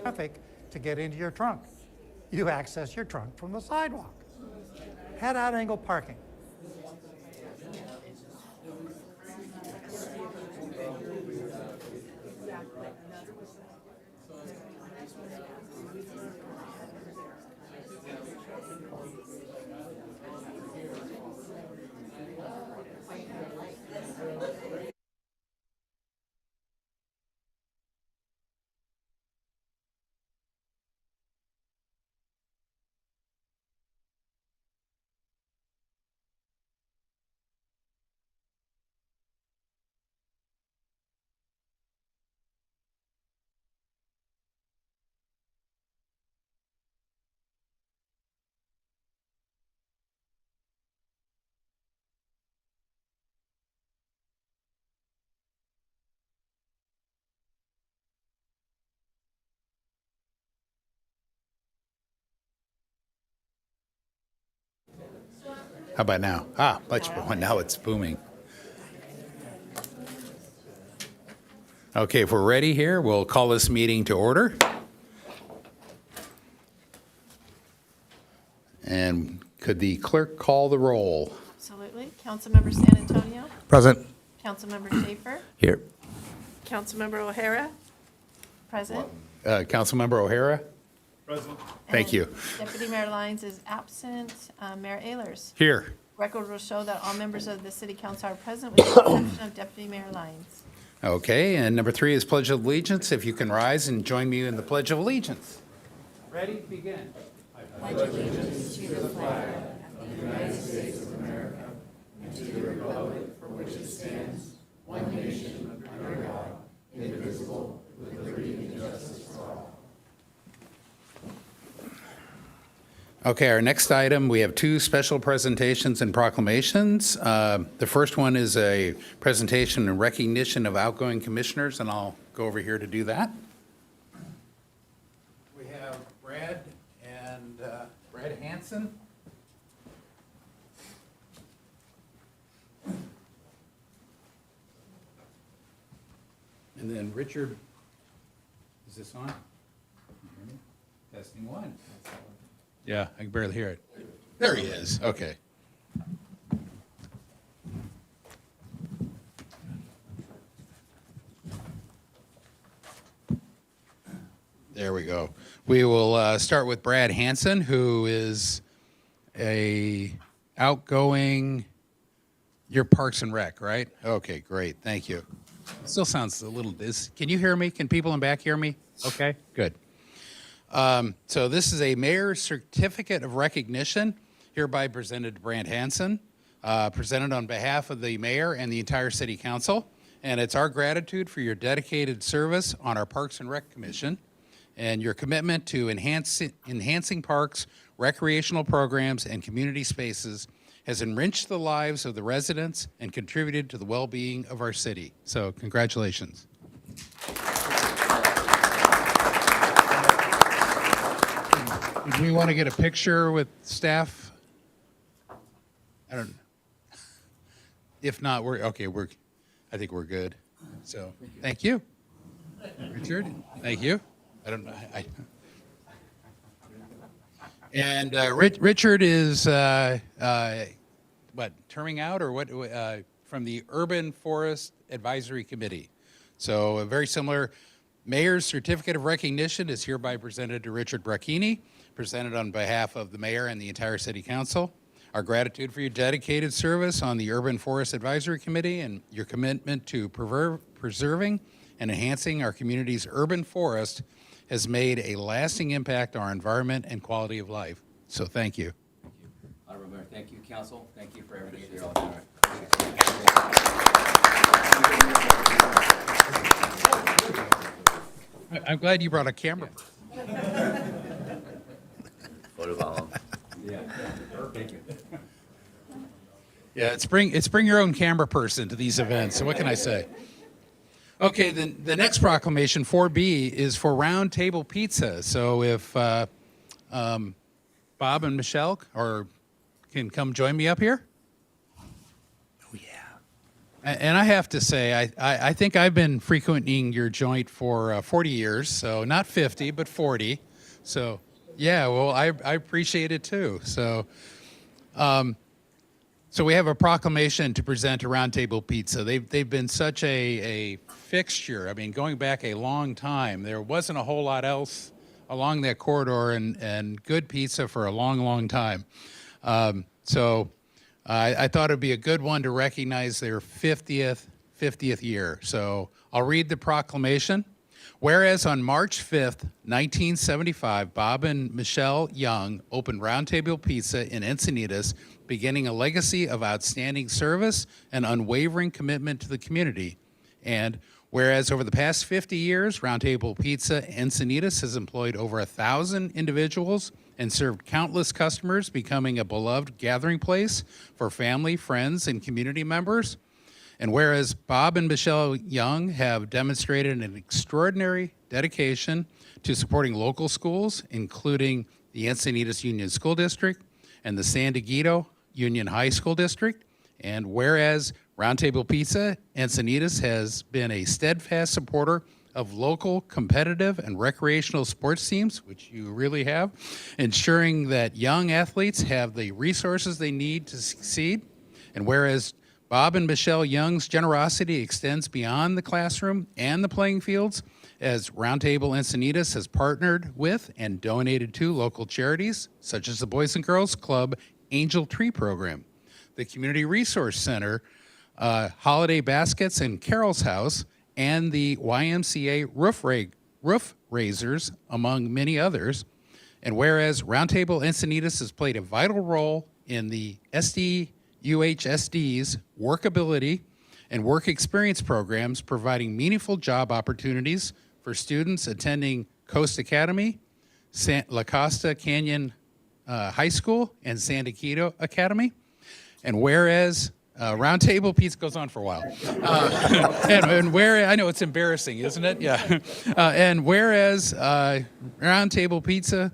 Traffic to get into your trunk. You access your trunk from the sidewalk. Head out angle parking. How about now? Much better. Now it's booming. Okay, if we're ready here, we'll call this meeting to order. And could the clerk call the roll? Absolutely. Councilmember San Antonio. Present. Councilmember Schaefer. Here. Councilmember O'Hara. Present. Councilmember O'Hara? Present. Thank And you. Deputy Mayor Lyons is absent. Mayor Ehlers. Here. Record will show that all members of the city council are present with the exception of Deputy Mayor Lyons. Okay, and number 3 is Pledge of Allegiance. If you can rise and join me in the Pledge of Allegiance. Ready? Begin. Okay, our next item, we have 2 special presentations and proclamations. The first one is a presentation in recognition of outgoing commissioners, and I'll go over here to do that. We have Brad Hansen. And then Richard, is this on? Can you hear me? Testing 1. Yeah, I can barely hear it. There he is. Okay. There we go. We will start with Brad Hansen, who is a outgoing, you're Parks and Rec, right? Okay, great. Thank you. Still sounds a little Can you hear me? Can people in back hear me? Okay, good. So this is a mayor's certificate of recognition, hereby presented to Brad Hansen, presented on behalf of the mayor and the entire city council. And it's our gratitude for your dedicated service on our Parks and Rec Commission and your commitment to enhancing parks, recreational programs, and community spaces has enriched the lives of the residents and contributed to the well-being of our city. So congratulations. Do we want to get a picture with staff? I don't. If not, I think we're good. So, thank you, Richard. Thank you. I don't know. And Richard is terming out or what? From the Urban Forest Advisory Committee. So a very similar. Mayor's certificate of recognition is hereby presented to Richard Bracchini, presented on behalf of the mayor and the entire city council. Our gratitude for your dedicated service on the Urban Forest Advisory Committee and your commitment to preserving and enhancing our community's urban forest has made a lasting impact on our environment and quality of life. So thank you. Thank you. Honorable Mayor, thank you, council. Thank you for everything that you're all doing. I'm glad you brought a camera. Photo Yeah, it's bring your own camera person to these events. So what can I say? Okay, then the next proclamation, 4B, is for Round Table Pizza. So if Bob and Michelle can come join me up here. Oh yeah. And I have to say, I think I've been frequenting your joint for 40 years. So not 50, but 40. So yeah, well, I appreciate it too. So. So we have a proclamation to present to Round Table Pizza. They've been such a fixture. I mean, going back a long time, there wasn't a whole lot else along that corridor, and good pizza for a long, long time. So I thought it'd be a good one to recognize their 50th year. So I'll read the proclamation. Whereas on March 5th, 1975, Bob and Michelle Young opened Round Table Pizza in Encinitas, beginning a legacy of outstanding service and unwavering commitment to the community. And whereas over the past 50 years, Round Table Pizza Encinitas has employed over 1,000 individuals and served countless customers, becoming a beloved gathering place for family, friends, and community members. And whereas Bob and Michelle Young have demonstrated an extraordinary dedication to supporting local schools, including the Encinitas Union School District and the San Diego Union High School District, and whereas Round Table Pizza Encinitas has been a steadfast supporter of local competitive and recreational sports teams, which you really have, ensuring that young athletes have the resources they need to succeed, and whereas Bob and Michelle Young's generosity extends beyond the classroom and the playing fields, as Round Table Encinitas has partnered with and donated to local charities, such as the Boys and Girls Club Angel Tree Program, the Community Resource Center, Holiday Baskets and Carol's House, and the YMCA Roof Raisers, among many others. And whereas Round Table Encinitas has played a vital role in the SDUHSD's workability and work experience programs, providing meaningful job opportunities for students attending Coast Academy, La Costa Canyon High School, and San Diego Academy. And whereas Round Table Pizza goes on for a while, and where I know it's embarrassing, isn't it? Yeah. And whereas Round Table Pizza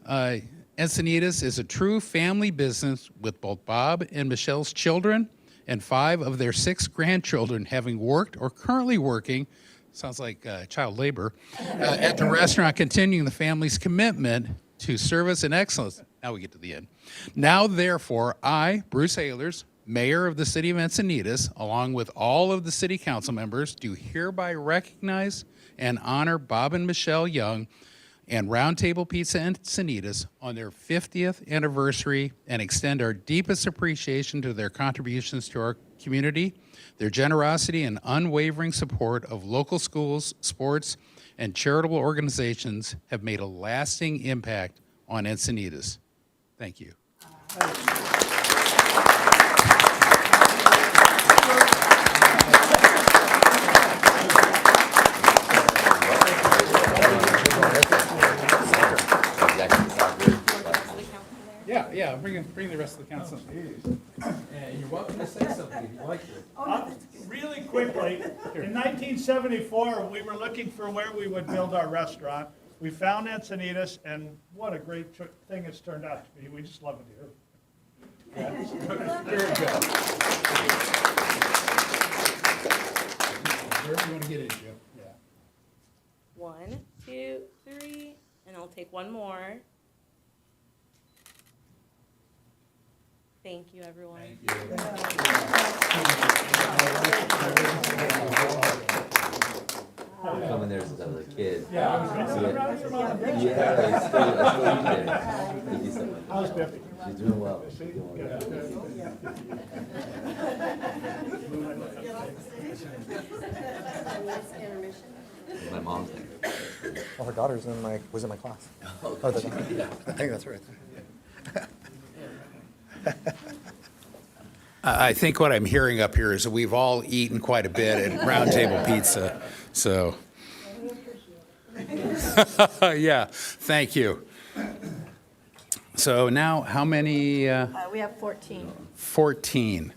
Encinitas is a true family business, with both Bob and Michelle's children and 5 of their 6 grandchildren having worked or currently working, sounds like child labor, at the restaurant, continuing the family's commitment to service and excellence. Now we get to the end. Now, therefore, I, Bruce Ehlers, Mayor of the City of Encinitas, along with all of the City Council members, do hereby recognize and honor Bob and Michelle Young and Round Table Pizza Encinitas on their 50th anniversary, and extend our deepest appreciation to their contributions to our community. Their generosity and unwavering support of local schools, sports, and charitable organizations have made a lasting impact on Encinitas. Thank you. Yeah, bring the rest of the council. And you're welcome to say something if you like to. Really quickly, in 1974, we were looking for where we would build our restaurant. We found Encinitas, and what a great thing it's turned out to be. We just love it here. Very good. Wherever you want to get in, Jim. Yeah. 1, 2, 3, and I'll take one more. Thank you, everyone. Coming there since I was a kid. Yeah. I still eat it. Thank you so much. How's Bippy? She's doing well. She's doing well. My mom's there. Well, her daughter's was in my class. Oh, I think that's right. I think what I'm hearing up here is that we've all eaten quite a bit at Round Table Pizza, so. Yeah, thank you. So now, how many? We have 14. 14.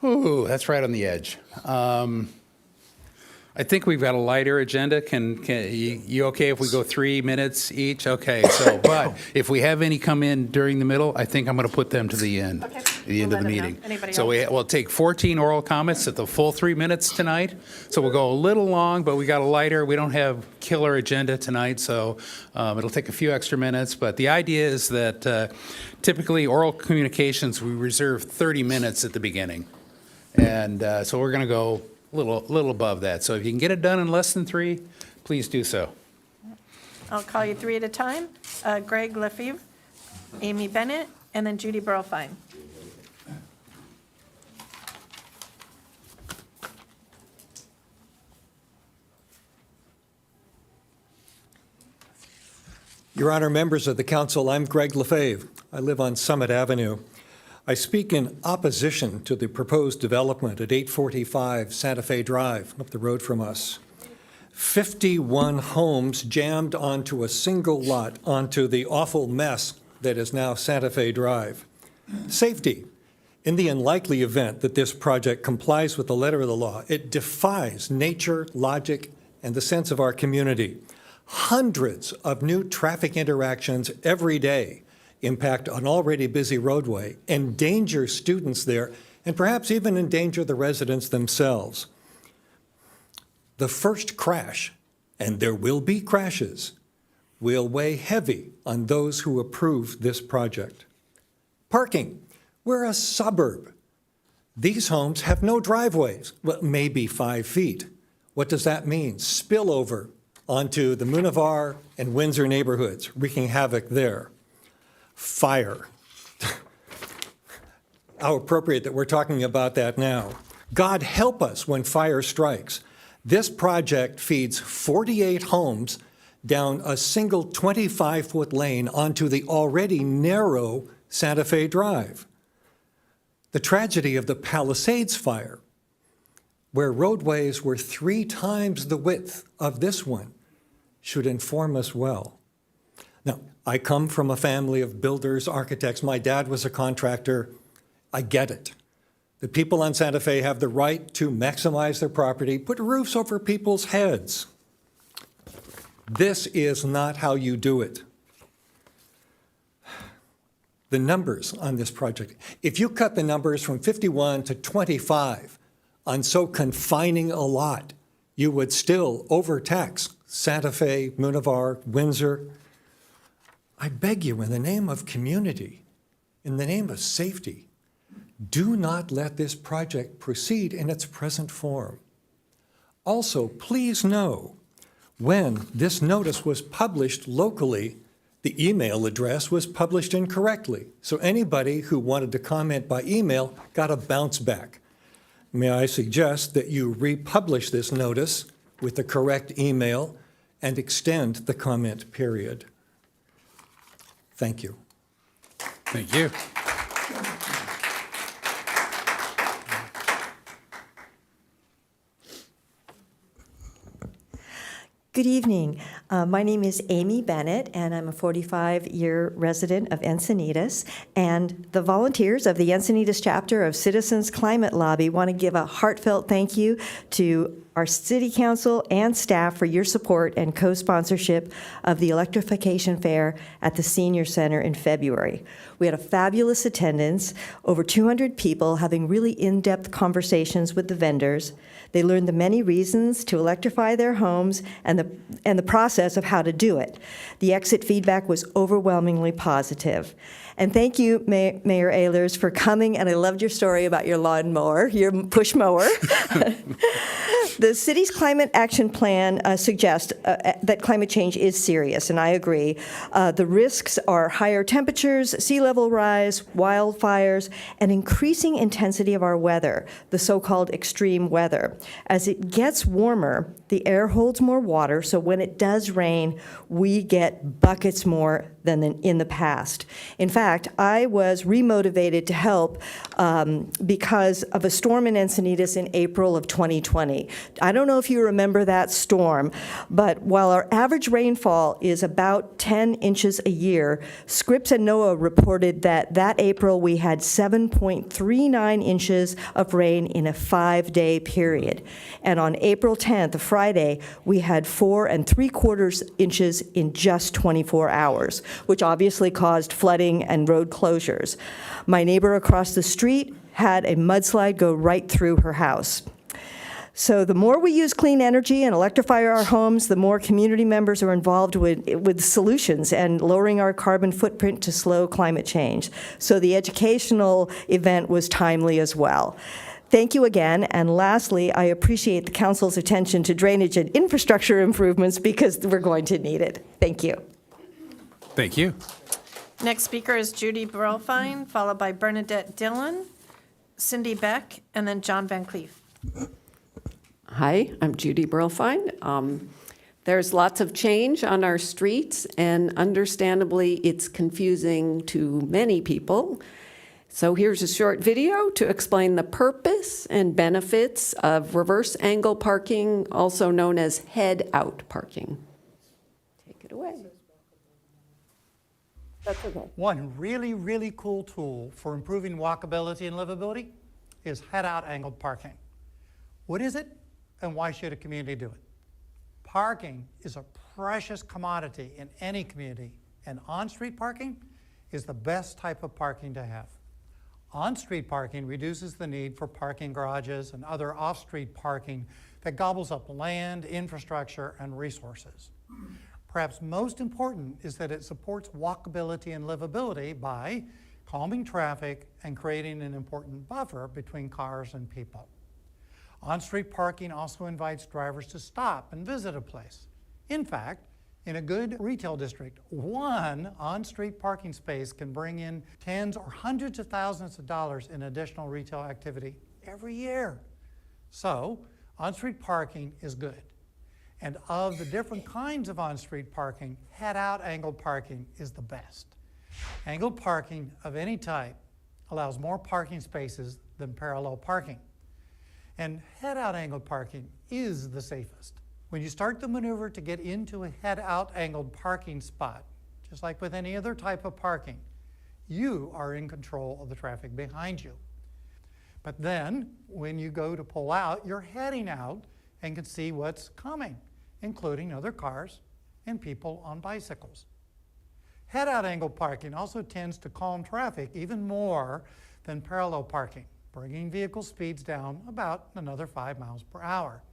Ooh, that's right on the edge. I think we've got a lighter agenda. Can you okay if we go 3 minutes each? Okay, so, but if we have any come in during the middle, I think I'm going to put them to the end, Okay. the end We'll of the let 'em know. meeting. Anybody So else? we'll take 14 oral comments at the full 3 minutes tonight. So we'll go a little long, but we got a lighter. We don't have killer agenda tonight, so it'll take a few extra minutes. But the idea is that typically oral communications, we reserve 30 minutes at the beginning. And so we're going to go a little above that. So if you can get it done in less than 3, please do so. I'll call you 3 at a time. Greg Lefevre, Amy Bennett, and then Judy Burlfine. Your Honor, members of the council, I'm Greg Lefevre. I live on Summit Avenue. I speak in opposition to the proposed development at 845 Santa Fe Drive, up the road from us. 51 homes jammed onto a single lot, onto the awful mess that is now Santa Fe Drive. Safety. In the unlikely event that this project complies with the letter of the law, it defies nature, logic, and the sense of our community. Hundreds of new traffic interactions every day impact an already busy roadway, endanger students there, and perhaps even endanger the residents themselves. The first crash, and there will be crashes, will weigh heavy on those who approve this project. Parking. We're a suburb. These homes have no driveways, well, maybe 5 feet. What does that mean? Spillover onto the Munavar and Windsor neighborhoods, wreaking havoc there. Fire. How appropriate that we're talking about that now. God help us when fire strikes. This project feeds 48 homes down a single 25-foot lane onto the already narrow Santa Fe Drive. The tragedy of the Palisades fire, where roadways were 3 times the width of this one, should inform us well. Now, I come from a family of builders, architects. My dad was a contractor. I get it. The people on Santa Fe have the right to maximize their property, put roofs over people's heads. This is not how you do it. The numbers on this project, if you cut the numbers from 51 to 25 on so confining a lot, you would still overtax Santa Fe, Munavar, Windsor. I beg you, in the name of community, in the name of safety, do not let this project proceed in its present form. Also, please know, when this notice was published locally, the email address was published incorrectly. So anybody who wanted to comment by email got a bounce back. May I suggest that you republish this notice with the correct email and extend the comment period. Thank you. Thank you. Good evening. My name is Amy Bennett, and I'm a 45-year resident of Encinitas. And the volunteers of the Encinitas chapter of Citizens Climate Lobby want to give a heartfelt thank you to our city council and staff for your support and co-sponsorship of the electrification fair at the Senior Center in February. We had a fabulous attendance, over 200 people having really in-depth conversations with the vendors. They learned the many reasons to electrify their homes and the process of how to do it. The exit feedback was overwhelmingly positive. And thank you, Mayor Ehlers, for coming, and I loved your story about your lawnmower, your push mower. The city's climate action plan suggests that climate change is serious, and I agree. The risks are higher temperatures, sea level rise, wildfires, and increasing intensity of our weather, the so-called extreme weather. As it gets warmer, the air holds more water, so when it does rain, we get buckets more than in the past. In fact, I was remotivated to help because of a storm in Encinitas in April of 2020. I don't know if you remember that storm, but while our average rainfall is about 10 inches a year, Scripps and NOAA reported that April we had 7.39 inches of rain in a 5-day period. And on April 10th, a Friday, we had 4 3/4 inches in just 24 hours, which obviously caused flooding and road closures. My neighbor across the street had a mudslide go right through her house. So the more we use clean energy and electrify our homes, the more community members are involved with solutions and lowering our carbon footprint to slow climate change. So the educational event was timely as well. Thank you again, and lastly, I appreciate the council's attention to drainage and infrastructure improvements because we're going to need it. Thank you. Thank you. Next speaker is Judy Burlfine, followed by Bernadette Dillon, Cindy Beck, and then John Van Cleef. Hi, I'm Judy Burlfine. There's lots of change on our streets, and understandably, it's confusing to many people. So here's a short video to explain the purpose and benefits of reverse angle parking, also known as head-out parking. Take it away. That's okay. One really, really cool tool for improving walkability and livability is head-out angled parking. What is it, and why should a community do it? Parking is a precious commodity in any community, and on-street parking is the best type of parking to have. On-street parking reduces the need for parking garages and other off-street parking that gobbles up land, infrastructure, and resources. Perhaps most important is that it supports walkability and livability by calming traffic and creating an important buffer between cars and people. On-street parking also invites drivers to stop and visit a place. In fact, in a good retail district, one on-street parking space can bring in tens or hundreds of thousands of dollars in additional retail activity every year. So, on-street parking is good. And of the different kinds of on-street parking, head-out angled parking is the best. Angled parking of any type allows more parking spaces than parallel parking. And head-out angled parking is the safest. When you start the maneuver to get into a head-out angled parking spot, just like with any other type of parking, you are in control of the traffic behind you. But then, when you go to pull out, you're heading out and can see what's coming, including other cars and people on bicycles. Head-out angled parking also tends to calm traffic even more than parallel parking, bringing vehicle speeds down about another 5 miles per hour,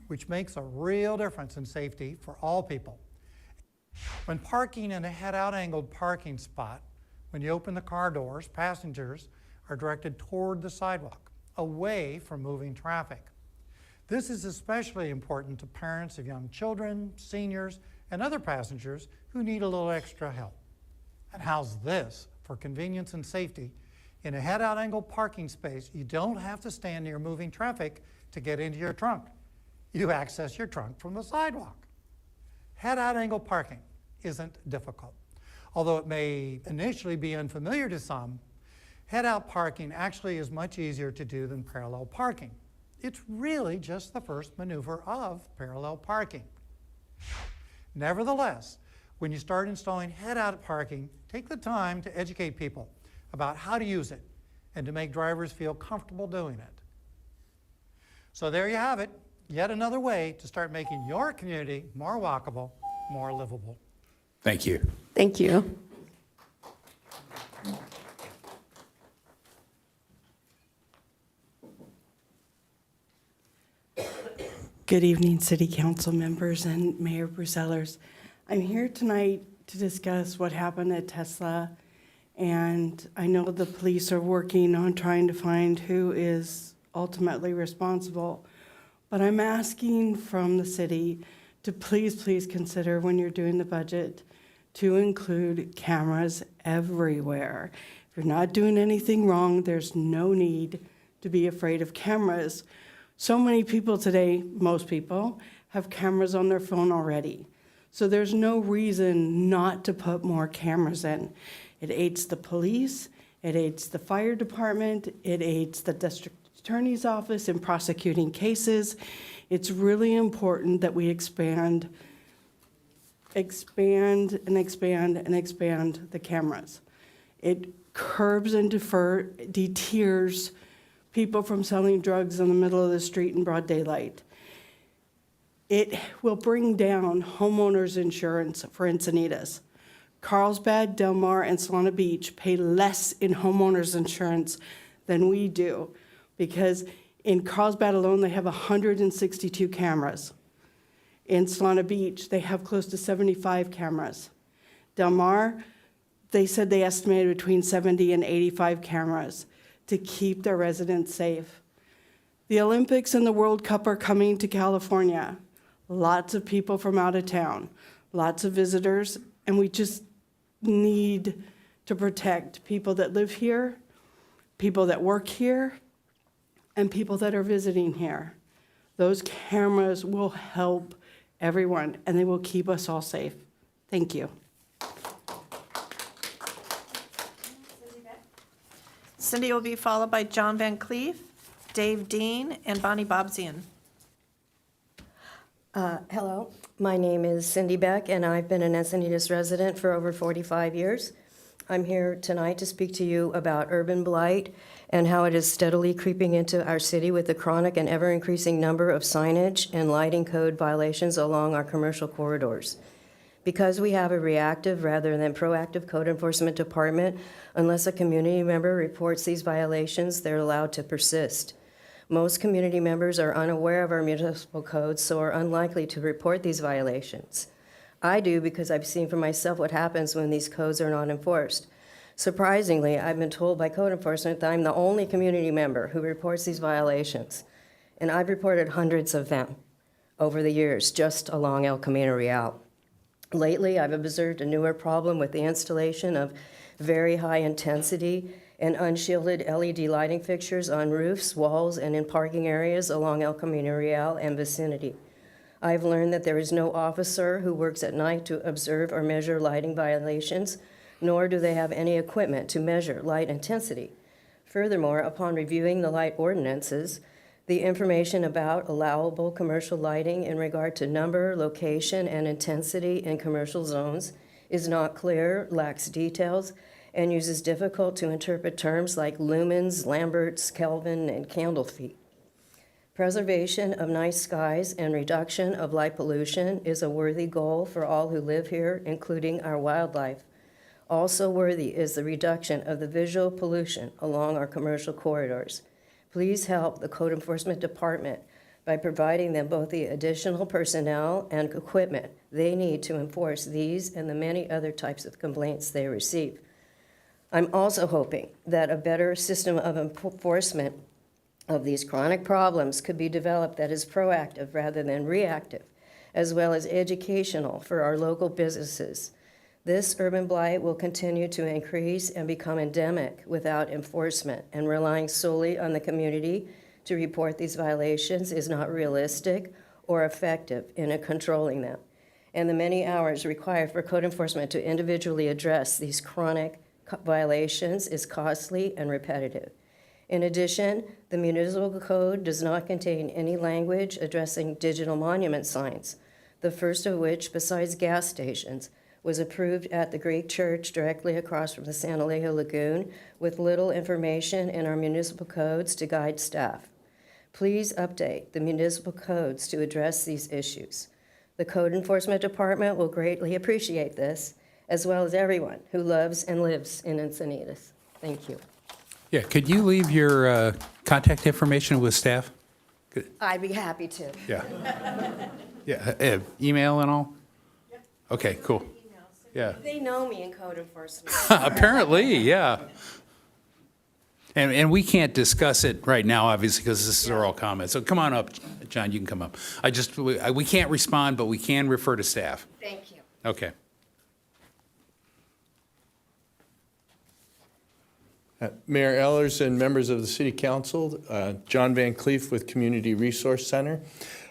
which makes a real difference in safety for all people. When parking in a head-out angled parking spot, when you open the car doors, passengers are directed toward the sidewalk, away from moving traffic. This is especially important to parents of young children, seniors, and other passengers who need a little extra help. And how's this for convenience and safety? In a head-out angled parking space, you don't have to stand near moving traffic to get into your trunk. You access your trunk from the sidewalk. Head-out angled parking isn't difficult. Although it may initially be unfamiliar to some, head-out parking actually is much easier to do than parallel parking. It's really just the first maneuver of parallel parking. Nevertheless, when you start installing head-out parking, take the time to educate people about how to use it and to make drivers feel comfortable doing it. So there you have it, yet another way to start making your community more walkable, more livable. Thank you. Thank you. Good evening, City Council members and Mayor Brusellers. I'm here tonight to discuss what happened at Tesla, and I know the police are working on trying to find who is ultimately responsible, but I'm asking from the city to please consider when you're doing the budget to include cameras everywhere. If you're not doing anything wrong, there's no need to be afraid of cameras. So many people today, most people, have cameras on their phone already. So there's no reason not to put more cameras in. It aids the police, it aids the fire department, it aids the district attorney's office in prosecuting cases. It's really important that we expand the cameras. It curbs and deters people from selling drugs in the middle of the street in broad daylight. It will bring down homeowners insurance for Encinitas. Carlsbad, Del Mar, and Solana Beach pay less in homeowners insurance than we do, because in Carlsbad alone, they have 162 cameras. In Solana Beach, they have close to 75 cameras. Del Mar, they said they estimated between 70 and 85 cameras to keep their residents safe. The Olympics and the World Cup are coming to California. Lots of people from out of town, lots of visitors, and we just need to protect people that live here, people that work here, and people that are visiting here. Those cameras will help everyone, and they will keep us all safe. Thank you. Cindy will be followed by John Van Cleef, Dave Dean, and Bonnie Bobzian. Hello, my name is Cindy Beck, and I've been an Encinitas resident for over 45 years. I'm here tonight to speak to you about urban blight and how it is steadily creeping into our city with the chronic and ever-increasing number of signage and lighting code violations along our commercial corridors. Because we have a reactive rather than proactive code enforcement department, unless a community member reports these violations, they're allowed to persist. Most community members are unaware of our municipal codes, so are unlikely to report these violations. I do because I've seen for myself what happens when these codes are not enforced. Surprisingly, I've been told by code enforcement that I'm the only community member who reports these violations, and I've reported hundreds of them over the years just along El Camino Real. Lately, I've observed a newer problem with the installation of very high intensity and unshielded LED lighting fixtures on roofs, walls, and in parking areas along El Camino Real and vicinity. I've learned that there is no officer who works at night to observe or measure lighting violations, nor do they have any equipment to measure light intensity. Furthermore, upon reviewing the light ordinances, the information about allowable commercial lighting in regard to number, location, and intensity in commercial zones is not clear, lacks details, and uses difficult to interpret terms like lumens, Lamberts, Kelvin, and candle feet. Preservation of night skies and reduction of light pollution is a worthy goal for all who live here, including our wildlife. Also worthy is the reduction of the visual pollution along our commercial corridors. Please help the Code Enforcement Department by providing them both the additional personnel and equipment they need to enforce these and the many other types of complaints they receive. I'm also hoping that a better system of enforcement of these chronic problems could be developed that is proactive rather than reactive, as well as educational for our local businesses. This urban blight will continue to increase and become endemic without enforcement, and relying solely on the community to report these violations is not realistic or effective in controlling them. And the many hours required for code enforcement to individually address these chronic violations is costly and repetitive. In addition, the municipal code does not contain any language addressing digital monument signs, the first of which, besides gas stations, was approved at the Greek Church directly across from the San Alejo Lagoon, with little information in our municipal codes to guide staff. Please update the municipal codes to address these issues. The Code Enforcement Department will greatly appreciate this, as well as everyone who loves and lives in Encinitas. Thank you. Yeah, could you leave your contact information with staff? I'd be happy to. Yeah. Yeah, email and all? Okay, cool. Yeah. They know me in code enforcement. Apparently, yeah. And we can't discuss it right now, obviously, because this is oral comments. So come on up, John, you can come up. We can't respond, but we can refer to staff. Thank you. Okay. Mayor Ellers and members of the City Council, John Van Cleef with Community Resource Center.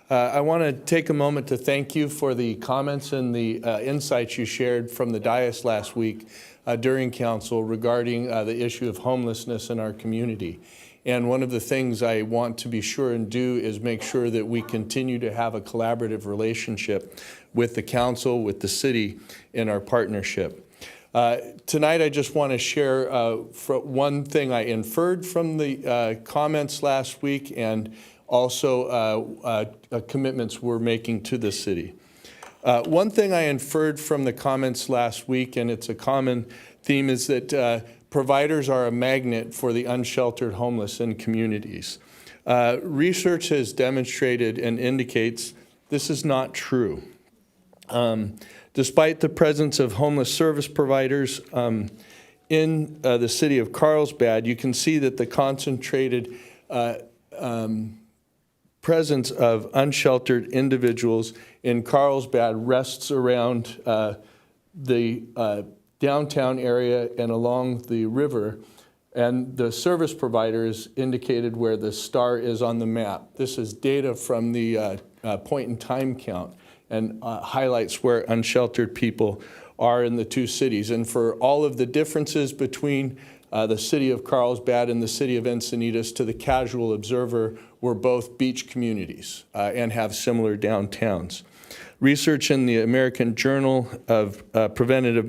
I want to take a moment to thank you for the comments and the insights you shared from the dais last week during council regarding the issue of homelessness in our community. And one of the things I want to be sure and do is make sure that we continue to have a collaborative relationship with the council, with the city, in our partnership. Tonight, I just want to share one thing I inferred from the comments last week, and also commitments we're making to the city. One thing I inferred from the comments last week, and it's a common theme, is that providers are a magnet for the unsheltered homeless in communities. Research has demonstrated and indicates this is not true. Despite the presence of homeless service providers in the city of Carlsbad, you can see that the concentrated presence of unsheltered individuals in Carlsbad rests around the downtown area and along the river, and the service provider is indicated where the star is on the map. This is data from the point in time count, and highlights where unsheltered people are in the two cities. And for all of the differences between the city of Carlsbad and the city of Encinitas, to the casual observer, we're both beach communities and have similar downtowns. Research in the American Journal of Preventive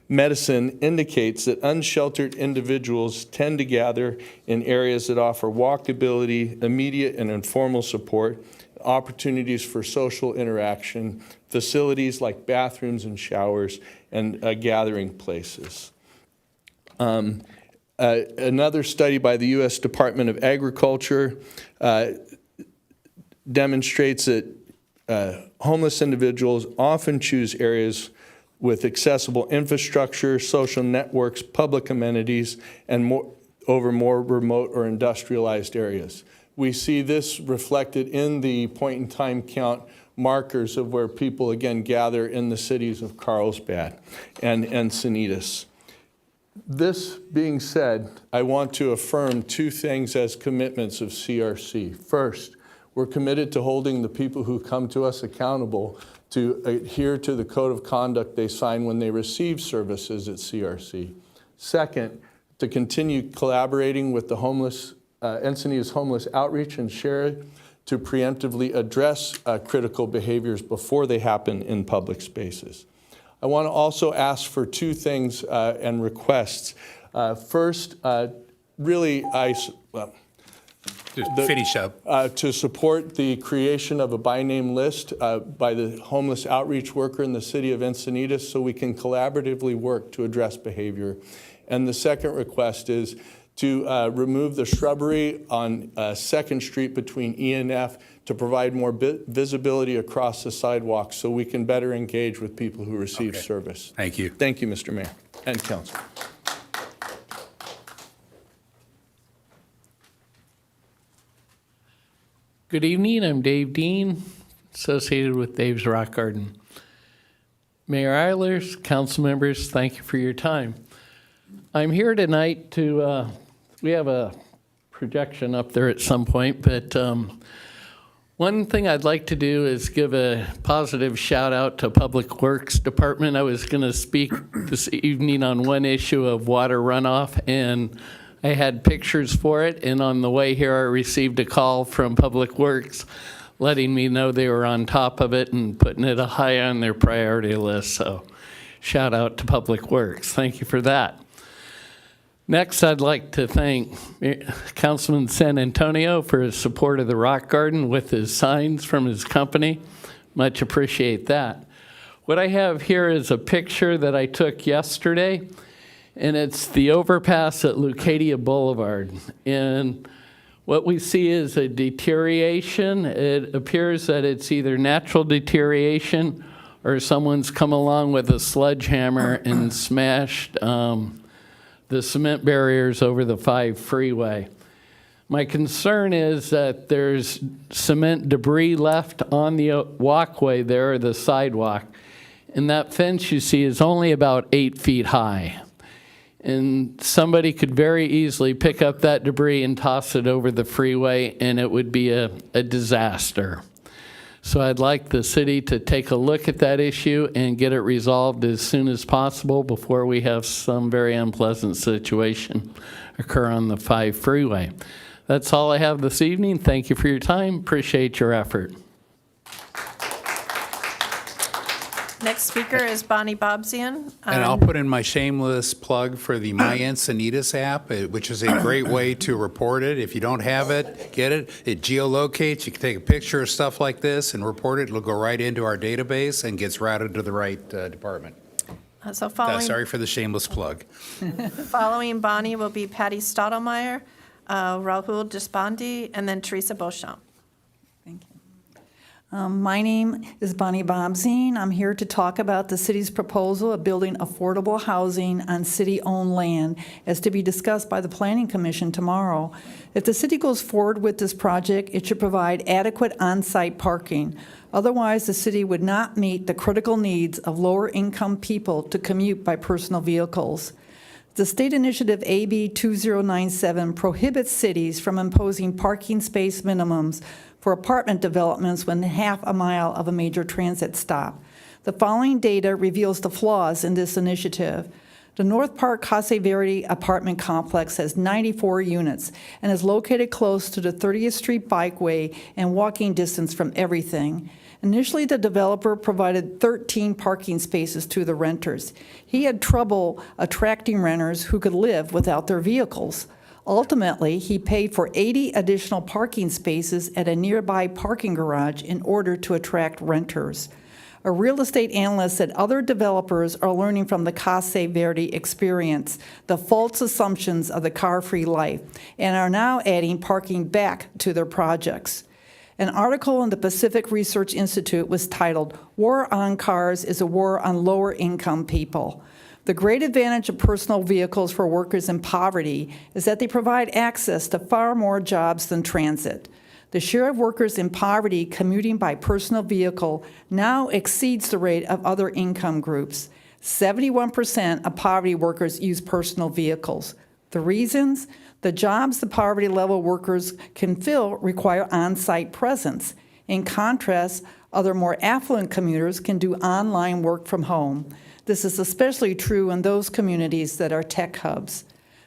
Medicine indicates that unsheltered individuals tend to gather in areas that offer walkability, immediate and informal support, opportunities for social interaction, facilities like bathrooms and showers, and gathering places. Another study by the U.S. Department of Agriculture demonstrates that homeless individuals often choose areas with accessible infrastructure, social networks, public amenities, and over more remote or industrialized areas. We see this reflected in the point-in-time count markers of where people, again, gather in the cities of Carlsbad and Encinitas. This being said, I want to affirm two things as commitments of CRC. First, we're committed to holding the people who come to us accountable to adhere to the code of conduct they sign when they receive services at CRC. Second, to continue collaborating with the Encinitas Homeless Outreach and Share to preemptively address critical behaviors before they happen in public spaces. I want to also ask for two things and requests. First, finish up. To support the creation of a by name list by the homeless outreach worker in the city of Encinitas so we can collaboratively work to address behavior. And the second request is to remove the shrubbery on 2nd Street between E and F to provide more visibility across the sidewalk so we can better engage with people who receive service. Thank you. Thank you, Mr. Mayor and Council. Good evening, I'm Dave Dean, associated with Dave's Rock Garden. Mayor Eilers, council members, thank you for your time. I'm here tonight to, we have a projection up there at some point, but one thing I'd like to do is give a positive shout out to Public Works Department. I was going to speak this evening on one issue of water runoff, and I had pictures for it, and on the way here I received a call from Public Works letting me know they were on top of it and putting it high on their priority list. So shout out to Public Works. Thank you for that. Next, I'd like to thank Councilman San Antonio for his support of the Rock Garden with his signs from his company. Much appreciate that. What I have here is a picture that I took yesterday, and it's the overpass at Leucadia Boulevard. And what we see is a deterioration. It appears that it's either natural deterioration or someone's come along with a sledgehammer and smashed the cement barriers over the 5 freeway. My concern is that there's cement debris left on the walkway there, or the sidewalk, and that fence you see is only about 8 feet high. And somebody could very easily pick up that debris and toss it over the freeway, and it would be a disaster. So I'd like the city to take a look at that issue and get it resolved as soon as possible before we have some very unpleasant situation occur on the 5 freeway. That's all I have this evening. Thank you for your time. Appreciate your effort. Next speaker is Bonnie Bobzian. And I'll put in my shameless plug for the My Encinitas app, which is a great way to report it. If you don't have it, get it. It geolocates. You can take a picture of stuff like this and report it. It'll go right into our database and gets routed to the right department. So following, Sorry for the shameless plug. following Bonnie will be Patty Stottlemyre, Rahul Deshpande, and then Teresa Beauchamp. My name is Bonnie Bobzian. I'm here to talk about the city's proposal of building affordable housing on city-owned land as to be discussed by the Planning Commission tomorrow. If the city goes forward with this project, it should provide adequate on-site parking. Otherwise, the city would not meet the critical needs of lower-income people to commute by personal vehicles. The state initiative AB 2097 prohibits cities from imposing parking space minimums for apartment developments within half a mile of a major transit stop. The following data reveals the flaws in this initiative. The North Park Casa Verde apartment complex has 94 units and is located close to the 30th Street Bikeway and walking distance from everything. Initially, the developer provided 13 parking spaces to the renters. He had trouble attracting renters who could live without their vehicles. Ultimately, he paid for 80 additional parking spaces at a nearby parking garage in order to attract renters. A real estate analyst said other developers are learning from the Casa Verde experience, the false assumptions of the car-free life, and are now adding parking back to their projects. An article in the Pacific Research Institute was titled, "War on Cars is a War on Lower-Income People." The great advantage of personal vehicles for workers in poverty is that they provide access to far more jobs than transit. The share of workers in poverty commuting by personal vehicle now exceeds the rate of other income groups. 71% of poverty workers use personal vehicles. The reasons? The jobs the poverty level workers can fill require on-site presence. In contrast, other more affluent commuters can do online work from home. This is especially true in those communities that are tech hubs.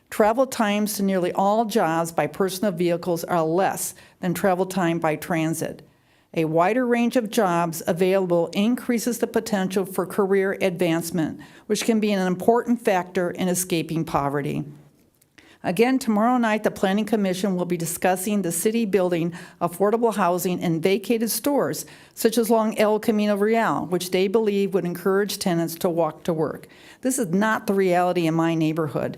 Travel times to nearly all jobs by personal vehicles are less than travel time by transit. A wider range of jobs available increases the potential for career advancement, which can be an important factor in escaping poverty. Again, tomorrow night, the Planning Commission will be discussing the city building affordable housing in vacated stores, such as along El Camino Real, which they believe would encourage tenants to walk to work. This is not the reality in my neighborhood.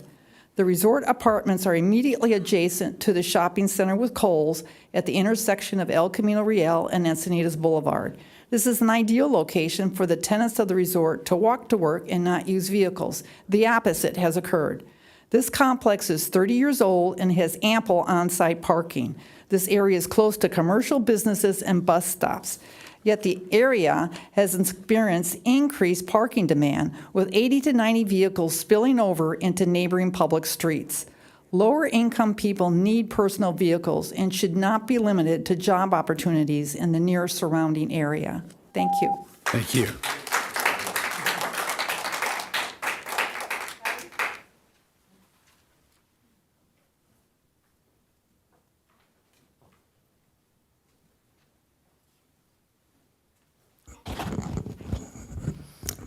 The resort apartments are immediately adjacent to the shopping center with Kohl's at the intersection of El Camino Real and Encinitas Boulevard. This is an ideal location for the tenants of the resort to walk to work and not use vehicles. The opposite has occurred. This complex is 30 years old and has ample on-site parking. This area is close to commercial businesses and bus stops. Yet the area has experienced increased parking demand, with 80 to 90 vehicles spilling over into neighboring public streets. Lower-income people need personal vehicles and should not be limited to job opportunities in the near surrounding area. Thank you. Thank you.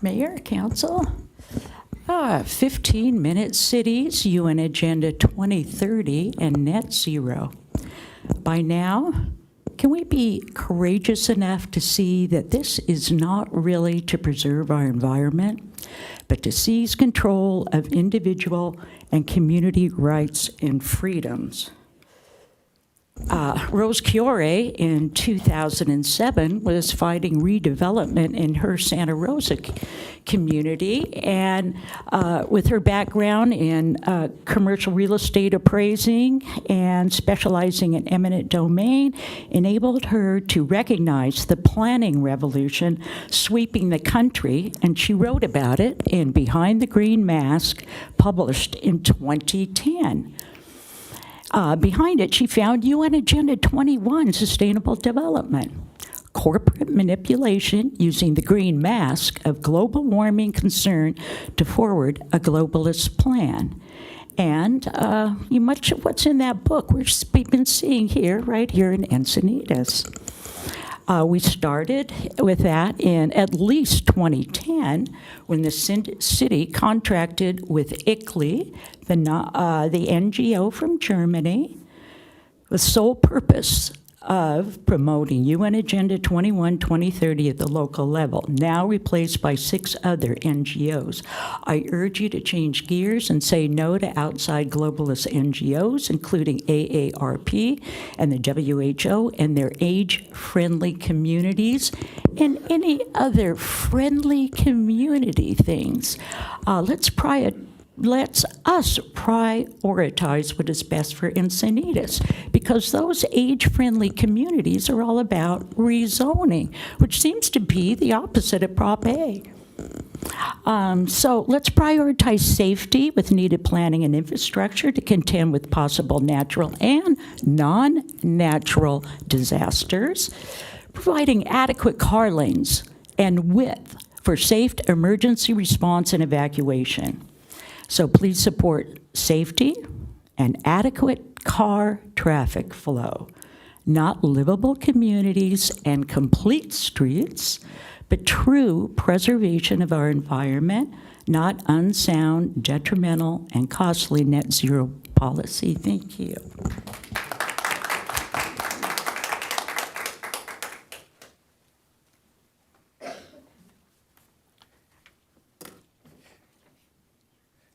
Mayor, Council, 15-minute cities, UN Agenda 2030, and net zero. By now, can we be courageous enough to see that this is not really to preserve our environment, but to seize control of individual and community rights and freedoms? Rose Chiore in 2007 was fighting redevelopment in her Santa Rosa community, and with her background in commercial real estate appraising and specializing in eminent domain, enabled her to recognize the planning revolution sweeping the country, and she wrote about it in Behind the Green Mask, published in 2010. Behind it, she found UN Agenda 21, Sustainable Development. corporate manipulation using the green mask of global warming concern to forward a globalist plan. And much of what's in that book we've been seeing here, right here in Encinitas. We started with that in at least 2010 when the city contracted with ICLI, the NGO from Germany, with sole purpose of promoting UN Agenda 21 2030 at the local level, now replaced by 6 other NGOs. I urge you to change gears and say no to outside globalist NGOs, including AARP and the WHO and their age-friendly communities and any other friendly community things. Let's us prioritize what is best for Encinitas, because those age-friendly communities are all about rezoning, which seems to be the opposite of Prop A. So let's prioritize safety with needed planning and infrastructure to contend with possible natural and non-natural disasters, providing adequate car lanes and width for safe emergency response and evacuation. So please support safety and adequate car traffic flow, not livable communities and complete streets, but true preservation of our environment, not unsound, detrimental, and costly net zero policy. Thank you.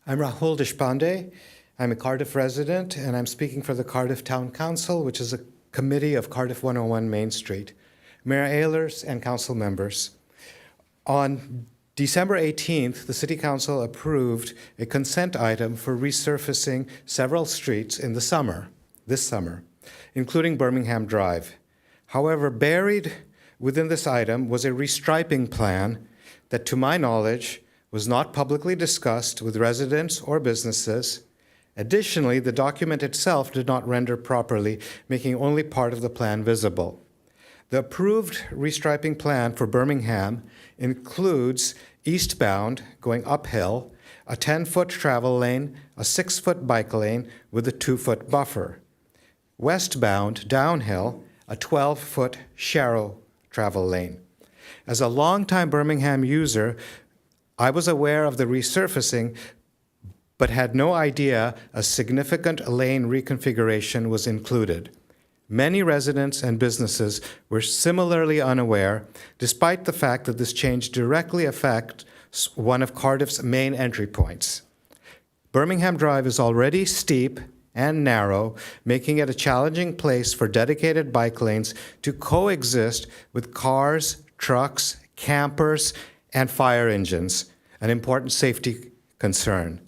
I'm Rahul Deshpande. I'm a Cardiff resident, and I'm speaking for the Cardiff Town Council, which is a committee of Cardiff 101 Main Street. Mayor Ehlers and council members, on December 18th, the City Council approved a consent item for resurfacing several streets in this summer, including Birmingham Drive. However, buried within this item was a restriping plan that, to my knowledge, was not publicly discussed with residents or businesses. Additionally, the document itself did not render properly, making only part of the plan visible. The approved restriping plan for Birmingham includes eastbound, going uphill, a 10-foot travel lane, a 6-foot bike lane with a 2-foot buffer. Westbound, downhill, a 12-foot shallow travel lane. As a longtime Birmingham user, I was aware of the resurfacing, but had no idea a significant lane reconfiguration was included. Many residents and businesses were similarly unaware, despite the fact that this change directly affects one of Cardiff's main entry points. Birmingham Drive is already steep and narrow, making it a challenging place for dedicated bike lanes to coexist with cars, trucks, campers, and fire engines, an important safety concern.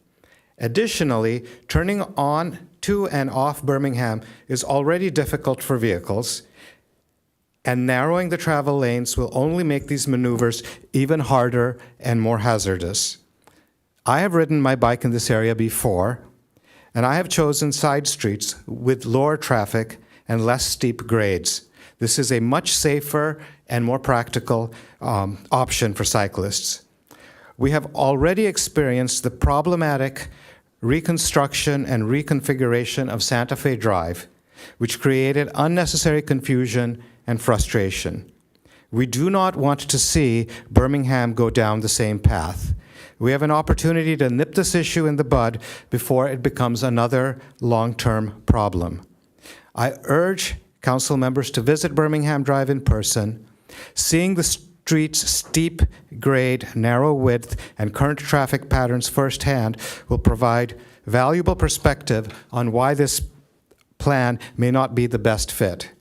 Additionally, turning on to and off Birmingham is already difficult for vehicles, and narrowing the travel lanes will only make these maneuvers even harder and more hazardous. I have ridden my bike in this area before, and I have chosen side streets with lower traffic and less steep grades. This is a much safer and more practical option for cyclists. We have already experienced the problematic reconstruction and reconfiguration of Santa Fe Drive, which created unnecessary confusion and frustration. We do not want to see Birmingham go down the same path. We have an opportunity to nip this issue in the bud before it becomes another long-term problem. I urge council members to visit Birmingham Drive in person. Seeing the street's steep grade, narrow width, and current traffic patterns firsthand will provide valuable perspective on why this plan may not be the best fit.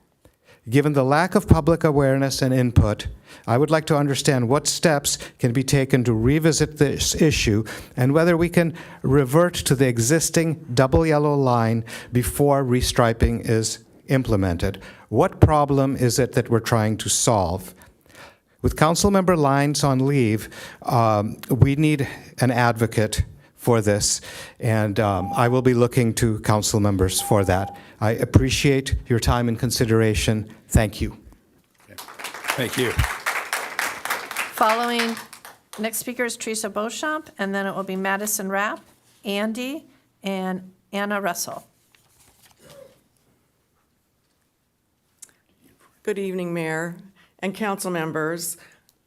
Given the lack of public awareness and input, I would like to understand what steps can be taken to revisit this issue and whether we can revert to the existing double yellow line before restriping is implemented. What problem is it that we're trying to solve? With Councilmember Lyons on leave, we need an advocate for this, and I will be looking to council members for that. I appreciate your time and consideration. Thank you. Thank you. Following, next speaker is Teresa Beauchamp, and then it will be Madison Rapp, Andy, and Anna Russell. Good evening, Mayor and council members.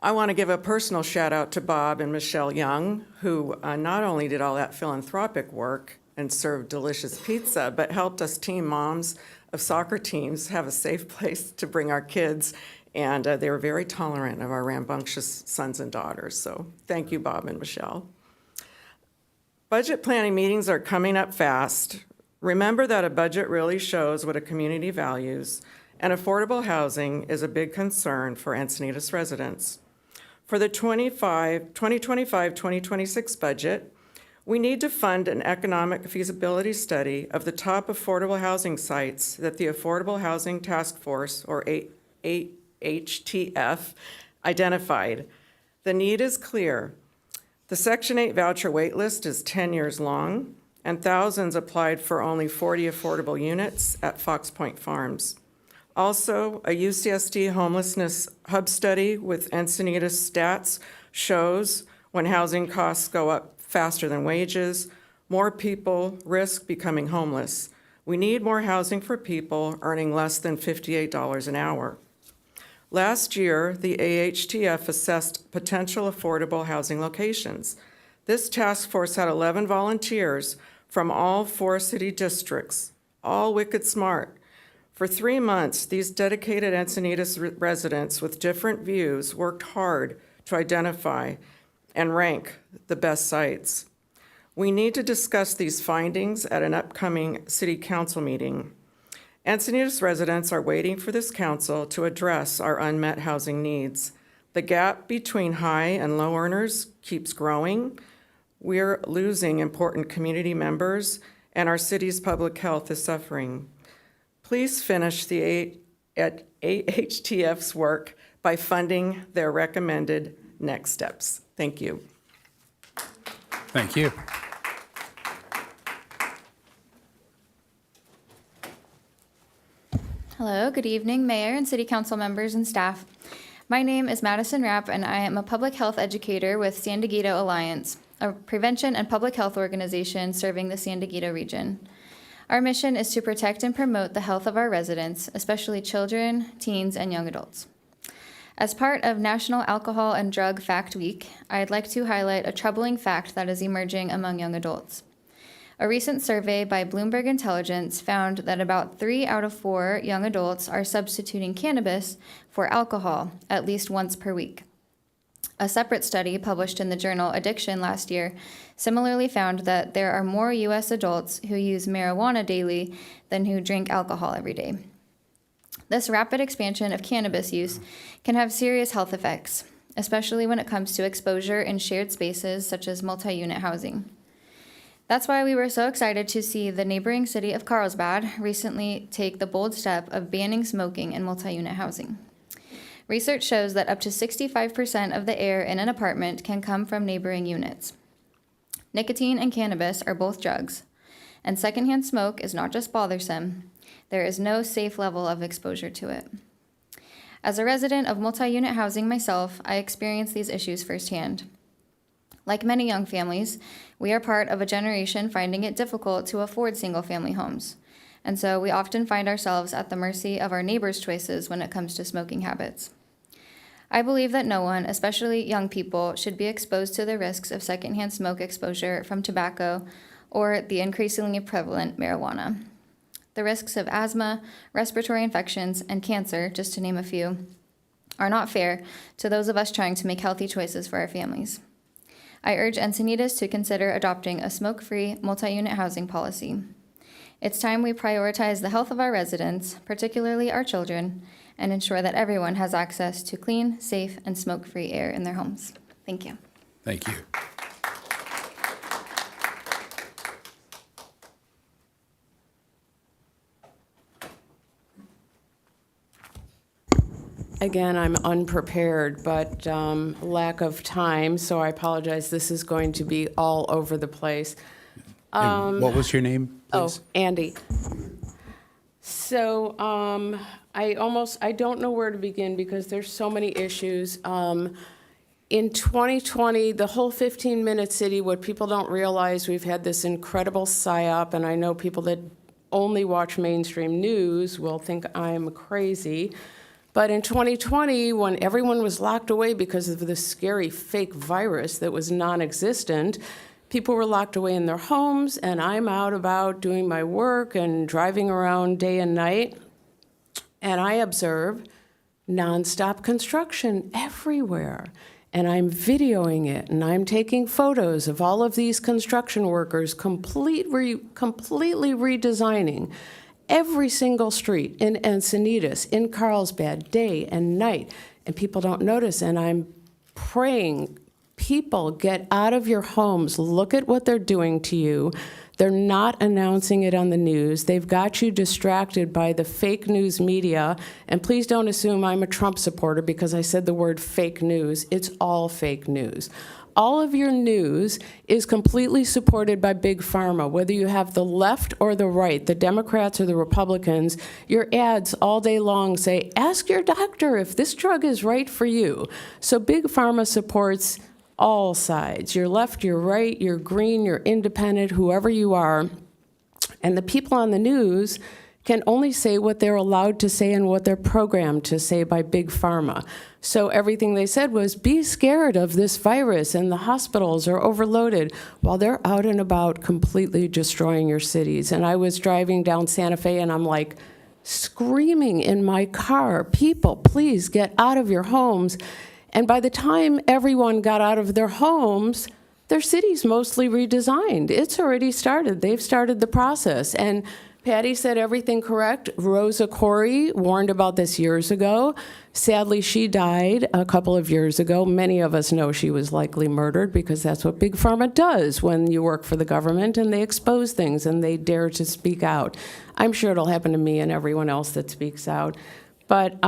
I want to give a personal shout out to Bob and Michelle Young, who not only did all that philanthropic work and served delicious pizza, but helped us teen moms of soccer teams have a safe place to bring our kids. And they were very tolerant of our rambunctious sons and daughters. So thank you, Bob and Michelle. Budget planning meetings are coming up fast. Remember that a budget really shows what a community values, and affordable housing is a big concern for Encinitas residents. For the 2025-2026 budget, we need to fund an economic feasibility study of the top affordable housing sites that the Affordable Housing Task Force, or HTF, identified. The need is clear. The Section 8 voucher wait list is 10 years long, and thousands applied for only 40 affordable units at Fox Point Farms. Also, a UCSD homelessness hub study with Encinitas stats shows when housing costs go up faster than wages, more people risk becoming homeless. We need more housing for people earning less than $58 an hour. Last year, the AHTF assessed potential affordable housing locations. This task force had 11 volunteers from all 4 city districts, all wicked smart. For 3 months, these dedicated Encinitas residents with different views worked hard to identify and rank the best sites. We need to discuss these findings at an upcoming city council meeting. Encinitas residents are waiting for this council to address our unmet housing needs. The gap between high and low earners keeps growing. We're losing important community members, and our city's public health is suffering. Please finish the AHTF's work by funding their recommended next steps. Thank you. Thank you. Hello, good evening, Mayor and City Council members and staff. My name is Madison Rapp, and I am a public health educator with San Diego Alliance, a prevention and public health organization serving the San Diego region. Our mission is to protect and promote the health of our residents, especially children, teens, and young adults. As part of National Alcohol and Drug Fact Week, I'd like to highlight a troubling fact that is emerging among young adults. A recent survey by Bloomberg Intelligence found that about 3 out of 4 young adults are substituting cannabis for alcohol at least once per week. A separate study published in the journal Addiction last year similarly found that there are more U.S. adults who use marijuana daily than who drink alcohol every day. This rapid expansion of cannabis use can have serious health effects, especially when it comes to exposure in shared spaces such as multi-unit housing. That's why we were so excited to see the neighboring city of Carlsbad recently take the bold step of banning smoking in multi-unit housing. Research shows that up to 65% of the air in an apartment can come from neighboring units. Nicotine and cannabis are both drugs, and secondhand smoke is not just bothersome, there is no safe level of exposure to it. As a resident of multi-unit housing myself, I experience these issues firsthand. Like many young families, we are part of a generation finding it difficult to afford single-family homes, and so we often find ourselves at the mercy of our neighbors' choices when it comes to smoking habits. I believe that no one, especially young people, should be exposed to the risks of secondhand smoke exposure from tobacco or the increasingly prevalent marijuana. The risks of asthma, respiratory infections, and cancer, just to name a few, are not fair to those of us trying to make healthy choices for our families. I urge Encinitas to consider adopting a smoke-free multi-unit housing policy. It's time we prioritize the health of our residents, particularly our children, and ensure that everyone has access to clean, safe, and smoke-free air in their homes. Thank you. Thank you. Again, I'm unprepared, but lack of time, so I apologize. This is going to be all over the place. And what was your name, please? Oh, Andy. So I don't know where to begin because there's so many issues. In 2020, the whole 15-minute city, what people don't realize, we've had this incredible psyop, and I know people that only watch mainstream news will think I'm crazy. But in 2020, when everyone was locked away because of this scary fake virus that was non-existent, people were locked away in their homes, and I'm out about doing my work and driving around day and night, and I observe nonstop construction everywhere. And I'm videoing it, and I'm taking photos of all of these construction workers completely redesigning every single street in Encinitas, in Carlsbad, day and night. And people don't notice, and I'm praying, people, get out of your homes. Look at what they're doing to you. They're not announcing it on the news. They've got you distracted by the fake news media. And please don't assume I'm a Trump supporter because I said the word fake news. It's all fake news. All of your news is completely supported by Big Pharma, whether you have the left or the right, the Democrats or the Republicans. Your ads all day long say, ask your doctor if this drug is right for you. So Big Pharma supports all sides. You're left, you're right, you're green, you're independent, whoever you are. And the people on the news can only say what they're allowed to say and what they're programmed to say by Big Pharma. So everything they said was, be scared of this virus and the hospitals are overloaded, while they're out and about completely destroying your cities. And I was driving down Santa Fe and I'm like screaming in my car, people, please get out of your homes. And by the time everyone got out of their homes, their city's mostly redesigned. It's already started. They've started the process. And Patty said everything correct. Rosa Corey warned about this years ago. Sadly, she died a couple of years ago. Many of us know she was likely murdered because that's what Big Pharma does when you work for the government and they expose things and they dare to speak out. I'm sure it'll happen to me and everyone else that speaks out. But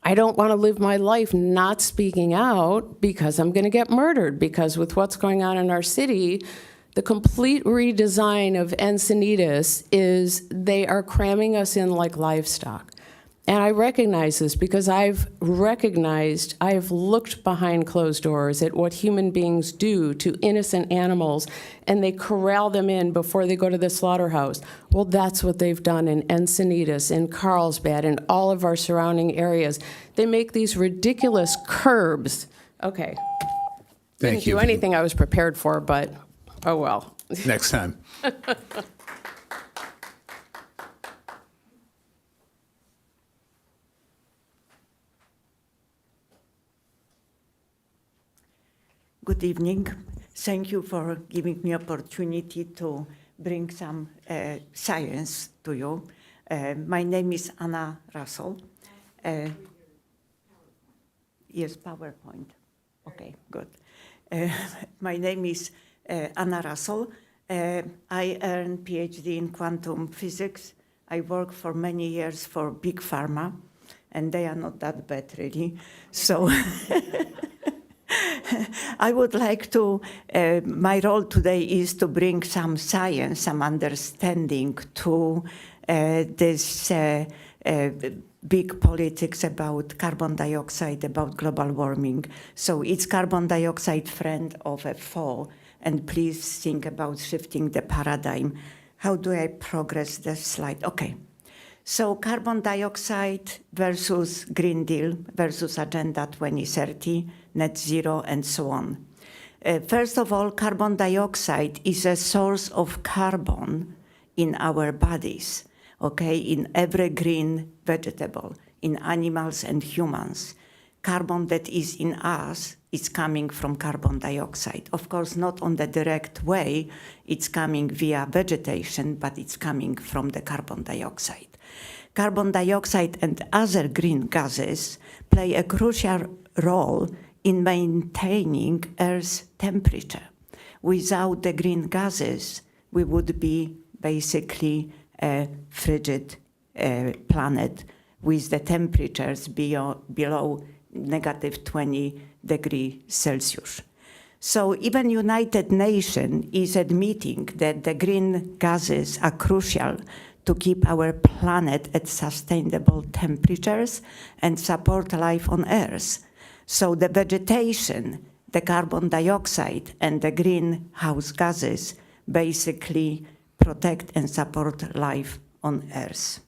I don't want to live my life not speaking out because I'm going to get murdered, because with what's going on in our city, the complete redesign of Encinitas is they are cramming us in like livestock. And I recognize this because I've looked behind closed doors at what human beings do to innocent animals, and they corral them in before they go to the slaughterhouse. Well, that's what they've done in Encinitas, in Carlsbad, in all of our surrounding areas. They make these ridiculous curbs. Okay. Thank you. Didn't do anything I was prepared for, but oh well. Next time. Good evening. Thank you for giving me opportunity to bring some science to you. My name is Anna Russell. Yes, PowerPoint. Okay, good. My name is Anna Russell. I earned PhD in quantum physics. I worked for many years for Big Pharma, and they are not that bad, really. So I would like to, my role today is to bring some science, some understanding to this big politics about carbon dioxide, about global warming. So it's carbon dioxide friend of a foe, and please think about shifting the paradigm. How do I progress the slide? Okay. So carbon dioxide versus Green Deal versus Agenda 2030, net zero, and so on. First of all, carbon dioxide is a source of carbon in our bodies, okay, in every green vegetable, in animals and humans. Carbon that is in us is coming from carbon dioxide. Of course, not on the direct way, it's coming via vegetation, but it's coming from the carbon dioxide. Carbon dioxide and other green gases play a crucial role in maintaining Earth's temperature. Without the green gases, we would be basically a frigid planet with the temperatures below negative 20 degrees Celsius. So even United Nations is admitting that the green gases are crucial to keep our planet at sustainable temperatures and support life on Earth. So the vegetation, the carbon dioxide, and the greenhouse gases basically protect and support life on Earth.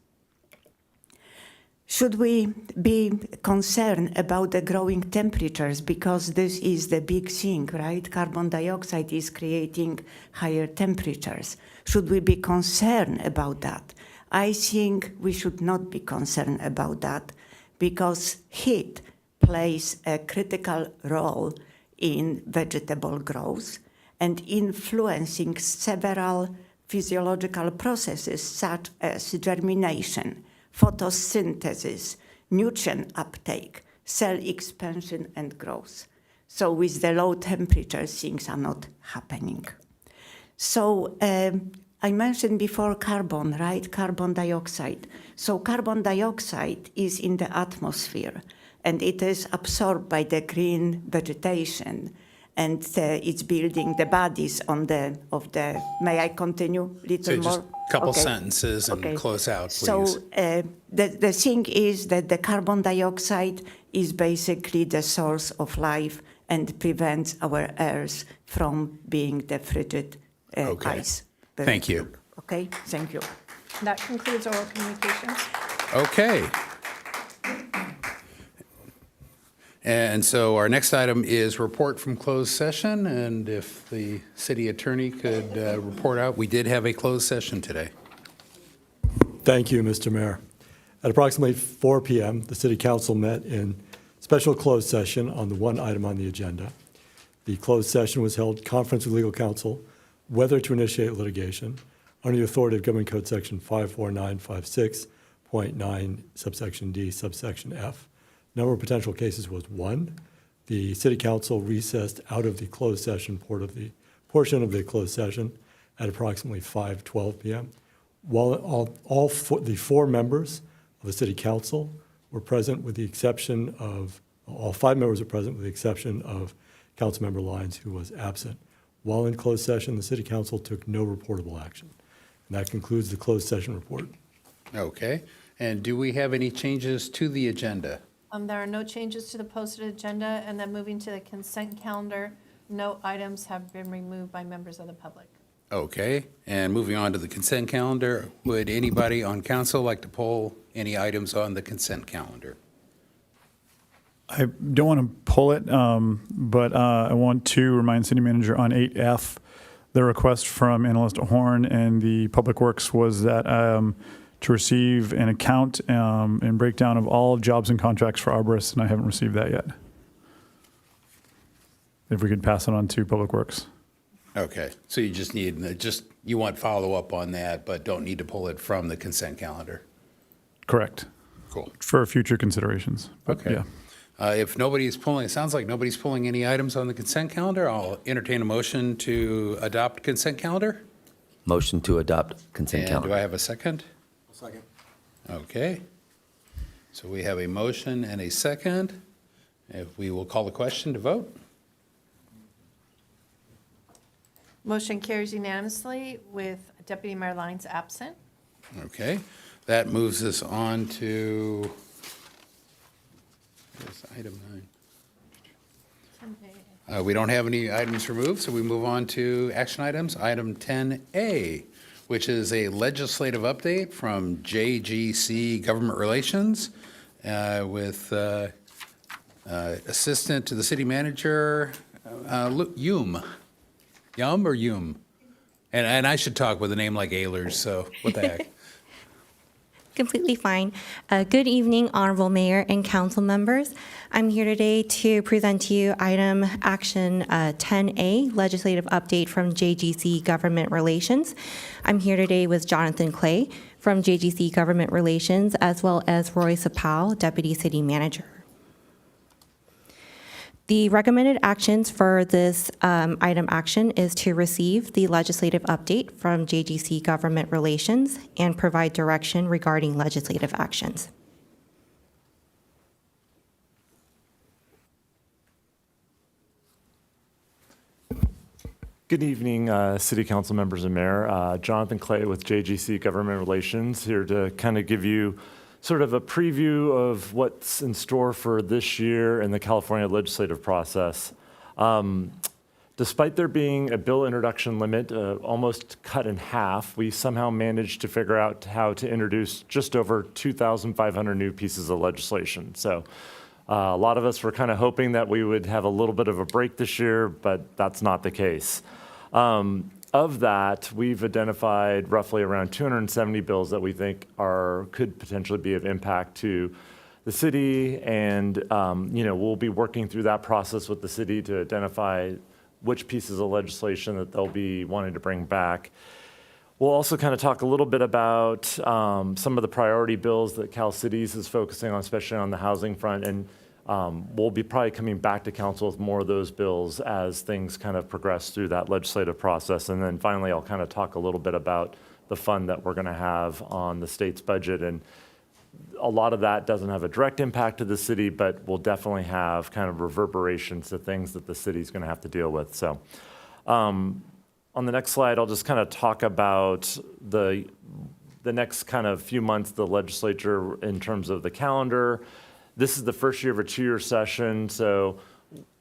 Should we be concerned about the growing temperatures? Because this is the big thing, right? Carbon dioxide is creating higher temperatures. Should we be concerned about that? I think we should not be concerned about that because heat plays a critical role in vegetable growth and influencing several physiological processes such as germination, photosynthesis, nutrient uptake, cell expansion and growth. So with the low temperatures, things are not happening. So I mentioned before carbon, right? Carbon dioxide. So carbon dioxide is in the atmosphere and it is absorbed by the green vegetation and it's building the bodies of the, may I continue a little So more? just a couple Okay. sentences and Okay. close out, please. So the thing is that the carbon dioxide is basically the source of life and prevents our Earth from being the frigid ice. Thank you. Okay, thank you. That concludes oral communications. Okay. And so our next item is report from closed session, and if the city attorney could report out, we did have a closed session today. Thank you, Mr. Mayor. At approximately 4 p.m., the City Council met in special closed session on the one item on the agenda. The closed session was held conference with legal counsel, whether to initiate litigation under the authority of Government Code Section 54956.9, subsection D, subsection F. Number of potential cases was 1. The City Council recessed out of the closed session portion of the closed session at approximately 5:12 p.m. While the 4 members of the City Council were present with the exception of, all 5 members were present with the exception of Councilmember Lyons, who was absent. While in closed session, the City Council took no reportable action. And that concludes the closed session report. Okay. And do we have any changes to the agenda? There are no changes to the posted agenda, and then moving to the consent calendar, no items have been removed by members of the public. Okay. And moving on to the consent calendar, would anybody on council like to pull any items on the consent calendar? I don't want to pull it, but I want to remind City Manager on 8F, the request from Analyst Horn and the Public Works was that to receive an account and breakdown of all jobs and contracts for arborists, and I haven't received that yet. If we could pass it on to Public Works. Okay. So you just need, you want follow-up on that, but don't need to pull it from the consent calendar? Correct. Cool. For future considerations. But Okay. Yeah. If nobody's pulling, it sounds like nobody's pulling any items on the consent calendar, I'll entertain a motion to adopt consent calendar. Motion to adopt consent And calendar. do I have a second? Second. Okay. So we have a motion and a second. If we will call the question to vote. Motion carries unanimously with Deputy Mayor Lyons absent. Okay. That moves us on to, where's item 9? We don't have any items removed, so we move on to action items. Item 10A, which is a legislative update from JGC Government Relations with Assistant to the City Manager, Yum. Yum or Yum? And I should talk with a name like Ehlers, so what the heck? Completely fine. Good evening, Honorable Mayor and Council members. I'm here today to present to you item action 10A, legislative update from JGC Government Relations. I'm here today with Jonathan Clay from JGC Government Relations, as well as Roy Sapal, Deputy City Manager. The recommended actions for this item action is to receive the legislative update from JGC Government Relations and provide direction regarding legislative actions. Good evening, City Council members and Mayor. Jonathan Clay with JGC Government Relations, here to kind of give you sort of a preview of what's in store for this year in the California legislative process. Despite there being a bill introduction limit almost cut in half, we somehow managed to figure out how to introduce just over 2,500 new pieces of legislation. So a lot of us were kind of hoping that we would have a little bit of a break this year, but that's not the case. Of that, we've identified roughly around 270 bills that we think could potentially be of impact to the city, and we'll be working through that process with the city to identify which pieces of legislation that they'll be wanting to bring back. We'll also kind of talk a little bit about some of the priority bills that Cal Cities is focusing on, especially on the housing front, and we'll be probably coming back to council with more of those bills as things kind of progress through that legislative process. And then finally, I'll kind of talk a little bit about the fund that we're going to have on the state's budget. And a lot of that doesn't have a direct impact to the city, but will definitely have kind of reverberations to things that the city's going to have to deal with. So on the next slide, I'll just kind of talk about the next kind of few months, the legislature in terms of the calendar. This is the first year of a 2-year session, so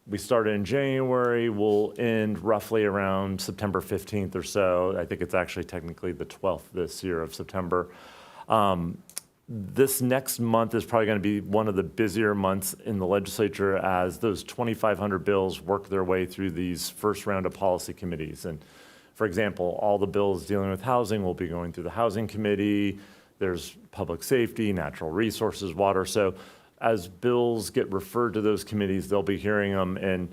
we started in January. We'll end roughly around September 15th or so. I think it's actually technically the 12th this year of September. This next month is probably going to be one of the busier months in the legislature as those 2,500 bills work their way through these first round of policy committees. And for example, all the bills dealing with housing will be going through the Housing Committee. There's public safety, natural resources, water. So as bills get referred to those committees, they'll be hearing them. And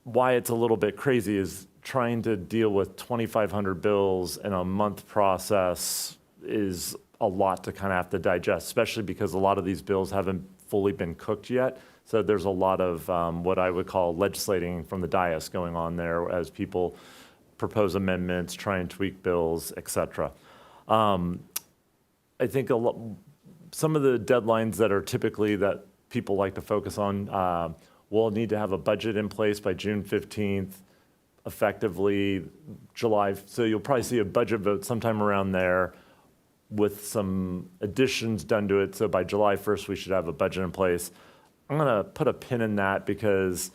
why it's a little bit crazy is trying to deal with 2,500 bills in a month process is a lot to kind of have to digest, especially because a lot of these bills haven't fully been cooked yet. So there's a lot of what I would call legislating from the dais going on there as people propose amendments, try and tweak bills, et cetera. I think some of the deadlines that are typically that people like to focus on, we'll need to have a budget in place by June 15th, effectively July. So you'll probably see a budget vote sometime around there with some additions done to it. So by July 1st, we should have a budget in place. I'm going to put a pin in that because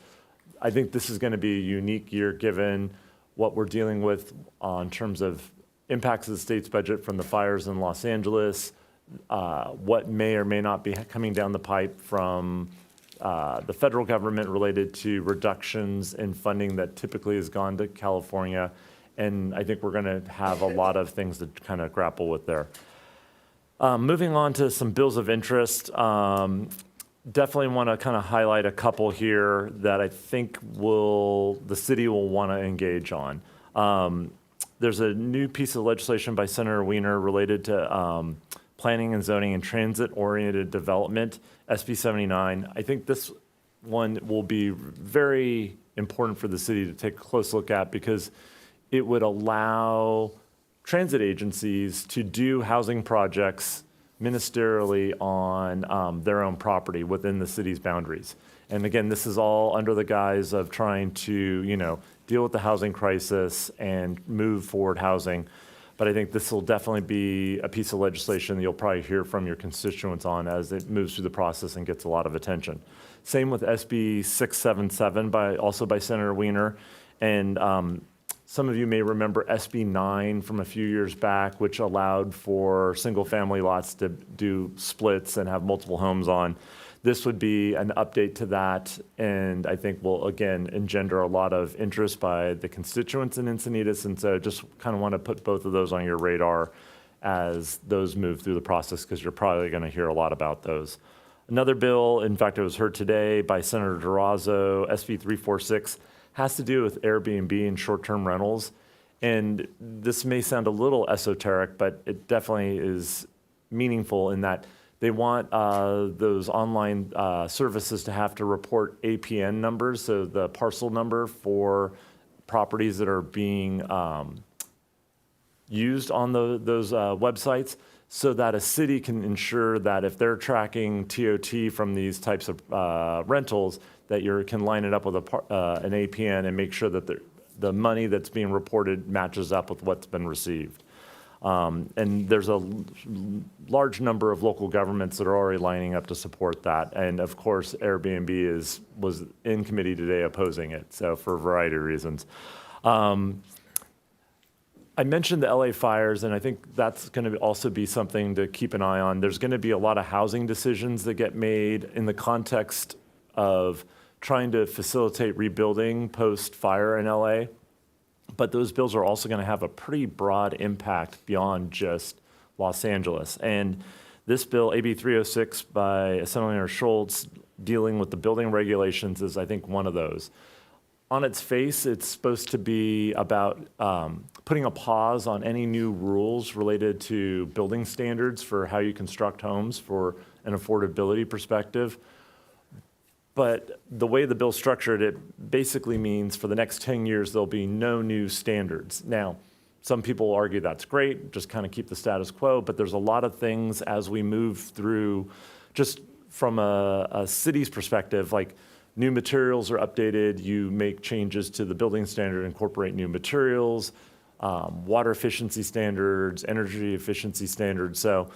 I think this is going to be a unique year given what we're dealing with in terms of impacts of the state's budget from the fires in Los Angeles, what may or may not be coming down the pipe from the federal government related to reductions in funding that typically has gone to California. And I think we're going to have a lot of things to kind of grapple with there. Moving on to some bills of interest, definitely want to kind of highlight a couple here that I think the city will want to engage on. There's a new piece of legislation by Senator Wiener related to planning and zoning and transit-oriented development, SB 79. I think this one will be very important for the city to take a close look at because it would allow transit agencies to do housing projects ministerially on their own property within the city's boundaries. And again, this is all under the guise of trying to, deal with the housing crisis and move forward housing. But I think this will definitely be a piece of legislation that you'll probably hear from your constituents on as it moves through the process and gets a lot of attention. Same with SB 677, also by Senator Wiener. And some of you may remember SB 9 from a few years back, which allowed for single-family lots to do splits and have multiple homes on. This would be an update to that, and I think will, again, engender a lot of interest by the constituents in Encinitas, and so just kind of want to put both of those on your radar as those move through the process, because you're probably going to hear a lot about those. Another bill, in fact, it was heard today by Senator Durazo, SB 346, has to do with Airbnb and short-term rentals. And this may sound a little esoteric, but it definitely is meaningful in that they want those online services to have to report APN numbers, so the parcel number for properties that are being used on those websites, so that a city can ensure that if they're tracking TOT from these types of rentals, that you can line it up with an APN and make sure that the money that's being reported matches up with what's been received. And there's a large number of local governments that are already lining up to support that. And of course, Airbnb was in committee today opposing it, so for a variety of reasons. I mentioned the LA fires, and I think that's going to also be something to keep an eye on. There's going to be a lot of housing decisions that get made in the context of trying to facilitate rebuilding post-fire in LA. But those bills are also going to have a pretty broad impact beyond just Los Angeles. And this bill, AB 306 by Assemblyman Schultz, dealing with the building regulations is, I think, one of those. On its face, it's supposed to be about putting a pause on any new rules related to building standards for how you construct homes for an affordability perspective. But the way the bill's structured, it basically means for the next 10 years, there'll be no new standards. Now, some people argue that's great, just kind of keep the status quo, but there's a lot of things as we move through, just from a city's perspective, like new materials are updated, you make changes to the building standard, incorporate new materials, water efficiency standards, energy efficiency standards. So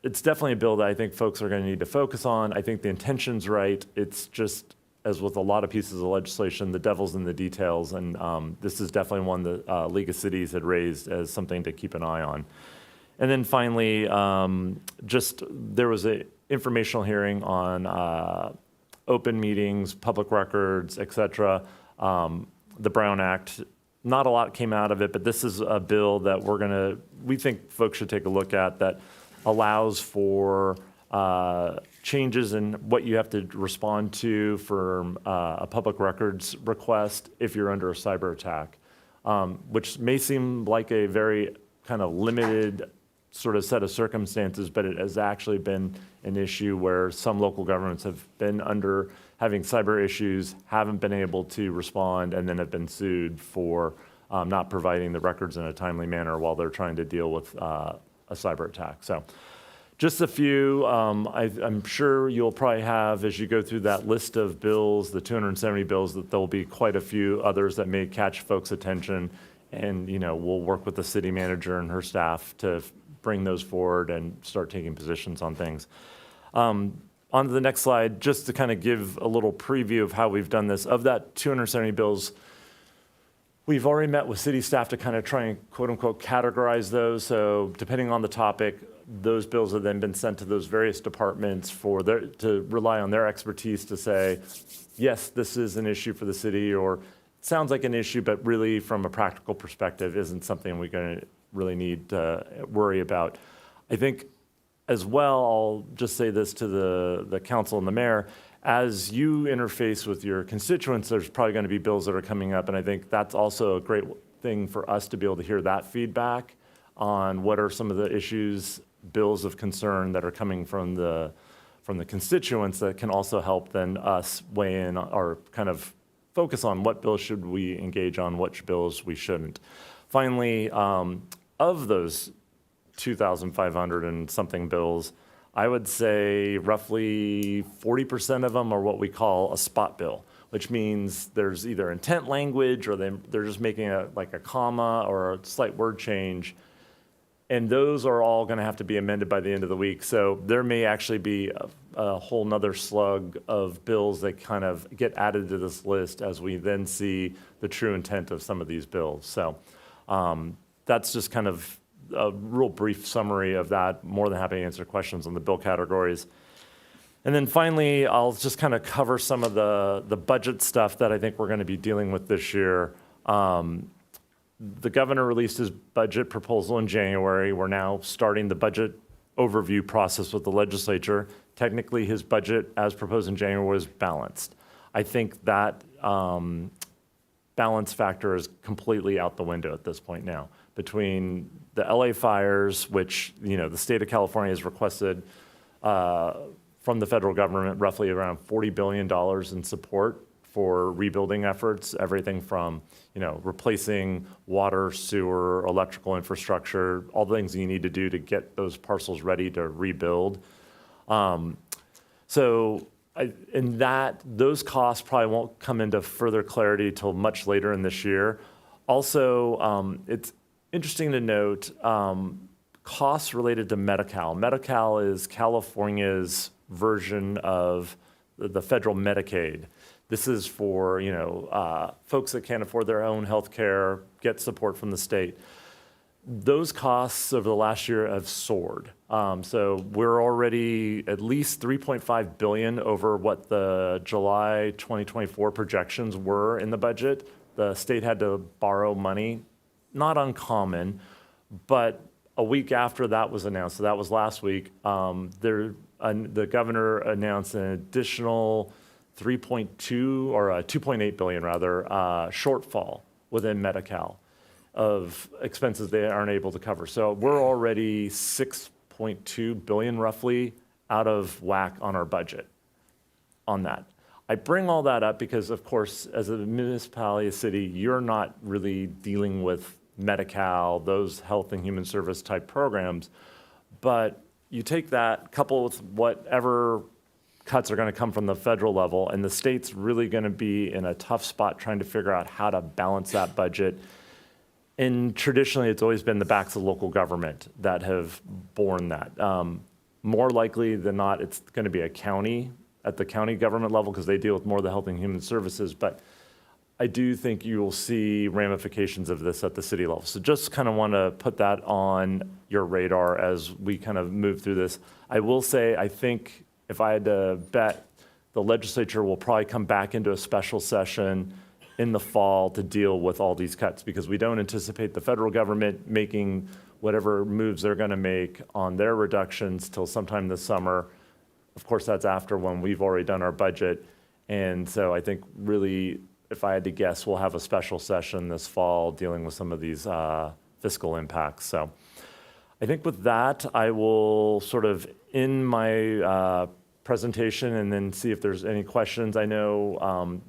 it's definitely a bill that I think folks are going to need to focus on. I think the intention's right. It's just, as with a lot of pieces of legislation, the devil's in the details. And this is definitely one that League of Cities had raised as something to keep an eye on. And then finally, there was an informational hearing on open meetings, public records, et cetera. The Brown Act, not a lot came out of it, but this is a bill that we think folks should take a look at that allows for changes in what you have to respond to for a public records request if you're under a cyber attack, which may seem like a very kind of limited sort of set of circumstances, but it has actually been an issue where some local governments have been having cyber issues, haven't been able to respond, and then have been sued for not providing the records in a timely manner while they're trying to deal with a cyber attack. So just a few. I'm sure you'll probably have, as you go through that list of bills, the 270 bills, that there'll be quite a few others that may catch folks' attention. And we'll work with the city manager and her staff to bring those forward and start taking positions on things. On to the next slide, just to kind of give a little preview of how we've done this. Of that 270 bills, we've already met with city staff to kind of try and quote unquote categorize those. So depending on the topic, those bills have then been sent to those various departments to rely on their expertise to say, yes, this is an issue for the city, or sounds like an issue, but really from a practical perspective isn't something we're going to really need to worry about. I think as well, I'll just say this to the council and the mayor, as you interface with your constituents, there's probably going to be bills that are coming up, and I think that's also a great thing for us to be able to hear that feedback on what are some of the issues, bills of concern that are coming from the constituents that can also help then us weigh in or kind of focus on what bills should we engage on, which bills we shouldn't. Finally, of those 2,500 and something bills, I would say roughly 40% of them are what we call a spot bill, which means there's either intent language or they're just making a comma or a slight word change. And those are all going to have to be amended by the end of the week. So there may actually be a whole nother slug of bills that kind of get added to this list as we then see the true intent of some of these bills. So that's just kind of a real brief summary of that. More than happy to answer questions on the bill categories. And then finally, I'll just kind of cover some of the budget stuff that I think we're going to be dealing with this year. The governor released his budget proposal in January. We're now starting the budget overview process with the legislature. Technically, his budget, as proposed in January, was balanced. I think that balance factor is completely out the window at this point now. Between the LA fires, which the state of California has requested from the federal government roughly around $40 billion in support for rebuilding efforts, everything from replacing water, sewer, electrical infrastructure, all the things you need to do to get those parcels ready to rebuild. Those costs probably won't come into further clarity till much later in this year. Also, it's interesting to note costs related to Medi-Cal. Medi-Cal is California's version of the federal Medicaid. This is for, folks that can't afford their own health care, get support from the state. Those costs over the last year have soared. So we're already at least $3.5 billion over what the July 2024 projections were in the budget. The state had to borrow money, not uncommon, but a week after that was announced, so that was last week, the governor announced an additional 3.2 or 2.8 billion rather shortfall within Medi-Cal of expenses they aren't able to cover. So we're already 6.2 billion roughly out of whack on our budget on that. I bring all that up because, of course, as a municipality, a city, you're not really dealing with Medi-Cal, those health and human service type programs, but you take that, couple with whatever cuts are going to come from the federal level, and the state's really going to be in a tough spot trying to figure out how to balance that budget. And traditionally, it's always been the backs of local government that have borne that. More likely than not, it's going to be a county, at the county government level, because they deal with more of the health and human services. But I do think you will see ramifications of this at the city level. So just kind of want to put that on your radar as we kind of move through this. I will say, I think if I had to bet, the legislature will probably come back into a special session in the fall to deal with all these cuts, because we don't anticipate the federal government making whatever moves they're going to make on their reductions till sometime this summer. Of course, that's after when we've already done our budget. And so I think really, if I had to guess, we'll have a special session this fall dealing with some of these fiscal impacts. So I think with that, I will sort of end my presentation and then see if there's any questions. I know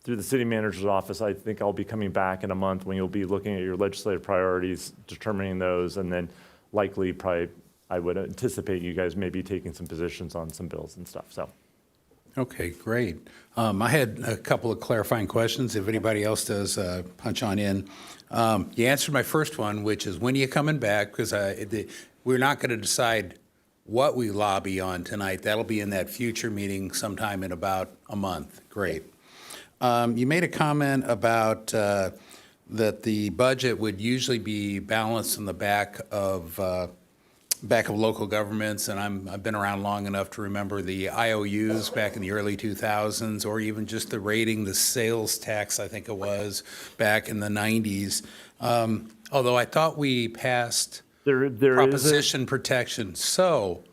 through the city manager's office, I think I'll be coming back in a month when you'll be looking at your legislative priorities, determining those, and then likely probably I would anticipate you guys maybe taking some positions on some bills and stuff. So. Okay, great. I had a couple of clarifying questions. If anybody else does, punch on in. You answered my first one, which is when are you coming back? Because we're not going to decide what we lobby on tonight. That'll be in that future meeting sometime in about a month. Great. You made a comment about that the budget would usually be balanced in the back of local governments, and I've been around long enough to remember the IOUs back in the early 2000s, or even just the rating, the sales tax, I think it was, back in the 90s. Although I thought we passed proposition protection. So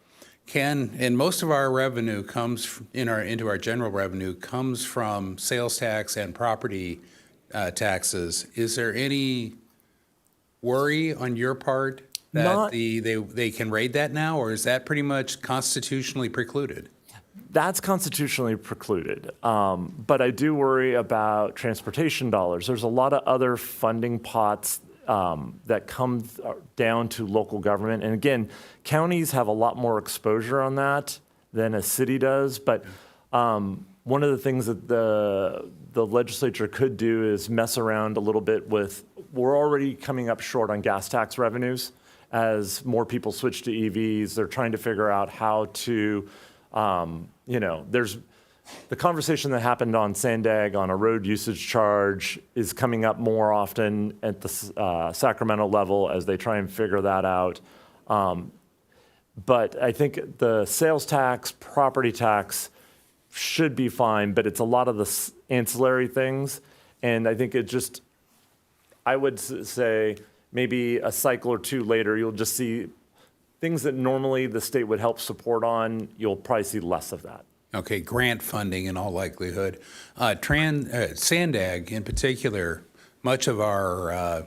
and most of our revenue comes into our general revenue comes from sales tax and property taxes. Is there any worry on your part that they can raid that now, or is that pretty much constitutionally precluded? That's constitutionally precluded. But I do worry about transportation dollars. There's a lot of other funding pots that come down to local government. And again, counties have a lot more exposure on that than a city does. But one of the things that the legislature could do is mess around a little bit with, we're already coming up short on gas tax revenues. As more people switch to EVs, they're trying to figure out how to, there's the conversation that happened on Sandag on a road usage charge is coming up more often at the Sacramento level as they try and figure that out. But I think the sales tax, property tax should be fine, but it's a lot of the ancillary things. And I think I would say, maybe a cycle or two later, you'll just see things that normally the state would help support on, you'll probably see less of that. Okay, grant funding in all likelihood. Sandag in particular, much of our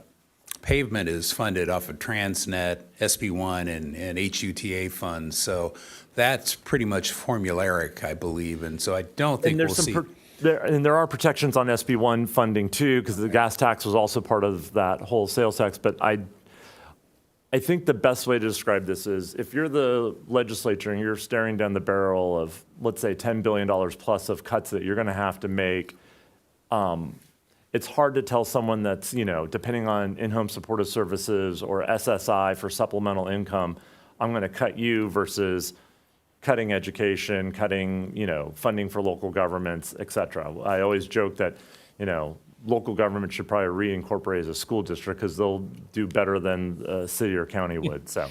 pavement is funded off of Transnet, SB1, and HUTA funds. So that's pretty much formulaic, I believe. And so I don't think we'll see... There are protections on SB1 funding too, because the gas tax was also part of that whole sales tax. But I think the best way to describe this is if you're the legislature and you're staring down the barrel of, let's say, $10 billion plus of cuts that you're going to have to make, it's hard to tell someone that's, depending on in-home supportive services or SSI for supplemental income, I'm going to cut you versus cutting education, cutting, funding for local governments, et cetera. I always joke that, local government should probably reincorporate as a school district because they'll do better than a city or county would, so.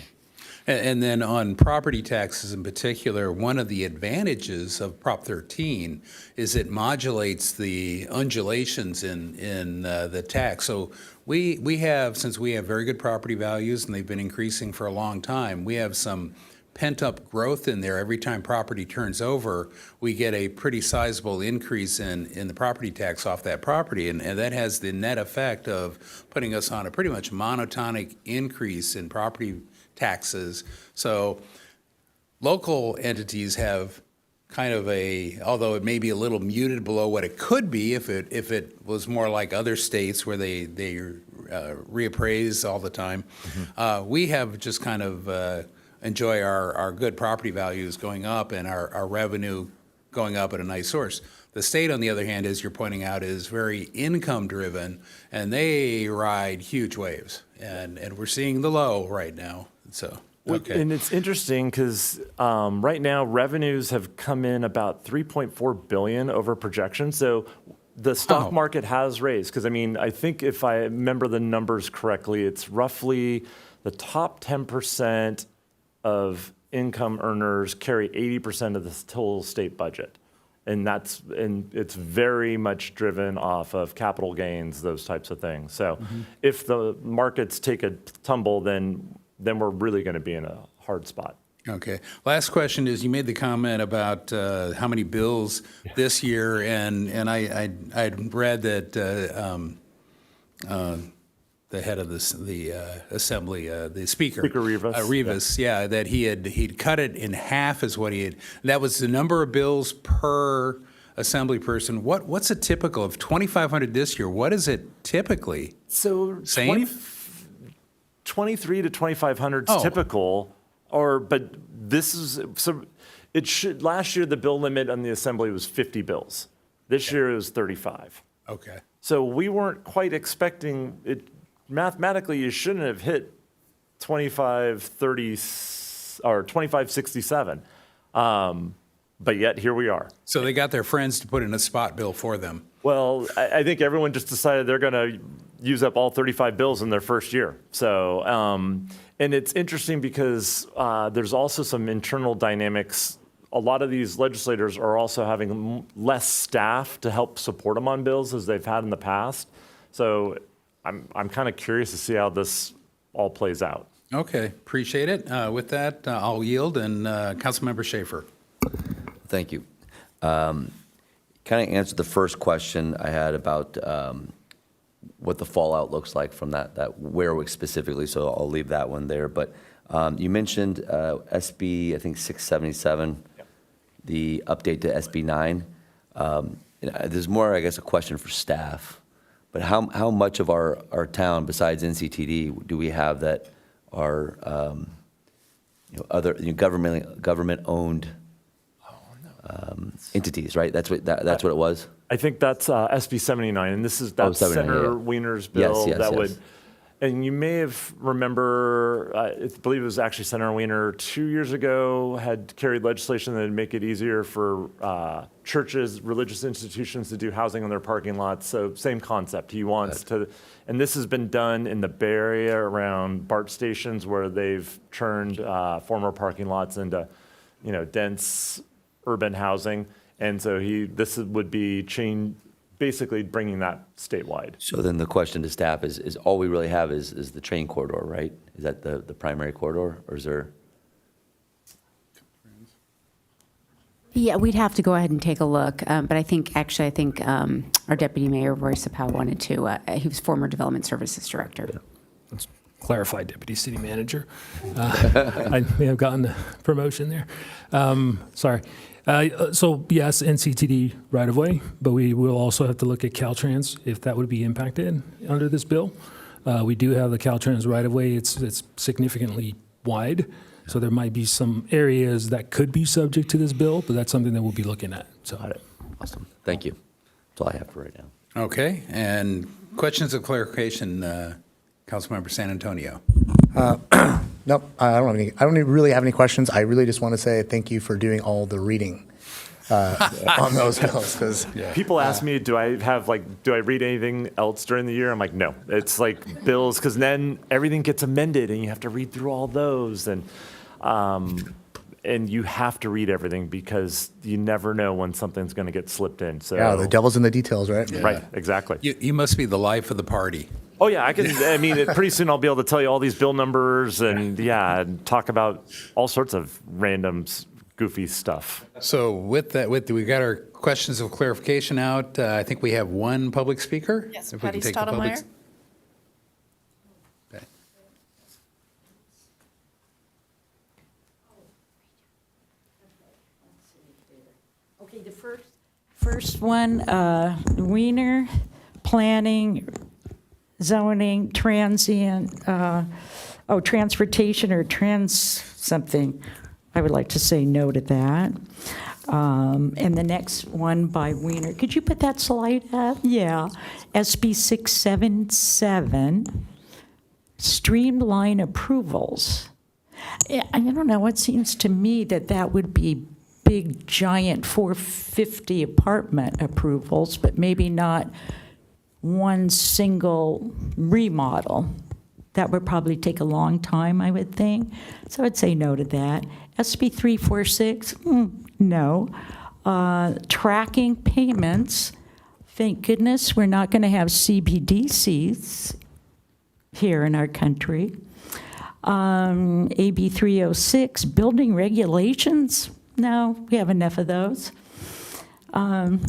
And then on property taxes in particular, one of the advantages of Prop 13 is it modulates the undulations in the tax. So we have, since we have very good property values and they've been increasing for a long time, we have some pent-up growth in there. Every time property turns over, we get a pretty sizable increase in the property tax off that property, and that has the net effect of putting us on a pretty much monotonic increase in property taxes. So local entities have kind of although it may be a little muted below what it could be if it was more like other states where they reappraise all the time, we have just kind of enjoy our good property values going up and our revenue going up at a nice source. The state, on the other hand, as you're pointing out, is very income driven, and they ride huge waves. And we're seeing the low right now. So, okay. And it's interesting because right now revenues have come in about $3.4 billion over projection. So the stock market has raised. Because I think if I remember the numbers correctly, it's roughly the top 10% of income earners carry 80% of the total state budget. And it's very much driven off of capital gains, those types of things. So if the markets take a tumble, then we're really going to be in a hard spot. Okay. Last question is, you made the comment about how many bills this year, and I'd read that the head of the assembly, the speaker Rivas, that he'd cut it in half is what he had. That was the number of bills per assembly person. What's a typical of 2,500 this year? What is it typically? So Same? 23 to 2,500 is typical, but this is so. It should. Last year the bill limit on the assembly was 50 bills. This year it was 35. Okay. So we weren't quite expecting it. Mathematically, you shouldn't have hit 2530 or 2567, but yet here we are. So they got their friends to put in a spot bill for them. Well, I think everyone just decided they're going to use up all 35 bills in their first year. So, and it's interesting because there's also some internal dynamics. A lot of these legislators are also having less staff to help support them on bills as they've had in the past. So I'm kind of curious to see how this all plays out. Okay, appreciate it. With that, I'll yield, and Councilmember Schaefer. Thank you. Kind of answered the first question I had about what the fallout looks like from that Weirwick specifically, so I'll leave that one there. But you mentioned SB, I think 677, the update to SB 9. There's more, I guess, a question for staff. But how much of our town, besides NCTD, do we have that are other government-owned entities? Right. That's what it was. I think that's SB 79, and this is that Senator Wiener's bill would. And you may have remember, I believe it was actually Senator Wiener 2 years ago had carried legislation that would make it easier for churches, religious institutions to do housing on their parking lots. So same concept. He wants to, and this has been done in the Bay Area around BART stations where they've turned former parking lots into, dense urban housing. And so this would be basically bringing that statewide. So then the question to staff is all we really have is the train corridor, right? Is that the primary corridor, or is there? Yeah, we'd have to go ahead and take a look. But I think our Deputy Mayor, Roy Sapal, wanted to. He was former Development Services Director. Yeah. Let's clarify, Deputy City Manager. I may have gotten the promotion there. Sorry. So yes, NCTD right of way, but we will also have to look at Caltrans if that would be impacted under this bill. We do have the Caltrans right of way. It's significantly wide, so there might be some areas that could be subject to this bill, but that's something that we'll be looking at. So, awesome. Thank you. That's all I have for right now. Okay, and questions of clarification, Councilmember San Antonio. Nope, I don't really have any questions. I really just want to say thank you for doing all the reading on those bills, because People ask me, do I read anything else during the year? I'm like, no. It's like bills, because then everything gets amended and you have to read through all those, and you have to read everything because you never know when something's going to get slipped in. So yeah, the devil's in the details, right? Right, exactly. You must be the life of the party. Oh yeah, pretty soon I'll be able to tell you all these bill numbers and and talk about all sorts of random goofy stuff. So with that, we got our questions of clarification out. I think we have one public speaker. Yes, If we Patty can take the public- Stottlemyre. Okay. Okay, the first one, Wiener, planning, zoning, transient, transportation or something. I would like to say no to that. And the next one by Wiener, could you put that slide up? Yeah. SB 677, streamline approvals. I don't know, it seems to me that would be big, giant 450 apartment approvals, but maybe not one single remodel. That would probably take a long time, I would think. So I'd say no to that. SB 346, no. Tracking payments, thank goodness we're not going to have CBDCs here in our country. AB 306, building regulations, no, we have enough of those. And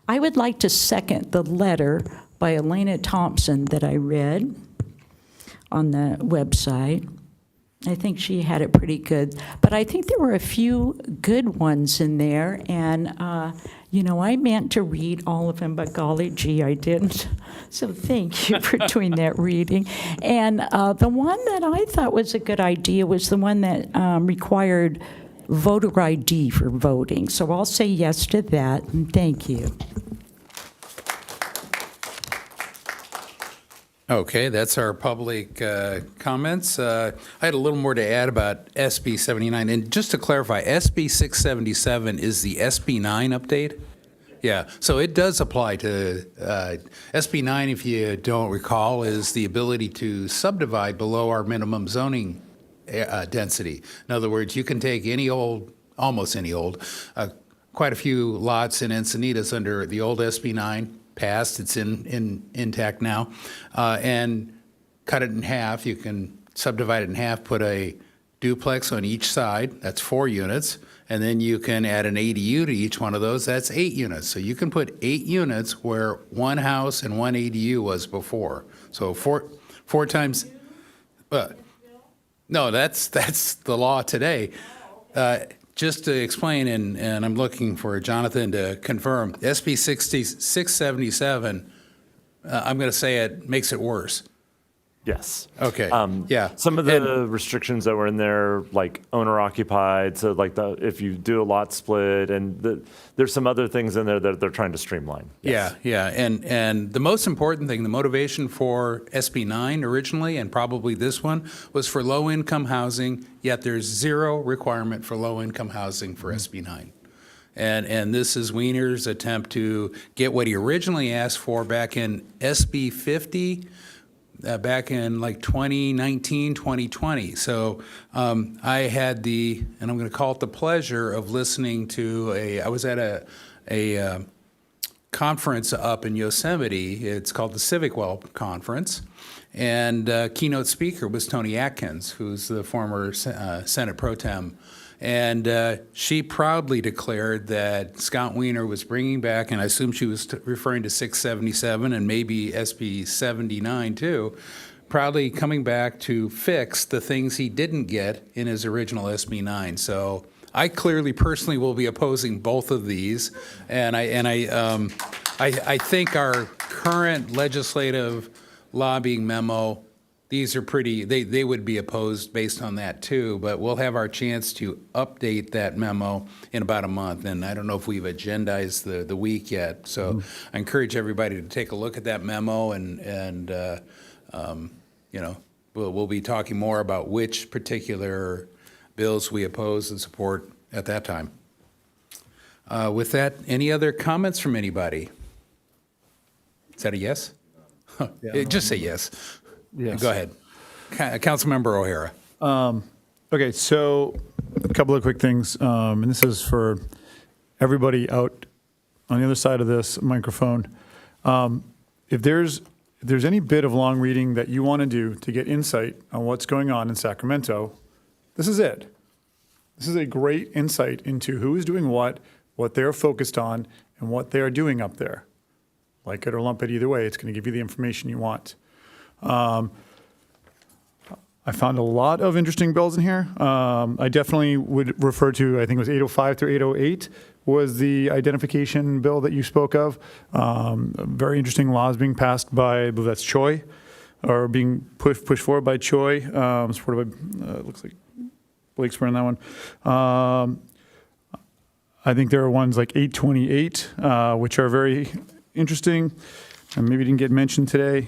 I would like to second the letter by Elena Thompson that I read on the website. I think she had it pretty good. But I think there were a few good ones in there. And, I meant to read all of them, but golly gee, I didn't. So thank you for doing that reading. And the one that I thought was a good idea was the one that required voter ID for voting. So I'll say yes to that, and thank you. Okay, that's our public comments. I had a little more to add about SB 79. And just to clarify, SB 677 is the SB 9 update? Yeah, so it does apply to SB 9, if you don't recall, is the ability to subdivide below our minimum zoning density. In other words, you can take almost any old, quite a few lots in Encinitas under the old SB 9, passed, it's intact now, and cut it in half. You can subdivide it in half, put a duplex on each side, that's 4 units, and then you can add an ADU to each one of those, that's 8 units. So you can put 8 units where one house and one ADU was before. So four times, no, that's the law today. Just to explain, and I'm looking for Jonathan to confirm, SB 677, I'm going to say it makes it worse. Yes. Okay. Yeah. Some of the restrictions that were in there, like owner occupied, so like if you do a lot split, and there's some other things in there that they're trying to streamline. Yes. Yeah. And the most important thing, the motivation for SB 9 originally, and probably this one, was for low-income housing, yet there's zero requirement for low-income housing for SB 9. And this is Wiener's attempt to get what he originally asked for back in SB 50, back in like 2019, 2020. So I had and I'm going to call it the pleasure of listening to I was at a conference up in Yosemite. It's called the Civic Well Conference. And keynote speaker was Toni Atkins, who's the former Senate Pro Tem. And she proudly declared that Scott Wiener was bringing back, and I assume she was referring to 677 and maybe SB 79 too, proudly coming back to fix the things he didn't get in his original SB 9. So I clearly personally will be opposing both of these, and I think our current legislative lobbying memo these are pretty, they would be opposed based on that too, but we'll have our chance to update that memo in about a month. And I don't know if we've agendized the week yet. So I encourage everybody to take a look at that memo and you know, we'll be talking more about which particular bills we oppose and support at that time. With that, any other comments from anybody? Is that a yes? Just say yes. Yes. Go ahead. Councilmember O'Hara. Okay, so a couple of quick things, and this is for everybody out on the other side of this microphone. If there's any bit of long reading that you want to do to get insight on what's going on in Sacramento, this is it. This is a great insight into who is doing what they're focused on, and what they're doing up there. Like it or lump it, either way, it's going to give you the information you want. I found a lot of interesting bills in here. I definitely would refer to, I think it was 805 through 808 was the identification bill that you spoke of. Very interesting laws being passed by, I believe that's Choi, or being pushed forward by Choi, supported by, looks like Blake's wearing that one. I think there are ones like 828, which are very interesting and maybe didn't get mentioned today.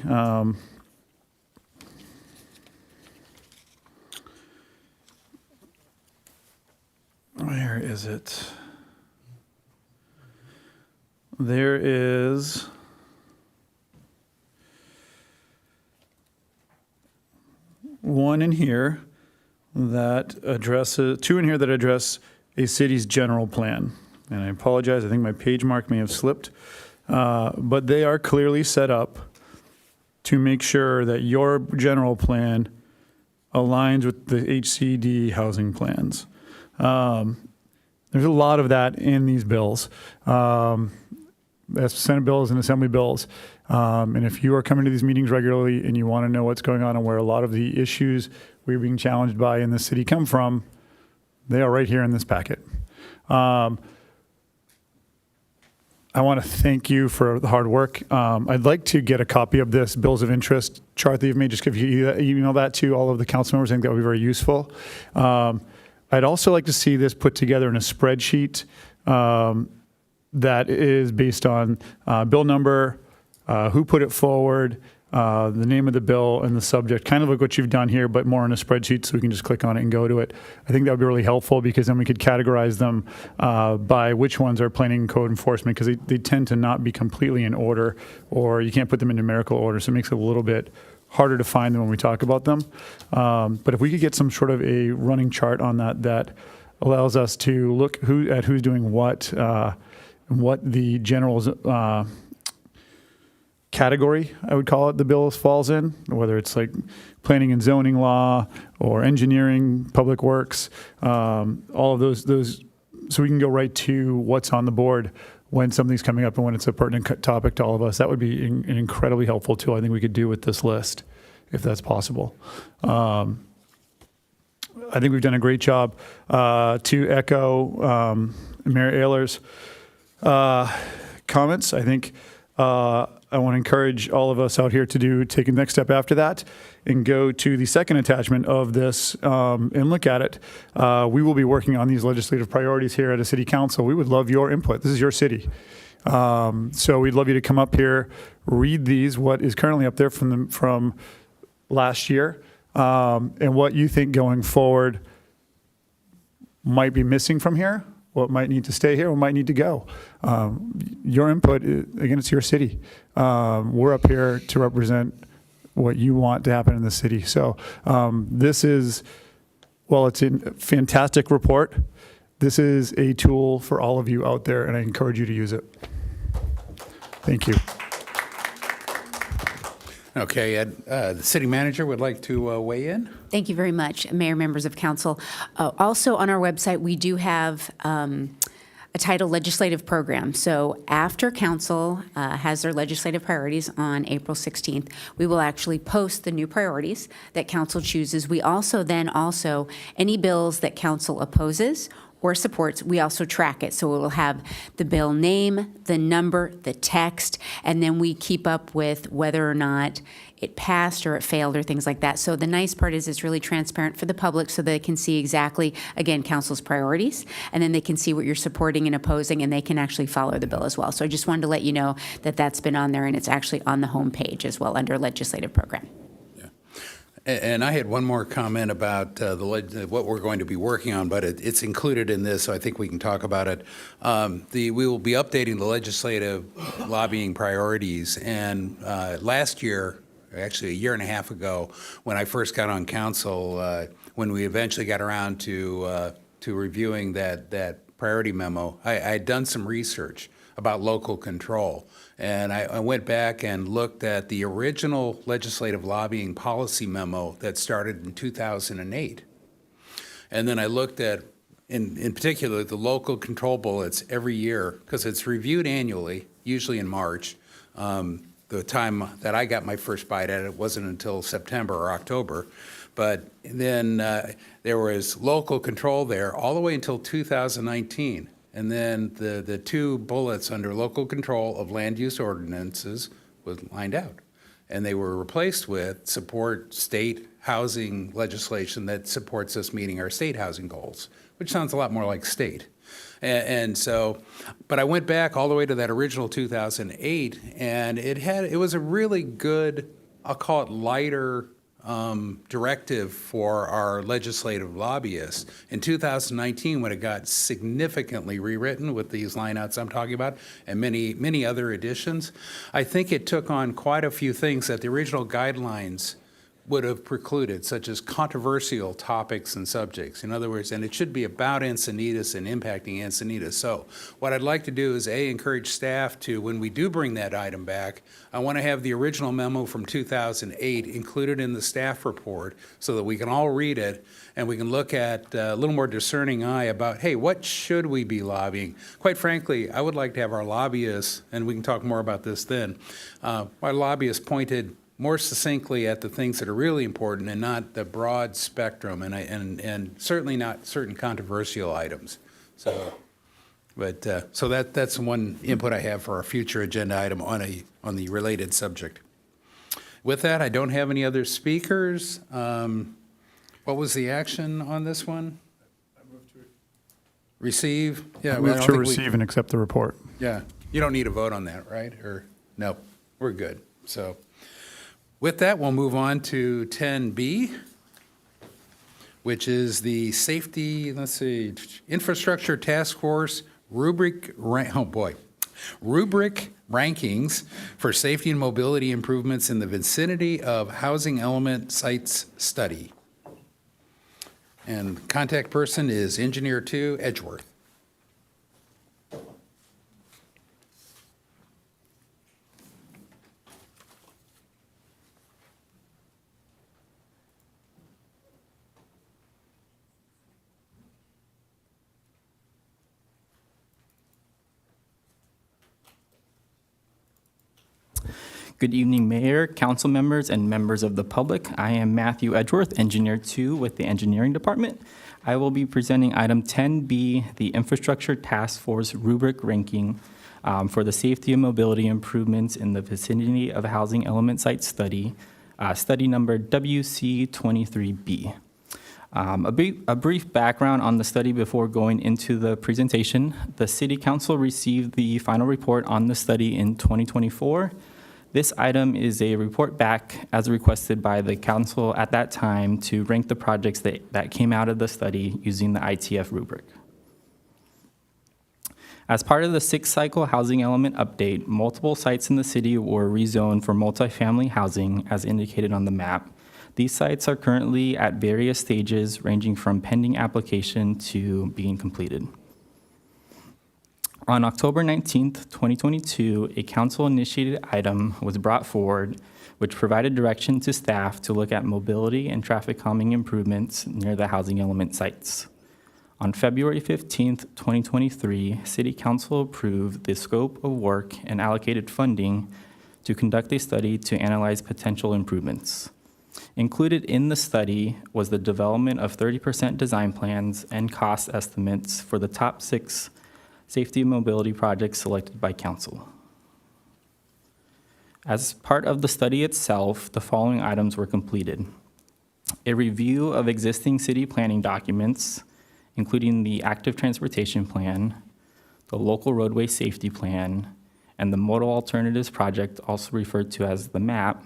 Where is it? There is one in here that addresses, two in here that address a city's general plan. And I apologize, I think my page mark may have slipped. But they are clearly set up to make sure that your general plan aligns with the HCD housing plans. There's a lot of that in these bills. That's Senate bills and Assembly bills. And if you are coming to these meetings regularly and you want to know what's going on and where a lot of the issues we're being challenged by in the city come from, they are right here in this packet. I want to thank you for the hard work. I'd like to get a copy of this bills of interest chart that you've made. Just if you email that to all of the council members, I think that would be very useful. I'd also like to see this put together in a spreadsheet that is based on bill number, who put it forward, the name of the bill, and the subject, kind of like what you've done here, but more on a spreadsheet so we can just click on it and go to it. I think that would be really helpful because then we could categorize them by which ones are planning and code enforcement, because they tend to not be completely in order, or you can't put them in numerical order, so it makes it a little bit harder to find them when we talk about them. But if we could get some sort of a running chart on that allows us to look at who's doing what, and what the general's category, I would call it, the bill falls in, whether it's like planning and zoning law or engineering, public works, all of those, so we can go right to what's on the board when something's coming up and when it's a pertinent topic to all of us. That would be an incredibly helpful tool I think we could do with this list, if that's possible. I think we've done a great job. To echo Mayor Ayler's comments, I think I want to encourage all of us out here to take a next step after that and go to the second attachment of this and look at it. We will be working on these legislative priorities here at a city council. We would love your input. This is your city. So we'd love you to come up here, read these, what is currently up there from last year, and what you think going forward might be missing from here, what might need to stay here, what might need to go. Your input, again, it's your city. We're up here to represent what you want to happen in the city. So this is, well, it's a fantastic report. This is a tool for all of you out there, and I encourage you to use it. Thank you. Okay, the city manager would like to weigh in. Thank you very much, Mayor, members of council. Also on our website, we do have a title legislative program. So after council has their legislative priorities on April 16th, we will actually post the new priorities that council chooses. We also any bills that council opposes or supports, we also track it. So it will have the bill name, the number, the text, and then we keep up with whether or not it passed or it failed or things like that. So the nice part is it's really transparent for the public so they can see exactly, again, council's priorities, and then they can see what you're supporting and opposing, and they can actually follow the bill as well. So I just wanted to let you know that that's been on there, and it's actually on the home page as well under legislative program. And I had one more comment about what we're going to be working on, but it's included in this, so I think we can talk about it. We will be updating the legislative lobbying priorities, and last year, actually a year and a half ago, when I first got on council, when we eventually got around to reviewing that priority memo, I had done some research about local control. And I went back and looked at the original legislative lobbying policy memo that started in 2008. And then I looked at, in particular, the local control bullets every year, because it's reviewed annually, usually in March. The time that I got my first bite at it wasn't until September or October. But then there was local control there all the way until 2019. And then the two bullets under local control of land use ordinances was lined out. And they were replaced with support state housing legislation that supports us meeting our state housing goals, which sounds a lot more like state. And so, but I went back all the way to that original 2008, and it was a really good, I'll call it lighter directive for our legislative lobbyists. In 2019, when it got significantly rewritten with these lineouts I'm talking about and many other additions, I think it took on quite a few things that the original guidelines would have precluded, such as controversial topics and subjects. In other words, and it should be about Encinitas and impacting Encinitas. So what I'd like to do is, encourage staff to, when we do bring that item back, I want to have the original memo from 2008 included in the staff report so that we can all read it and we can look at a little more discerning eye about, hey, what should we be lobbying? Quite frankly, I would like to have our lobbyists, and we can talk more about this then, our lobbyists pointed more succincly at the things that are really important and not the broad spectrum, and certainly not certain controversial items. So, but so that's one input I have for our future agenda item on the related subject. With that, I don't have any other speakers. What was the action on this one? I moved to receive. Yeah, Move to receive and accept the report. Yeah, you don't need a vote on that, right? Or no, we're good. So. With that, we'll move on to 10B, which is the safety, infrastructure task force rubric rankings for safety and mobility improvements in the vicinity of housing element sites study. And contact person is Engineer 2, Edgeworth. Good evening, Mayor, council members, and members of the public. I am Matthew Edgeworth, Engineer 2 with the Engineering Department. I will be presenting item 10B, the Infrastructure Task Force rubric ranking for the safety and mobility improvements in the vicinity of housing element site study, study number WC23B. A brief background on the study before going into the presentation. The City Council received the final report on the study in 2024. This item is a report back as requested by the council at that time to rank the projects that came out of the study using the ITF rubric. As part of the 6-cycle housing element update, multiple sites in the city were rezoned for multifamily housing as indicated on the map. These sites are currently at various stages ranging from pending application to being completed. On October 19th, 2022, a council-initiated item was brought forward which provided direction to staff to look at mobility and traffic calming improvements near the housing element sites. On February 15th, 2023, City Council approved the scope of work and allocated funding to conduct a study to analyze potential improvements. Included in the study was the development of 30% design plans and cost estimates for the top 6 safety and mobility projects selected by council. As part of the study itself, the following items were completed: a review of existing city planning documents, including the active transportation plan, the local roadway safety plan, and the modal alternatives project, also referred to as the MAP.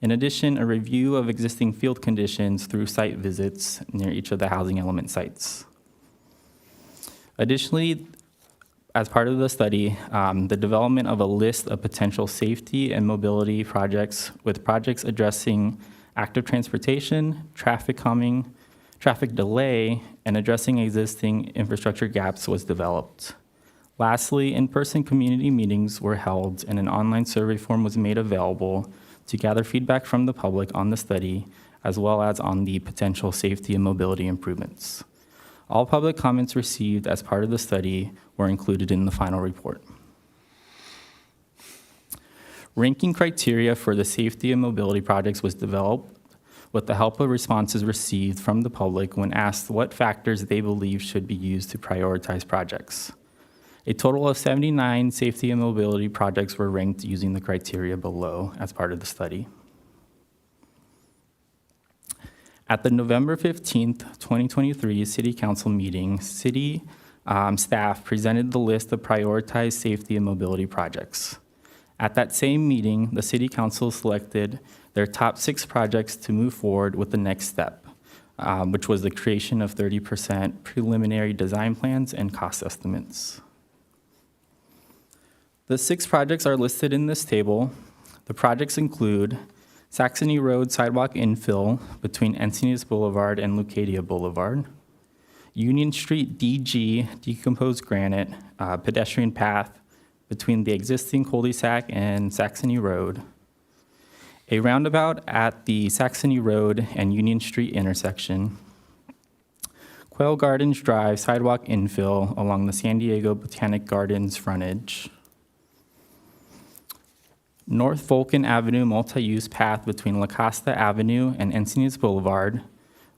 In addition, a review of existing field conditions through site visits near each of the housing element sites. Additionally, as part of the study, the development of a list of potential safety and mobility projects, with projects addressing active transportation, traffic calming, traffic delay, and addressing existing infrastructure gaps, was developed. Lastly, in-person community meetings were held and an online survey form was made available to gather feedback from the public on the study, as well as on the potential safety and mobility improvements. All public comments received as part of the study were included in the final report. Ranking criteria for the safety and mobility projects was developed with the help of responses received from the public when asked what factors they believe should be used to prioritize projects. A total of 79 safety and mobility projects were ranked using the criteria below as part of the study. At the November 15th, 2023 City Council meeting, City staff presented the list of prioritized safety and mobility projects. At that same meeting, the City Council selected their top 6 projects to move forward with the next step, which was the creation of 30% preliminary design plans and cost estimates. The 6 projects are listed in this table. The projects include Saxony Road sidewalk infill between Encinitas Boulevard and Leucadia Boulevard, Union Street DG decomposed granite pedestrian path between the existing cul-de-sac and Saxony Road, a roundabout at the Saxony Road and Union Street intersection, Quail Gardens Drive sidewalk infill along the San Diego Botanic Gardens frontage, North Vulcan Avenue multi-use path between La Costa Avenue and Encinitas Boulevard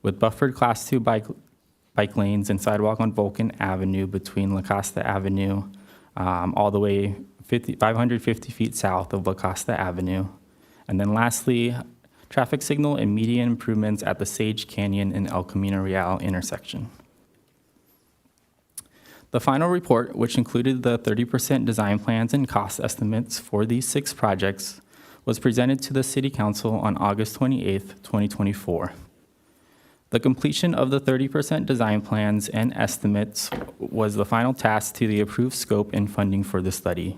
with buffered Class 2 bike lanes and sidewalk on Vulcan Avenue between La Costa Avenue all the way 550 feet south of La Costa Avenue. And then lastly, traffic signal and median improvements at the Sage Canyon and El Camino Real intersection. The final report, which included the 30% design plans and cost estimates for these 6 projects, was presented to the City Council on August 28th, 2024. The completion of the 30% design plans and estimates was the final task to the approved scope and funding for the study.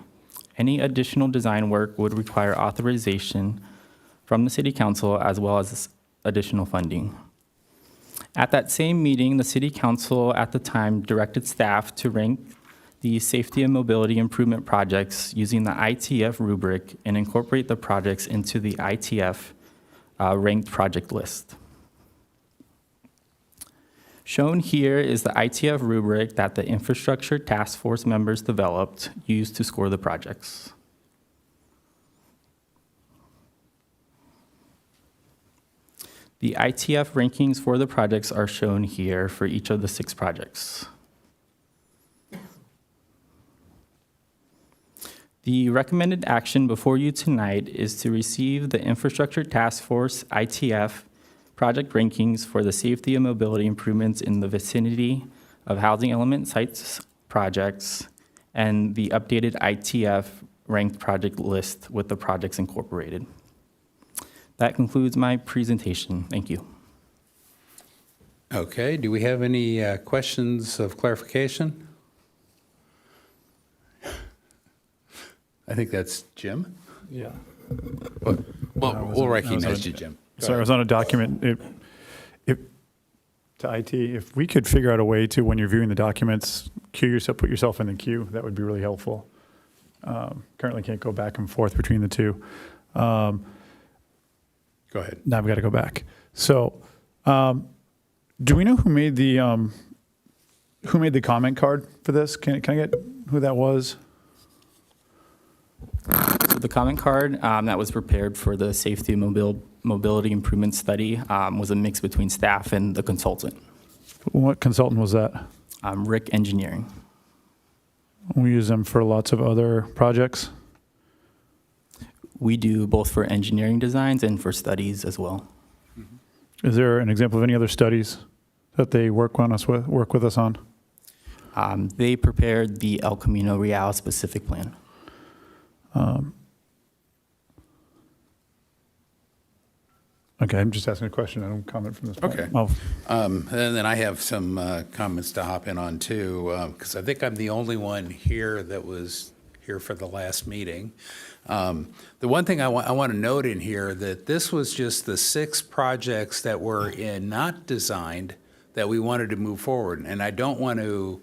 Any additional design work would require authorization from the City Council as well as additional funding. At that same meeting, the City Council at the time directed staff to rank the safety and mobility improvement projects using the ITF rubric and incorporate the projects into the ITF ranked project list. Shown here is the ITF rubric that the Infrastructure Task Force members developed, used to score the projects. The ITF rankings for the projects are shown here for each of the 6 projects. The recommended action before you tonight is to receive the Infrastructure Task Force ITF project rankings for the safety and mobility improvements in the vicinity of housing element sites projects and the updated ITF ranked project list with the projects incorporated. That concludes my presentation. Thank you. Okay, do we have any questions of clarification? I think that's Jim. Yeah. Well, we'll recognize you, Jim. Sorry, I was on a document. To IT, if we could figure out a way to, when you're viewing the documents, put yourself in the queue, that would be really helpful. Currently can't go back and forth between the two. Go ahead. Now I've got to go back. So, do we know who made the comment card for this? Can I get who that was? So the comment card that was prepared for the safety and mobility improvement study was a mix between staff and the consultant. What consultant was that? Rick Engineering. We use them for lots of other projects. We do both for engineering designs and for studies as well. Is there an example of any other studies that they work with us on? They prepared the El Camino Real specific plan. Okay, I'm just asking a question. I don't comment from this point. Okay. Oh. And then I have some comments to hop in on too, because I think I'm the only one here that was here for the last meeting. The one thing I want to note in here that this was just the 6 projects that were not designed that we wanted to move forward. And I don't want to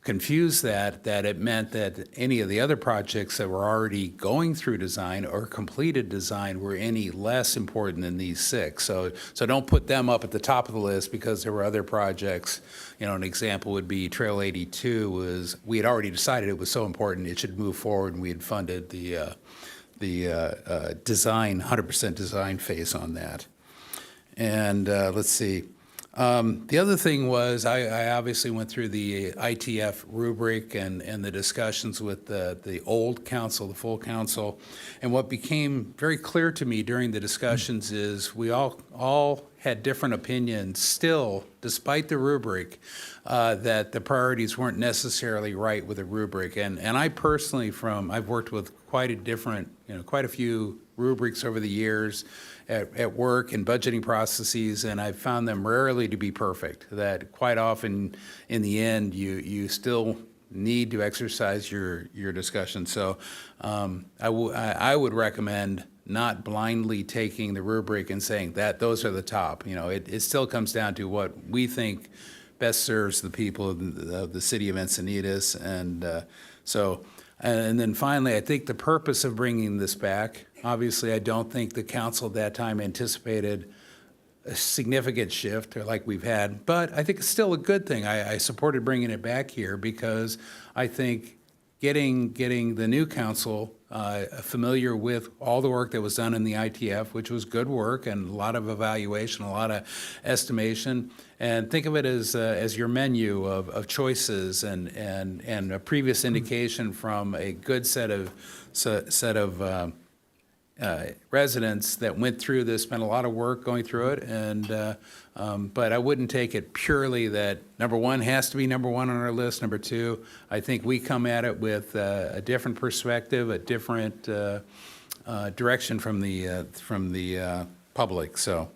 confuse that it meant that any of the other projects that were already going through design or completed design were any less important than these 6. So don't put them up at the top of the list because there were other projects. You know, an example would be Trail 82 was, we had already decided it was so important it should move forward, and we had funded the design, 100% design phase on that. And let's see. The other thing was I obviously went through the ITF rubric and the discussions with the old council, the full council. And what became very clear to me during the discussions is we all had different opinions still, despite the rubric, that the priorities weren't necessarily right with the rubric. And I personally, I've worked with quite a few rubrics over the years at work and budgeting processes, and I've found them rarely to be perfect. That quite often, in the end, you still need to exercise your discussion. So I would recommend not blindly taking the rubric and saying that those are the top. You know, it still comes down to what we think best serves the people of the city of Encinitas, and then finally, I think the purpose of bringing this back, obviously, I don't think the council at that time anticipated a significant shift like we've had, but I think it's still a good thing. I supported bringing it back here because I think getting the new council familiar with all the work that was done in the ITF, which was good work and a lot of evaluation, a lot of estimation, and think of it as your menu of choices and a previous indication from a good set of residents that went through this, spent a lot of work going through it, and but I wouldn't take it purely that number 1 has to be number 1 on our list. Number 2, I think we come at it with a different perspective, a different direction from the public. So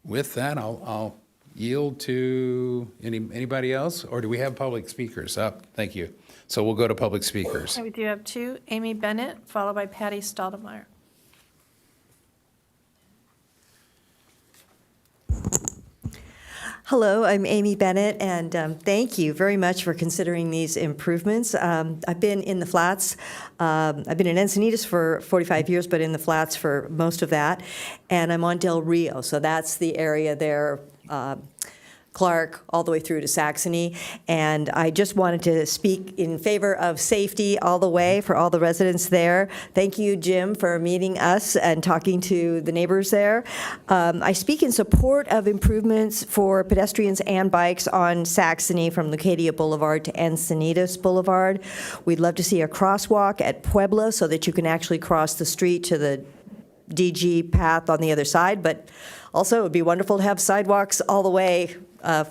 with that, I'll yield to anybody else, or do we have public speakers up? Thank you. So we'll go to public speakers. We do have 2, Amy Bennett, followed by Patty Stoudemire. Hello, I'm Amy Bennett, and thank you very much for considering these improvements. I've been in the flats. I've been in Encinitas for 45 years, but in the flats for most of that. And I'm on Del Rio, so that's the area there, Clark, all the way through to Saxony. And I just wanted to speak in favor of safety all the way for all the residents there. Thank you, Jim, for meeting us and talking to the neighbors there. I speak in support of improvements for pedestrians and bikes on Saxony from Lucadia Boulevard to Encinitas Boulevard. We'd love to see a crosswalk at Puebla so that you can actually cross the street to the DG path on the other side, but also it would be wonderful to have sidewalks all the way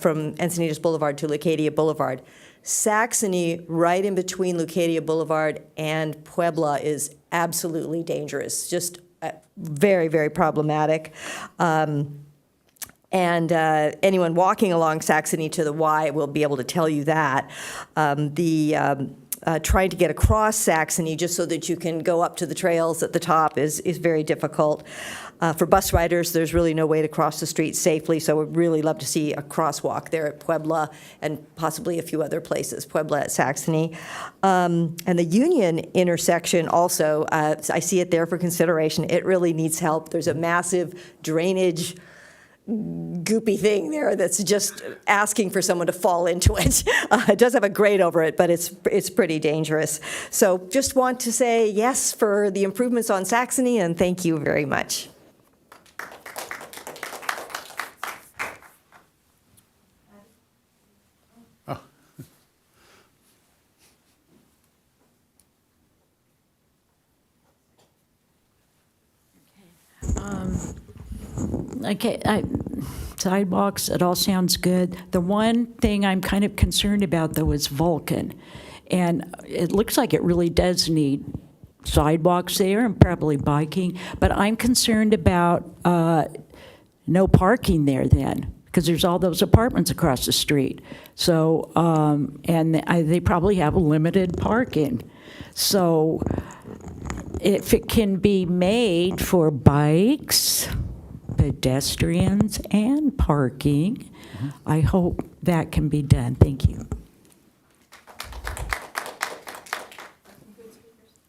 from Encinitas Boulevard to Lucadia Boulevard. Saxony, right in between Lucadia Boulevard and Puebla, is absolutely dangerous, just very, very problematic. And anyone walking along Saxony to the Y will be able to tell you that. Trying to get across Saxony just so that you can go up to the trails at the top is very difficult. For bus riders, there's really no way to cross the street safely, so we'd really love to see a crosswalk there at Puebla and possibly a few other places, Puebla at Saxony. And the Union intersection also, I see it there for consideration. It really needs help. There's a massive drainage goopy thing there that's just asking for someone to fall into it. It does have a grate over it, but it's pretty dangerous. So just want to say yes for the improvements on Saxony, and thank you very much. Okay, sidewalks, it all sounds good. The one thing I'm kind of concerned about, though, is Vulcan. And it looks like it really does need sidewalks there and probably biking, but I'm concerned about no parking there then, because there's all those apartments across the street. So, and they probably have limited parking. So if it can be made for bikes, pedestrians, and parking, I hope that can be done. Thank you.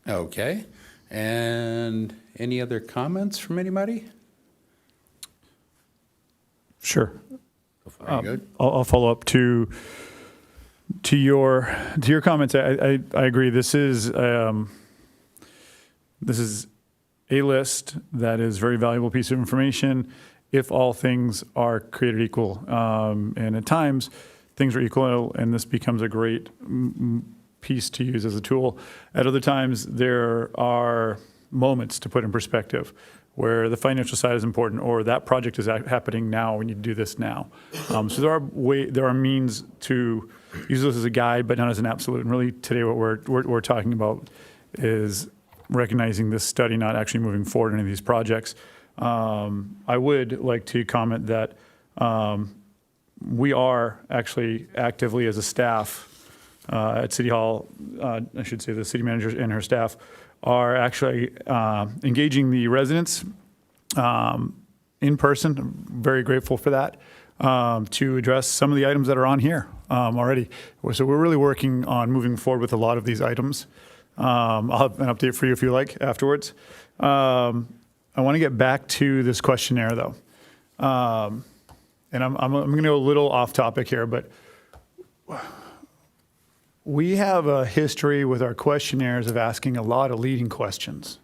Okay. And any other comments from anybody? Sure. Very good. I'll follow up to your comments. I agree. This is a list that is very valuable piece of information if all things are created equal. And at times, things are equal, and this becomes a great piece to use as a tool. At other times, there are moments to put in perspective where the financial side is important, or that project is happening now, we need to do this now. So there are means to use this as a guide, but not as an absolute. And really, today, what we're talking about is recognizing this study not actually moving forward in any of these projects. I would like to comment that we are actually actively as a staff at City Hall, I should say the city manager and her staff, are actually engaging the residents in person. I'm very grateful for that, to address some of the items that are on here already. So we're really working on moving forward with a lot of these items. I'll have an update for you if you like afterwards. I want to get back to this questionnaire though. And I'm going to go a little off topic here, but we have a history with our questionnaires of asking a lot of leading questions.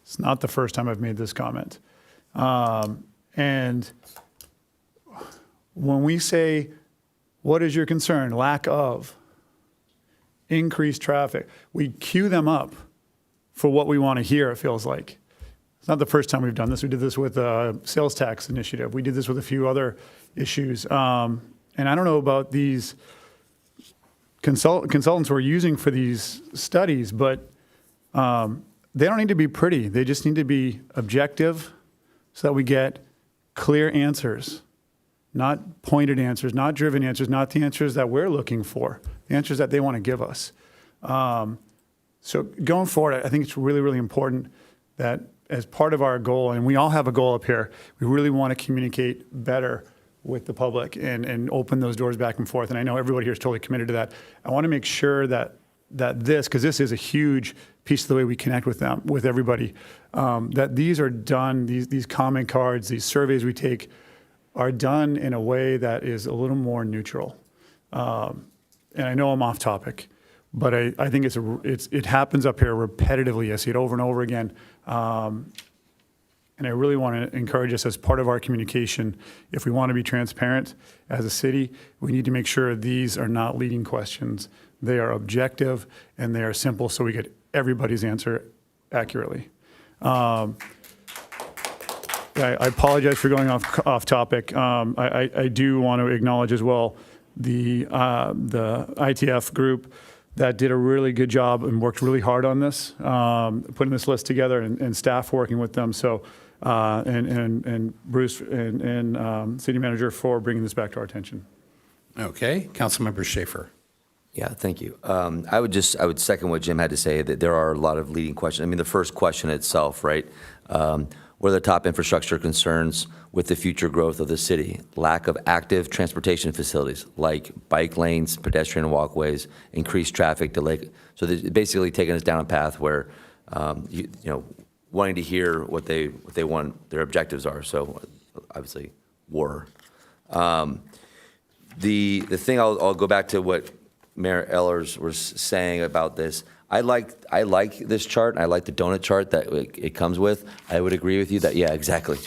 It's not the first time I've made this comment. And when we say, what is your concern? Lack of increased traffic. We cue them up for what we want to hear, it feels like. It's not the first time we've done this. We did this with a sales tax initiative. We did this with a few other issues. And I don't know about these consultants we're using for these studies, but they don't need to be pretty. They just need to be objective so that we get clear answers, not pointed answers, not driven answers, not the answers that we're looking for, the answers that they want to give us. So going forward, I think it's really, really important that as part of our goal, and we all have a goal up here, we really want to communicate better with the public and open those doors back and forth. And I know everybody here is totally committed to that. I want to make sure that this, because this is a huge piece of the way we connect with them, with everybody, that these are done, these comment cards, these surveys we take are done in a way that is a little more neutral. And I know I'm off topic, but I think it happens up here repetitively. I see it over and over again. And I really want to encourage us as part of our communication, if we want to be transparent as a city, we need to make sure these are not leading questions. They are objective and they are simple so we get everybody's answer accurately. I apologize for going off topic. I do want to acknowledge as well the ITF group that did a really good job and worked really hard on this, putting this list together, and staff working with them. So, and Bruce and city manager for bringing this back to our attention. Okay, Councilmember Schaefer. Yeah, thank you. I would second what Jim had to say, that there are a lot of leading questions. I mean, the first question itself, right? What are the top infrastructure concerns with the future growth of the city? Lack of active transportation facilities like bike lanes, pedestrian walkways, increased traffic delay. So they're basically taking us down a path where, you know, wanting to hear what they want, their objectives are. So obviously were. The thing, I'll go back to what Mayor Ehlers was saying about this. I like this chart. I like the donut chart that it comes with. I would agree with you that, yeah, exactly.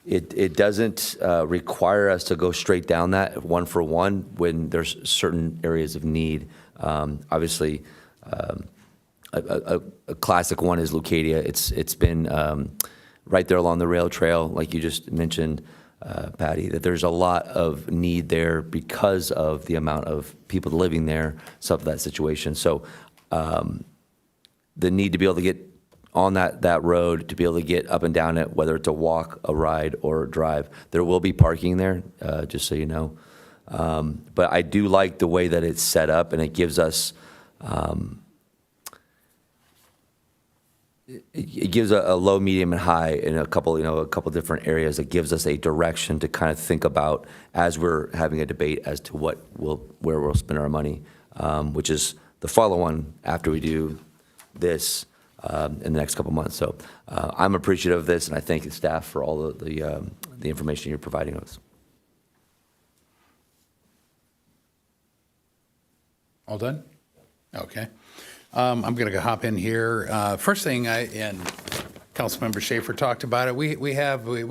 It doesn't require us to go straight down that one for one when there's certain areas of need. Obviously, a classic one is Leucadia. It's been right there along the rail trail, like you just mentioned, Patty, that there's a lot of need there because of the amount of people living there, some of that situation. So the need to be able to get on that road, to be able to get up and down it, whether it's a walk, a ride, or a drive. There will be parking there, just so you know. But I do like the way that it's set up, and it gives us it gives a low, medium, and high in a couple different areas. It gives us a direction to kind of think about as we're having a debate as to where we'll spend our money, which is the follow-on after we do this in the next couple months. So I'm appreciative of this, and I thank the staff for all the information you're providing us. All done? Okay. I'm going to hop in here. First thing, and Councilmember Schaefer talked about it. We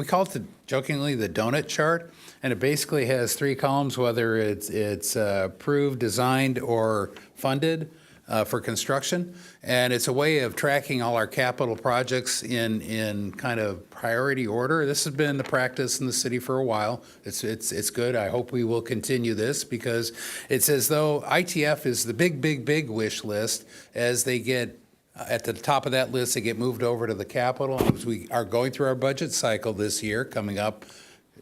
call it jokingly the donut chart, and it basically has 3 columns, whether it's approved, designed, or funded for construction. And it's a way of tracking all our capital projects in kind of priority order. This has been the practice in the city for a while. It's good. I hope we will continue this because it's as though ITF is the big wish list. As they get at the top of that list, they get moved over to the capital. As we are going through our budget cycle this year, coming up,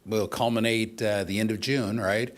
will culminate the end of June, right?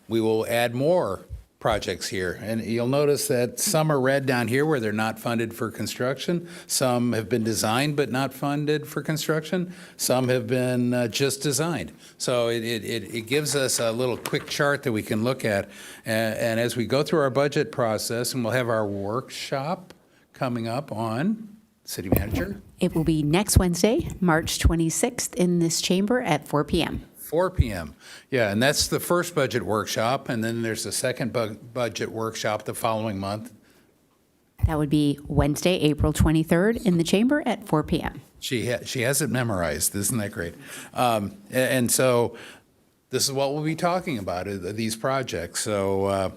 We will add more projects here. And you'll notice that some are red down here where they're not funded for construction. Some have been designed but not funded for construction. Some have been just designed. So it gives us a little quick chart that we can look at. And as we go through our budget process, and we'll have our workshop coming up on City Manager. It will be next Wednesday, March 26th, in this chamber at 4 p.m. 4 p.m. Yeah, and that's the first budget workshop, and then there's the second budget workshop the following month. That would be Wednesday, April 23rd, in the chamber at 4 p.m. She has it memorized. Isn't that great? And so this is what we'll be talking about, these projects. So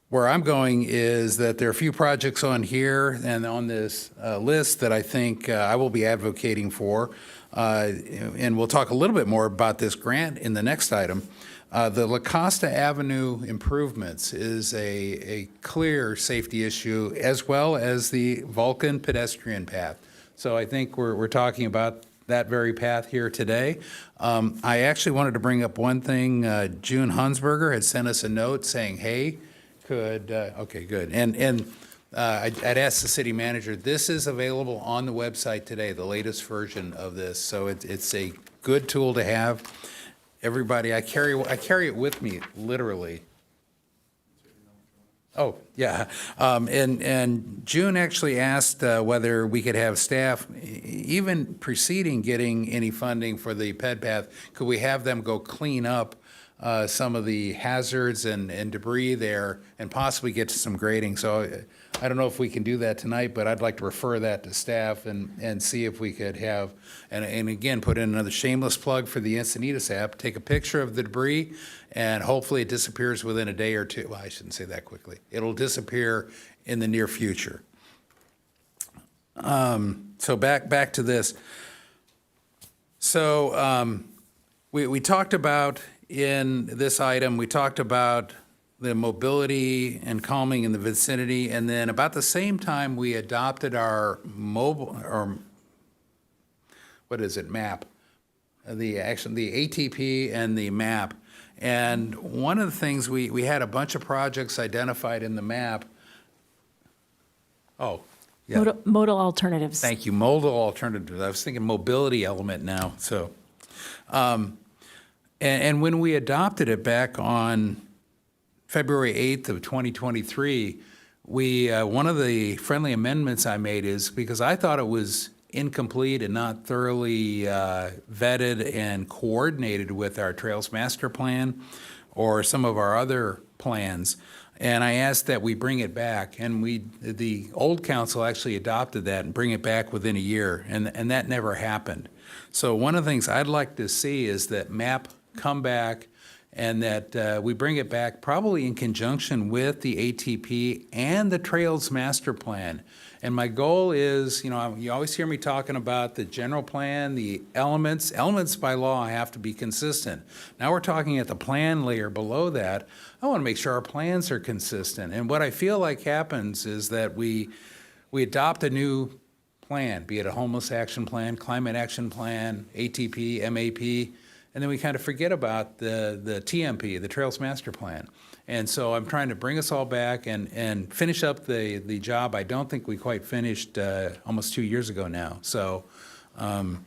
where I'm going is that there are a few projects on here and on this list that I think I will be advocating for. And we'll talk a little bit more about this grant in the next item. The La Costa Avenue improvements is a clear safety issue, as well as the Vulcan pedestrian path. So I think we're talking about that very path here today. I actually wanted to bring up one thing. June Hunsberger had sent us a note saying, hey, okay, good. And I'd ask the city manager, this is available on the website today, the latest version of this. So it's a good tool to have. Everybody, I carry it with me, literally. Oh, yeah. And June actually asked whether we could have staff, even preceding getting any funding for the ped path, could we have them go clean up some of the hazards and debris there and possibly get to some grading. So I don't know if we can do that tonight, but I'd like to refer that to staff and see if we could have, and again, put in another shameless plug for the Encinitas app, take a picture of the debris, and hopefully it disappears within a day or two. Well, I shouldn't say that quickly. It'll disappear in the near future. So back to this. So we talked about, in this item, we talked about the mobility and calming in the vicinity, and then about the same time we adopted our map, the ATP and the map. And one of the things, we had a bunch of projects identified in the map. Oh, yeah. Modal alternatives. Thank you, modal alternatives. I was thinking mobility element now, so. And when we adopted it back on February 8th of 2023, one of the friendly amendments I made is, because I thought it was incomplete and not thoroughly vetted and coordinated with our Trails Master Plan or some of our other plans. And I asked that we bring it back, and the old council actually adopted that and bring it back within a year, and that never happened. So one of the things I'd like to see is that MAP come back, and that we bring it back probably in conjunction with the ATP and the Trails Master Plan. And my goal is, you always hear me talking about the general plan, the elements. Elements by law have to be consistent. Now we're talking at the plan layer below that. I want to make sure our plans are consistent. And what I feel like happens is that we adopt a new plan, be it a homeless action plan, climate action plan, ATP, MAP, and then we kind of forget about the TMP, the Trails Master Plan. And so I'm trying to bring us all back and finish up the job I don't think we quite finished almost 2 years ago now. So, and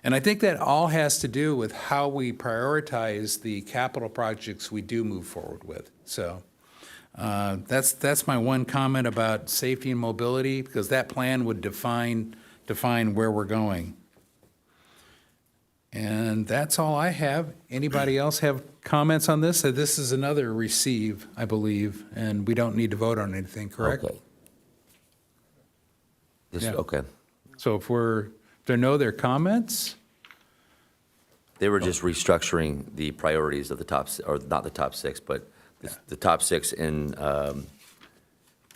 I think that all has to do with how we prioritize the capital projects we do move forward with. So that's my one comment about safety and mobility, because that plan would define where we're going. And that's all I have. Anybody else have comments on this? This is another receive, I believe, and we don't need to vote on anything, correct? Okay. Yeah. Okay. So if there are no other comments? They were just restructuring the priorities of the top, or not the top six, but the top six in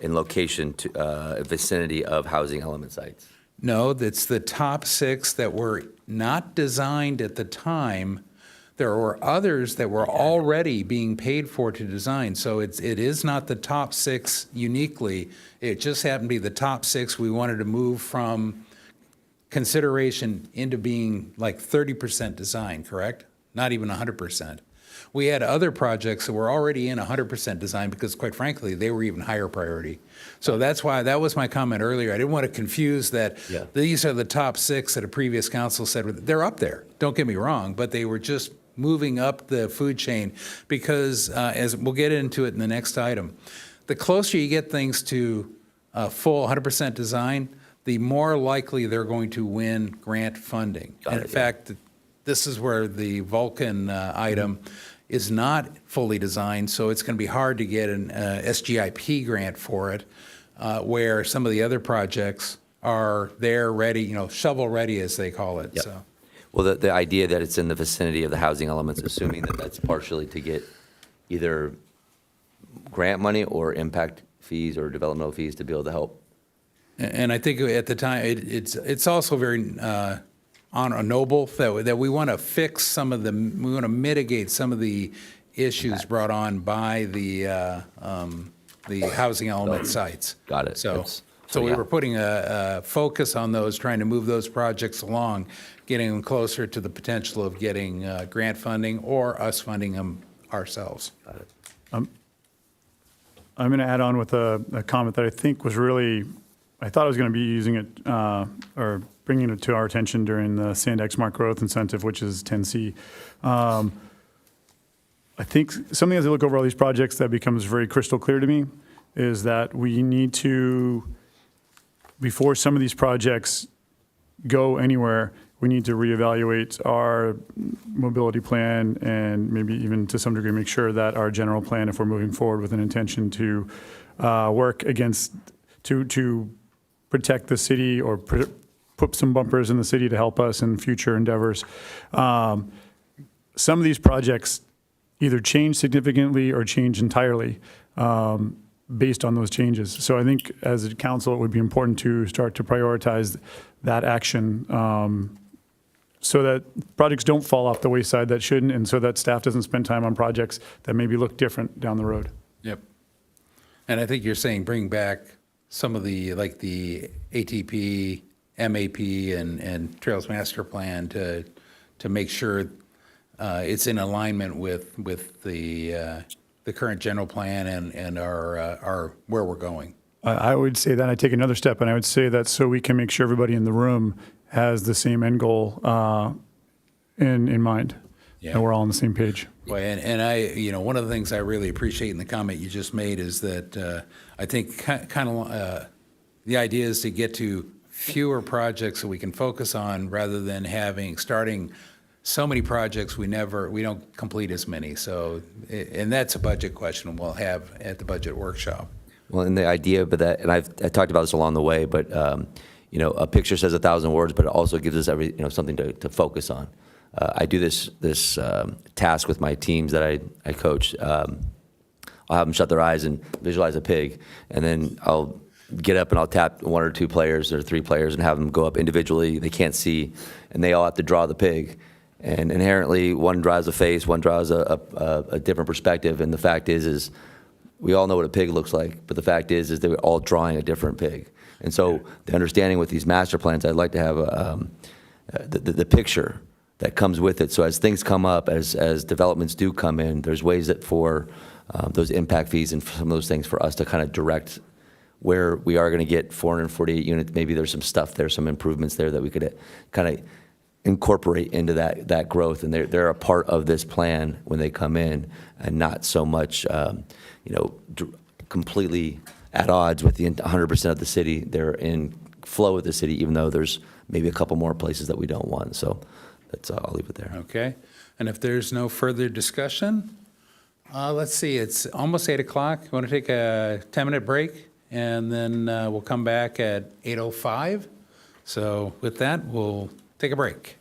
location to vicinity of housing element sites. No, that's the top six that were not designed at the time. There were others that were already being paid for to design. So it is not the top six uniquely. It just happened to be the top six we wanted to move from consideration into being like 30% design, correct? Not even 100%. We had other projects that were already in 100% design because, quite frankly, they were even higher priority. So that's why, that was my comment earlier. I didn't want to confuse that these are the top six that a previous council said, they're up there, don't get me wrong, but they were just moving up the food chain because, as we'll get into it in the next item, the closer you get things to full 100% design, the more likely they're going to win grant funding. And in fact, this is where the Vulcan item is not fully designed, so it's going to be hard to get an SGIP grant for it, where some of the other projects are there ready, shovel ready as they call it. Yep. So. Well, the idea that it's in the vicinity of the housing elements, assuming that that's partially to get either grant money or impact fees or developmental fees to be able to help. And I think at the time, it's also very noble that we want to fix some of we want to mitigate some of the issues brought on by the housing element sites. Got it. So we were putting a focus on those, trying to move those projects along, getting them closer to the potential of getting grant funding or us funding them ourselves. Got it. I'm going to add on with a comment that I think was really, I thought I was going to be using it or bringing it to our attention during the Sandex Smart Growth Incentive, which is 10C. I think something as I look over all these projects that becomes very crystal clear to me is that we need to, before some of these projects go anywhere, we need to reevaluate our mobility plan and maybe even to some degree make sure that our general plan, if we're moving forward with an intention to work against, to protect the city or put some bumpers in the city to help us in future endeavors. Some of these projects either change significantly or change entirely based on those changes. So I think as a council, it would be important to start to prioritize that action so that projects don't fall off the wayside that shouldn't, and so that staff doesn't spend time on projects that maybe look different down the road. Yep. And I think you're saying bring back some of the, like the ATP, MAP, and Trails Master Plan to make sure it's in alignment with the current general plan and our where we're going. I would say that I take another step, and I would say that so we can make sure everybody in the room has the same end goal in mind, and we're all on the same page. Well, and I, one of the things I really appreciate in the comment you just made is that I think kind of the idea is to get to fewer projects that we can focus on rather than starting so many projects we don't complete as many. So, and that's a budget question we'll have at the budget workshop. Well, and the idea, but that, and I talked about this along the way, but you know, a picture says 1,000 words, but it also gives us something to focus on. I do this task with my teams that I coach. I'll have them shut their eyes and visualize a pig, and then I'll get up and I'll tap 1 or 2 players or 3 players and have them go up individually. They can't see, and they all have to draw the pig. And inherently, one draws a face, one draws a different perspective. And the fact is we all know what a pig looks like, but the fact is they're all drawing a different pig. And so the understanding with these master plans, I'd like to have the picture that comes with it. So as things come up, as developments do come in, there's ways that for those impact fees and some of those things for us to kind of direct where we are going to get 448 units. Maybe there's some stuff there, some improvements there that we could kind of incorporate into that growth, and they're a part of this plan when they come in, and not so much completely at odds with the 100% of the city. They're in flow with the city, even though there's maybe a couple more places that we don't want. So that's I'll leave it there. Okay, and if there's no further discussion, let's see, it's almost 8 o'clock. We want to take a 10-minute break, and then we'll come back at 8:05. So with that, we'll take a break.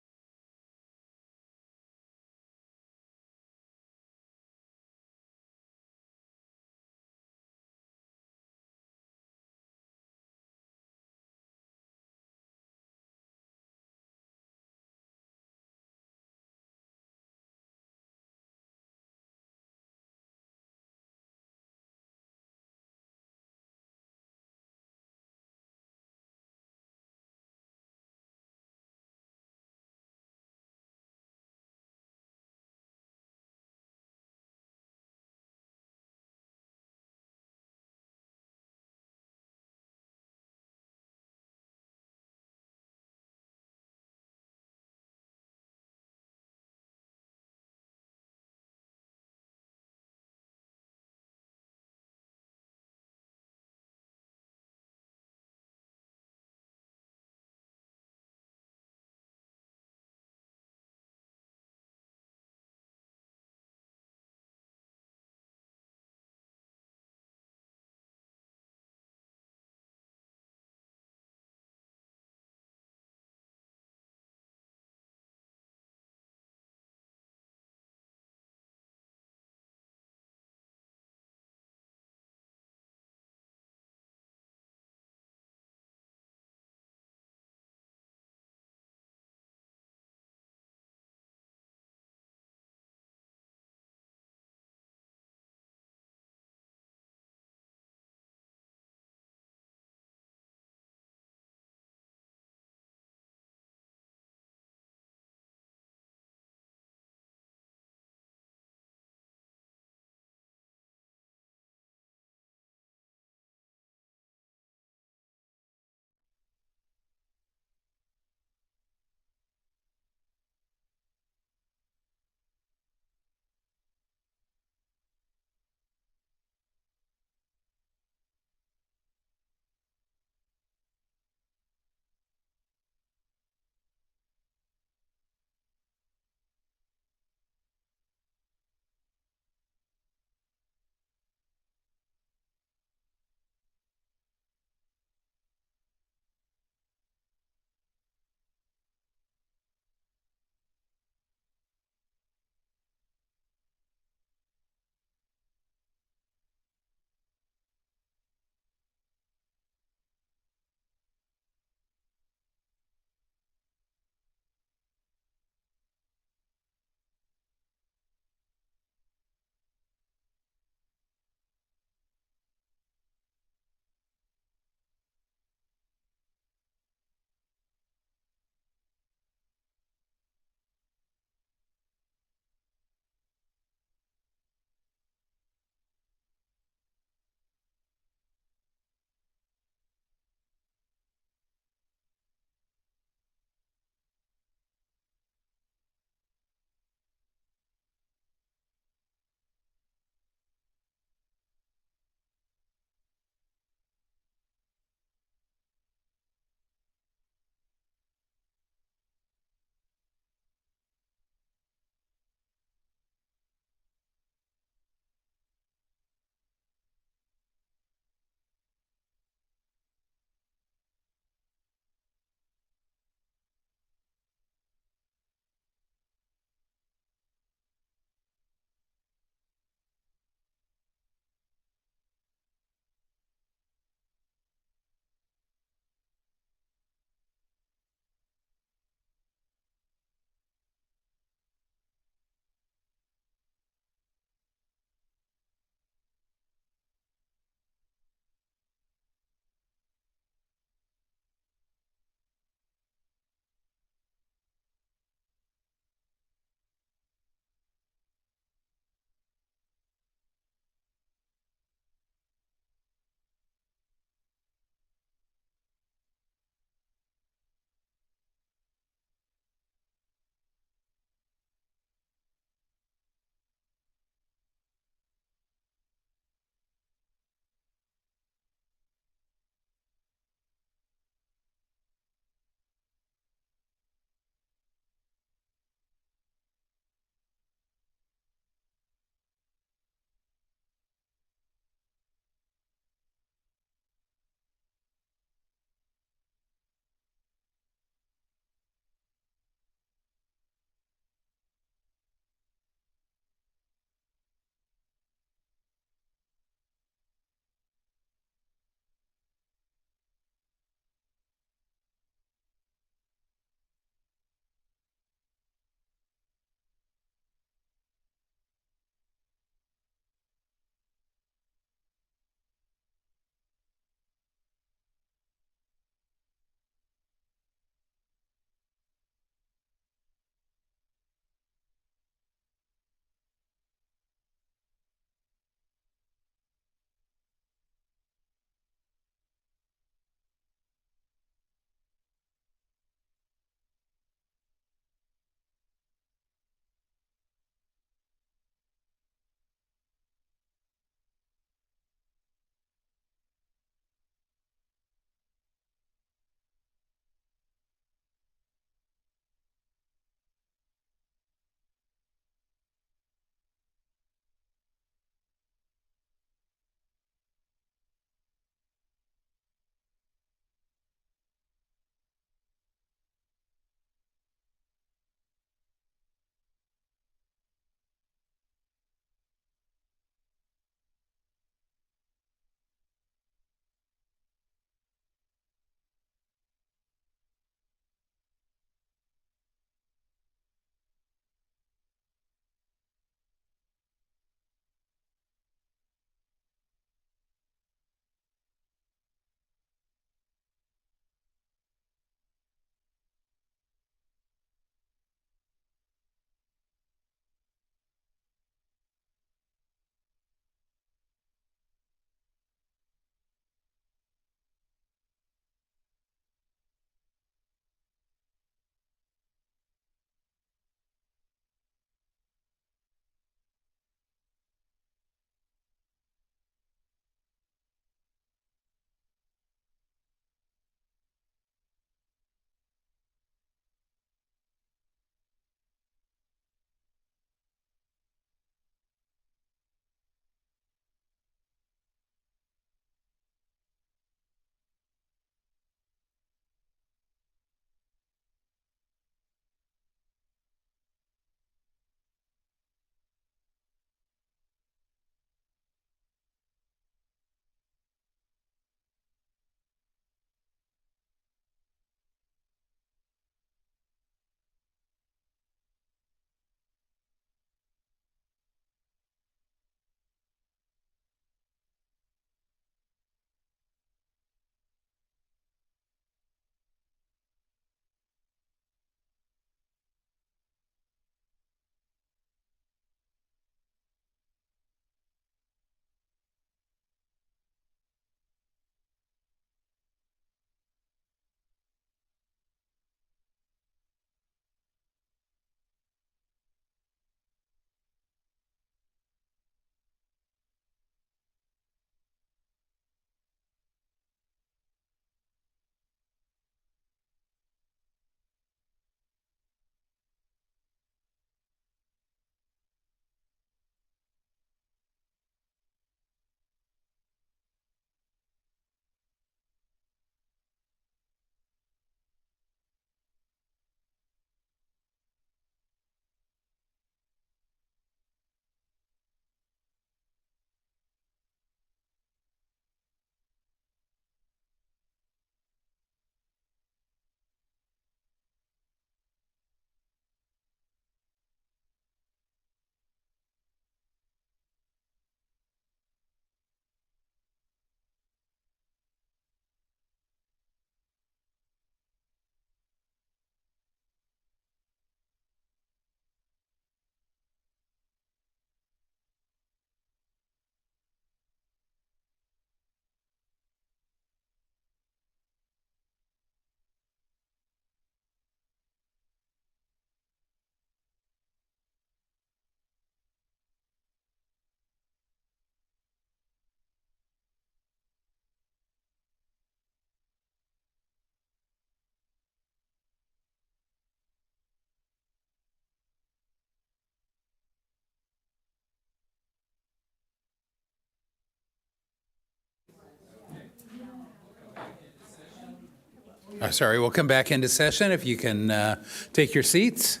Sorry, we'll come back into session if you can take your seats.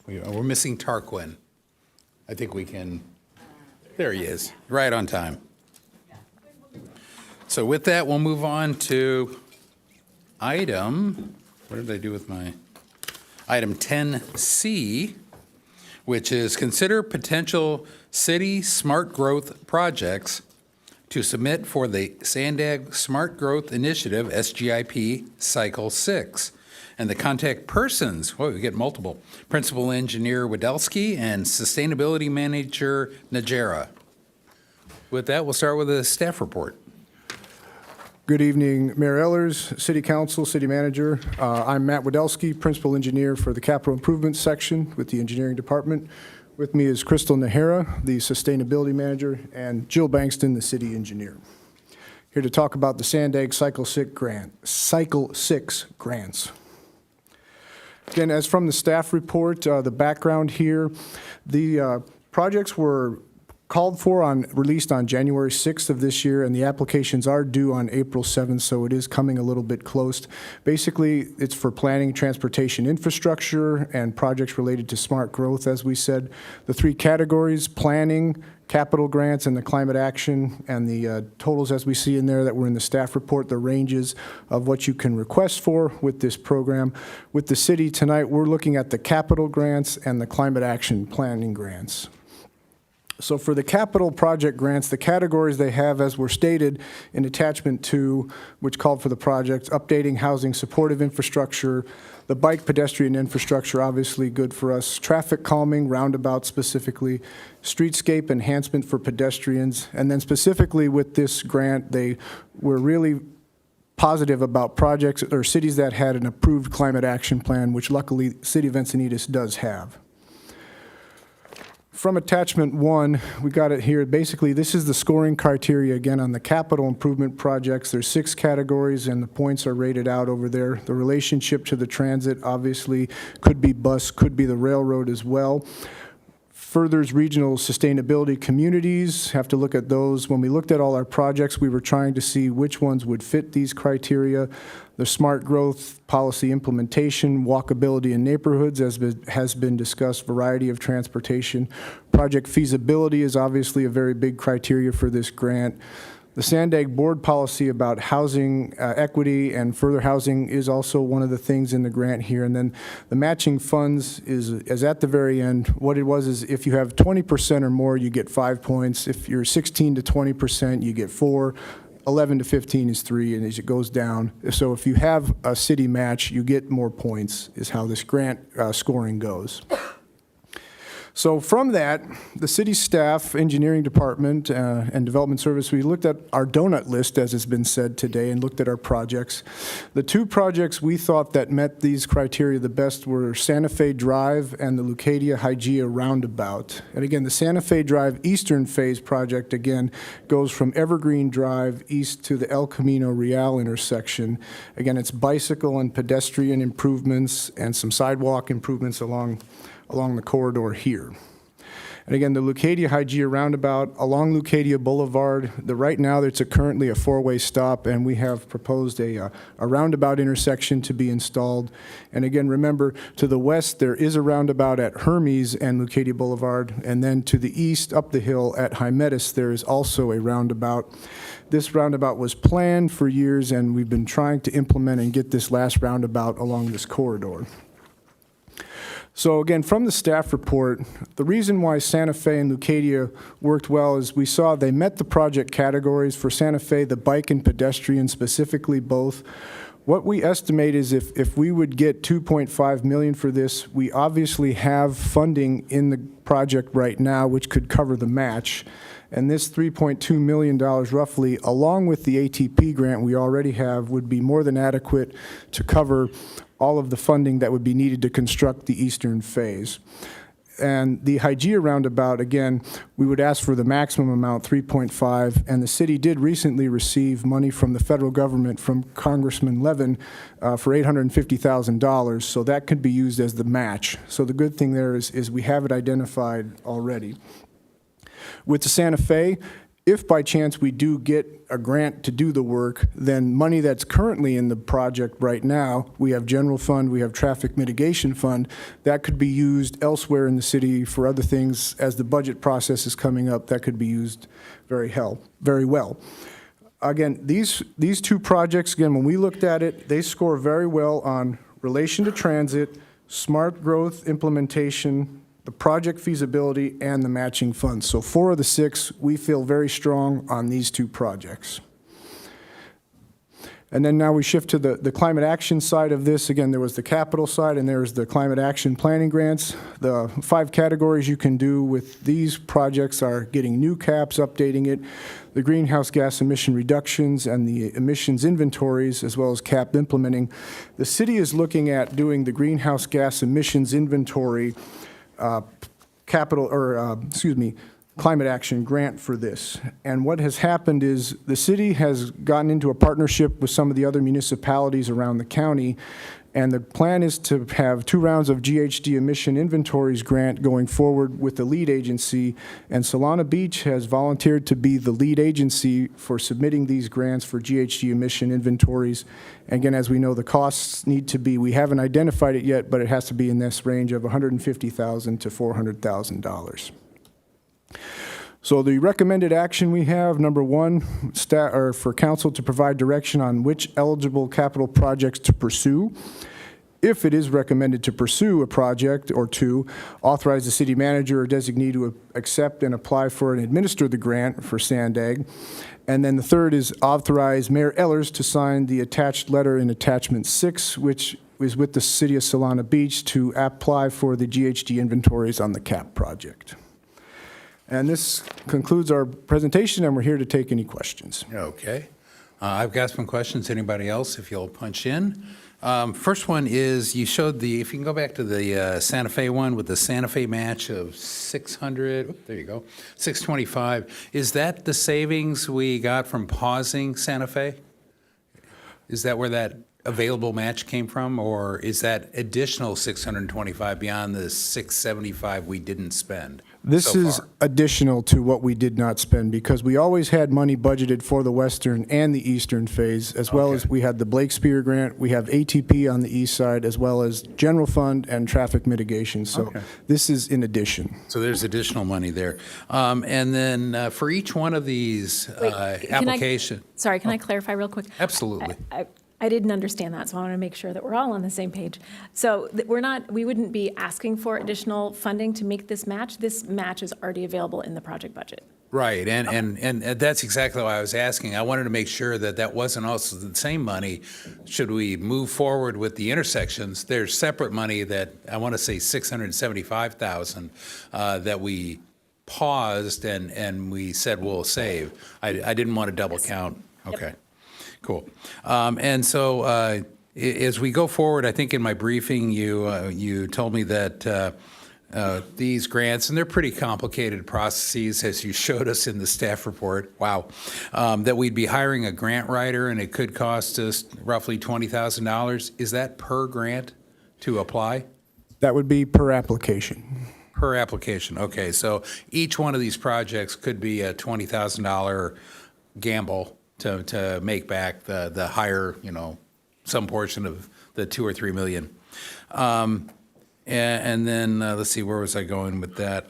We're missing Tarquin. I think we can, there he is, right on time. So with that, we'll move on to item, what did I do with my, item 10C, which is consider potential city smart growth projects to submit for the Sandag Smart Growth Initiative, SGIP, Cycle 6. And the contact persons, we get multiple, Principal Engineer Wadelski and Sustainability Manager Najera. With that, we'll start with a staff report. Good evening, Mayor Ehlers, City Council, City Manager. I'm Matt Wadelski, Principal Engineer for the Capital Improvements Section with the Engineering Department. With me is Crystal Nahara, the Sustainability Manager, and Jill Bankston, the City Engineer. Here to talk about the Sandag Cycle 6 grants. Again, as from the staff report, the background here, the projects were called for released on January 6th of this year, and the applications are due on April 7th, so it is coming a little bit close. Basically, it's for planning, transportation infrastructure, and projects related to smart growth, as we said. The three categories, planning, capital grants, and the climate action, and the totals as we see in there that were in the staff report, the ranges of what you can request for with this program. With the city tonight, we're looking at the capital grants and the climate action planning grants. So for the capital project grants, the categories they have, as were stated in attachment 2, which called for the projects, updating housing supportive infrastructure, the bike pedestrian infrastructure, obviously good for us, traffic calming, roundabout specifically, streetscape enhancement for pedestrians, and then specifically with this grant, they were really positive about projects or cities that had an approved climate action plan, which luckily City of Encinitas does have. From attachment 1, we got it here. Basically, this is the scoring criteria, again, on the capital improvement projects. There's 6 categories, and the points are rated out over there. The relationship to the transit, obviously, could be bus, could be the railroad as well. Furthers regional sustainability communities, have to look at those. When we looked at all our projects, we were trying to see which ones would fit these criteria. The smart growth policy implementation, walkability in neighborhoods, as has been discussed, variety of transportation. Project feasibility is obviously a very big criteria for this grant. The Sandag board policy about housing equity and further housing is also one of the things in the grant here. And then the matching funds is at the very end. What it was is if you have 20% or more, you get 5 points. If you're 16 to 20%, you get 4. 11 to 15 is 3, and as it goes down. So if you have a city match, you get more points, is how this grant scoring goes. So from that, the city staff, engineering department, and development service, we looked at our donut list, as has been said today, and looked at our projects. The 2 projects we thought that met these criteria the best were Santa Fe Drive and the Leucadia Hygeia Roundabout. And again, the Santa Fe Drive Eastern Phase project, again, goes from Evergreen Drive east to the El Camino Real intersection. Again, it's bicycle and pedestrian improvements and some sidewalk improvements along the corridor here. And again, the Leucadia Hygeia Roundabout along Leucadia Boulevard, right now it's currently a 4-way stop, and we have proposed a roundabout intersection to be installed. And again, remember, to the west there is a roundabout at Hermes and Leucadia Boulevard, and then to the east up the hill at Hymettus there is also a roundabout. This roundabout was planned for years, and we've been trying to implement and get this last roundabout along this corridor. So again, from the staff report, the reason why Santa Fe and Leucadia worked well is we saw they met the project categories. For Santa Fe, the bike and pedestrian specifically both. What we estimate is if we would get $2.5 million for this, we obviously have funding in the project right now which could cover the match. And this $3.2 million roughly, along with the ATP grant we already have, would be more than adequate to cover all of the funding that would be needed to construct the eastern phase. And the Hygeia roundabout, again, we would ask for the maximum amount, 3.5, and the city did recently receive money from the federal government from Congressman Levin for $850,000, so that could be used as the match. So the good thing there is we have it identified already. With the Santa Fe, if by chance we do get a grant to do the work, then money that's currently in the project right now, we have general fund, we have traffic mitigation fund, that could be used elsewhere in the city for other things. As the budget process is coming up, that could be used very well. Again, these two projects, again, when we looked at it, they score very well on relation to transit, smart growth implementation, the project feasibility, and the matching funds. So 4 of the 6, we feel very strong on these 2 projects. And then now we shift to the climate action side of this. Again, there was the capital side and there's the climate action planning grants. The 5 categories you can do with these projects are getting new caps, updating it, the greenhouse gas emission reductions and the emissions inventories, as well as cap implementing. The city is looking at doing the greenhouse gas emissions inventory climate action grant for this. And what has happened is the city has gotten into a partnership with some of the other municipalities around the county, and the plan is to have 2 rounds of GHG emission inventories grant going forward with the lead agency, and Solana Beach has volunteered to be the lead agency for submitting these grants for GHG emission inventories. And again, as we know, the costs need to be, we haven't identified it yet, but it has to be in this range of $150,000 to $400,000. So the recommended action we have, number 1, for council to provide direction on which eligible capital projects to pursue. If it is recommended to pursue a project or 2, authorize the city manager or designee to accept and apply for and administer the grant for Sandag. And then the 3rd is authorize Mayor Ehlers to sign the attached letter in attachment 6, which is with the city of Solana Beach to apply for the GHG inventories on the CAP project. And this concludes our presentation, and we're here to take any questions. Okay. I've got some questions. Anybody else, if you'll punch in? First one is, you showed if you can go back to the Santa Fe one with the Santa Fe match of 600, there you go, 625. Is that the savings we got from pausing Santa Fe? Is that where that available match came from, or is that additional 625 beyond the 675 we didn't spend? This is additional to what we did not spend, because we always had money budgeted for the western and the eastern phase, as well as we had the Blake Spear grant, we have ATP on the east side, as well as general fund and traffic mitigation. So this is in addition. So there's additional money there. And then for each one of these applications. Sorry, can I clarify real quick? Absolutely. I didn't understand that, so I want to make sure that we're all on the same page. So we wouldn't be asking for additional funding to make this match. This match is already available in the project budget. Right, and that's exactly why I was asking. I wanted to make sure that that wasn't also the same money. Should we move forward with the intersections, there's separate money that, I want to say $675,000 that we paused and we said we'll save. I didn't want to double count. Okay. Yep. Cool. And so as we go forward, I think in my briefing, you told me that these grants, and they're pretty complicated processes, as you showed us in the staff report, wow, that we'd be hiring a grant writer and it could cost us roughly $20,000. Is that per grant to apply? That would be per application. Per application, okay. So each one of these projects could be a $20,000 gamble to make back the higher, some portion of the 2 or 3 million. And then, let's see, where was I going with that?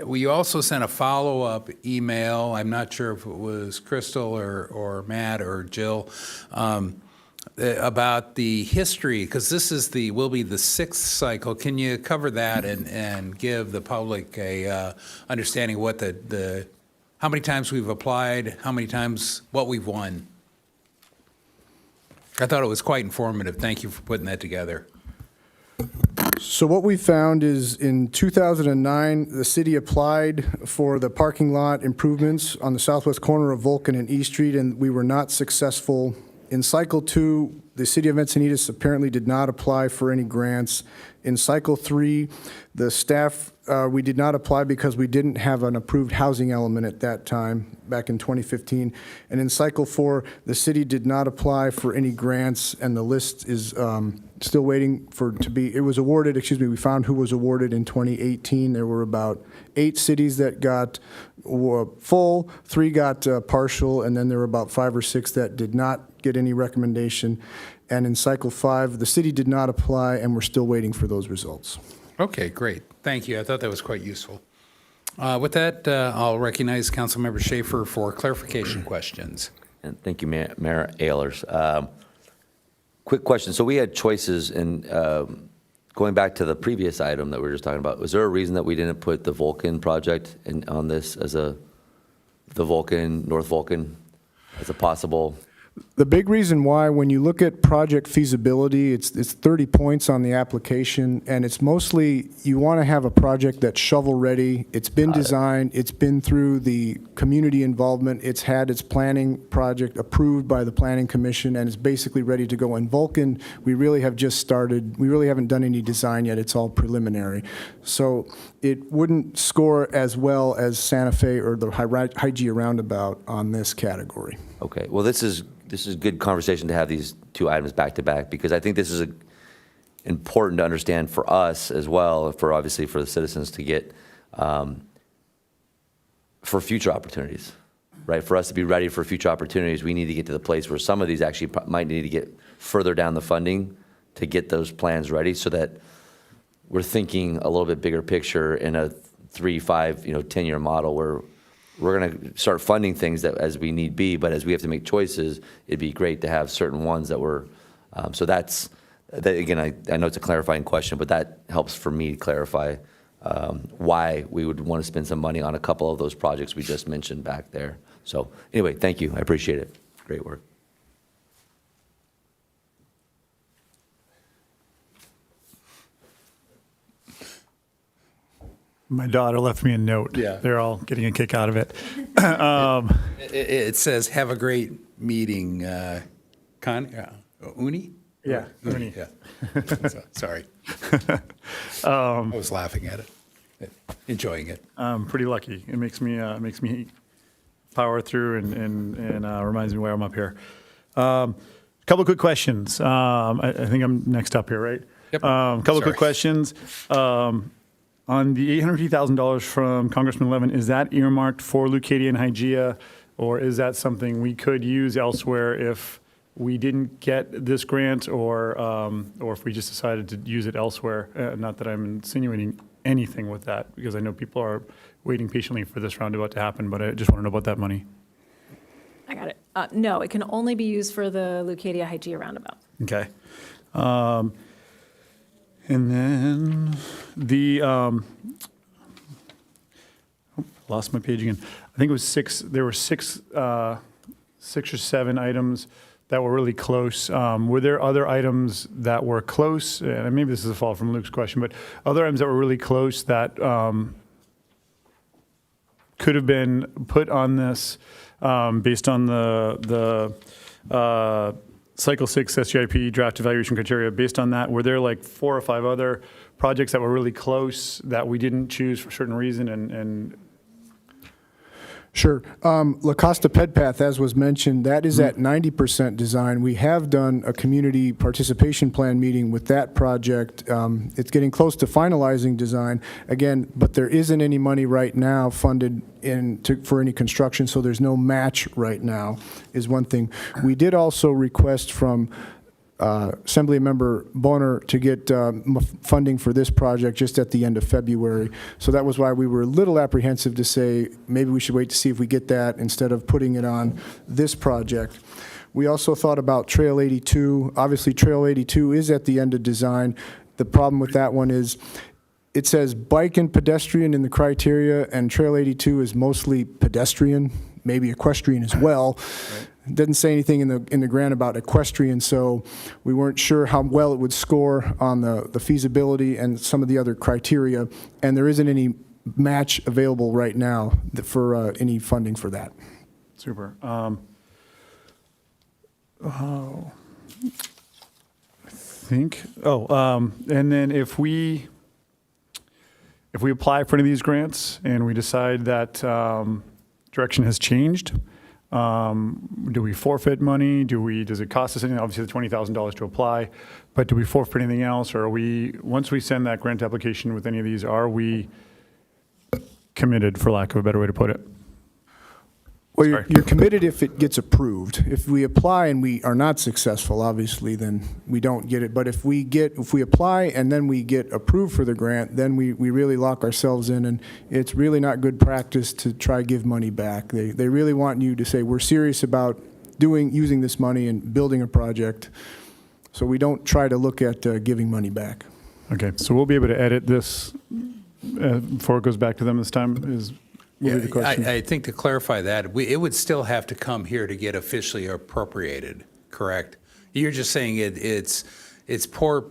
We also sent a follow-up email. I'm not sure if it was Crystal or Matt or Jill, about the history, because this will be the 6th cycle. Can you cover that and give the public a understanding what how many times we've applied, how many times, what we've won? I thought it was quite informative. Thank you for putting that together. So what we found is in 2009, the city applied for the parking lot improvements on the southwest corner of Vulcan and East Street, and we were not successful In cycle 2, the city of Encinitas apparently did not apply for any grants. In cycle 3, the staff, we did not apply because we didn't have an approved housing element at that time, back in 2015. And in cycle 4, the city did not apply for any grants, and the list is still waiting to be, it was awarded, we found who was awarded in 2018. There were about 8 cities that got full, 3 got partial, and then there were about 5 or 6 that did not get any recommendation. And in cycle 5, the city did not apply, and we're still waiting for those results. Okay, great. Thank you. I thought that was quite useful. With that, I'll recognize Councilmember Schaefer for clarification questions. And thank you, Mayor Ehlers. Quick question. So we had choices in going back to the previous item that we were just talking about. Was there a reason that we didn't put the Vulcan project on this as the Vulcan, North Vulcan, as a possible? The big reason why, when you look at project feasibility, it's 30 points on the application, and it's mostly you want to have a project that's shovel-ready. It's been designed, it's been through the community involvement, it's had its planning project approved by the Planning Commission, and it's basically ready to go. In Vulcan, we really have just started, we really haven't done any design yet, it's all preliminary. So it wouldn't score as well as Santa Fe or the Hygeia roundabout on this category. Okay, well, this is good conversation to have these 2 items back to back, because I think this is important to understand for us as well, obviously for the citizens to get for future opportunities, right? For us to be ready for future opportunities, we need to get to the place where some of these actually might need to get further down the funding to get those plans ready, so that we're thinking a little bit bigger picture in a 3, 5, 10-year model where we're going to start funding things that as we need be, but as we have to make choices, it'd be great to have certain ones that we're, so that's, again, I know it's a clarifying question, but that helps for me to clarify why we would want to spend some money on a couple of those projects we just mentioned back there. So anyway, thank you. I appreciate it. Great work. My daughter left me a note. Yeah. They're all getting a kick out of it. It says, have a great meeting, Uni? Yeah, Uni, yeah. Sorry. I was laughing at it, enjoying it. I'm pretty lucky. It makes me power through and reminds me why I'm up here. Couple of quick questions. I think I'm next up here, right? Yep. Couple of quick questions. On the $850,000 from Congressman Levin, is that earmarked for Leucadia and Hygeia, or is that something we could use elsewhere if we didn't get this grant, or if we just decided to use it elsewhere? Not that I'm insinuating anything with that, because I know people are waiting patiently for this roundabout to happen, but I just want to know about that money. I got it. No, it can only be used for the Leucadia Hygeia roundabout. Okay. And then lost my page again. I think it was 6. There were 6 or 7 items that were really close. Were there other items that were close? And maybe this is a follow from Luke's question, but other items that were really close that could have been put on this based on the Cycle 6 SGIP draft evaluation criteria. Based on that, were there like 4 or 5 other projects that were really close that we didn't choose for a certain reason? And Sure. La Costa Ped Path, as was mentioned, that is at 90% design. We have done a community participation plan meeting with that project. It's getting close to finalizing design again, but there isn't any money right now funded for any construction, so there's no match right now, is one thing. We did also request from Assembly Member Bonner to get funding for this project just at the end of February. So that was why we were a little apprehensive to say maybe we should wait to see if we get that instead of putting it on this project. We also thought about Trail 82. Obviously, Trail 82 is at the end of design. The problem with that one is it says bike and pedestrian in the criteria, and Trail 82 is mostly pedestrian, maybe equestrian as well. Right. It doesn't say anything in the grant about equestrian, so we weren't sure how well it would score on the feasibility and some of the other criteria, and there isn't any match available right now for any funding for that. Super. I think, and then if we apply for any of these grants and we decide that direction has changed, do we forfeit money? Does it cost us anything? Obviously, the $20,000 to apply, but do we forfeit anything else? Or once we send that grant application with any of these, are we committed, for lack of a better way to put it? Well, you're committed if it gets approved. If we apply and we are not successful, obviously, then we don't get it. But if we apply and then we get approved for the grant, then we really lock ourselves in, and it's really not good practice to try give money back. They really want you to say, we're serious about using this money and building a project. So we don't try to look at giving money back. Okay, so we'll be able to edit this before it goes back to them this time, will be the question. I think to clarify that, it would still have to come here to get officially appropriated, correct? You're just saying it's poor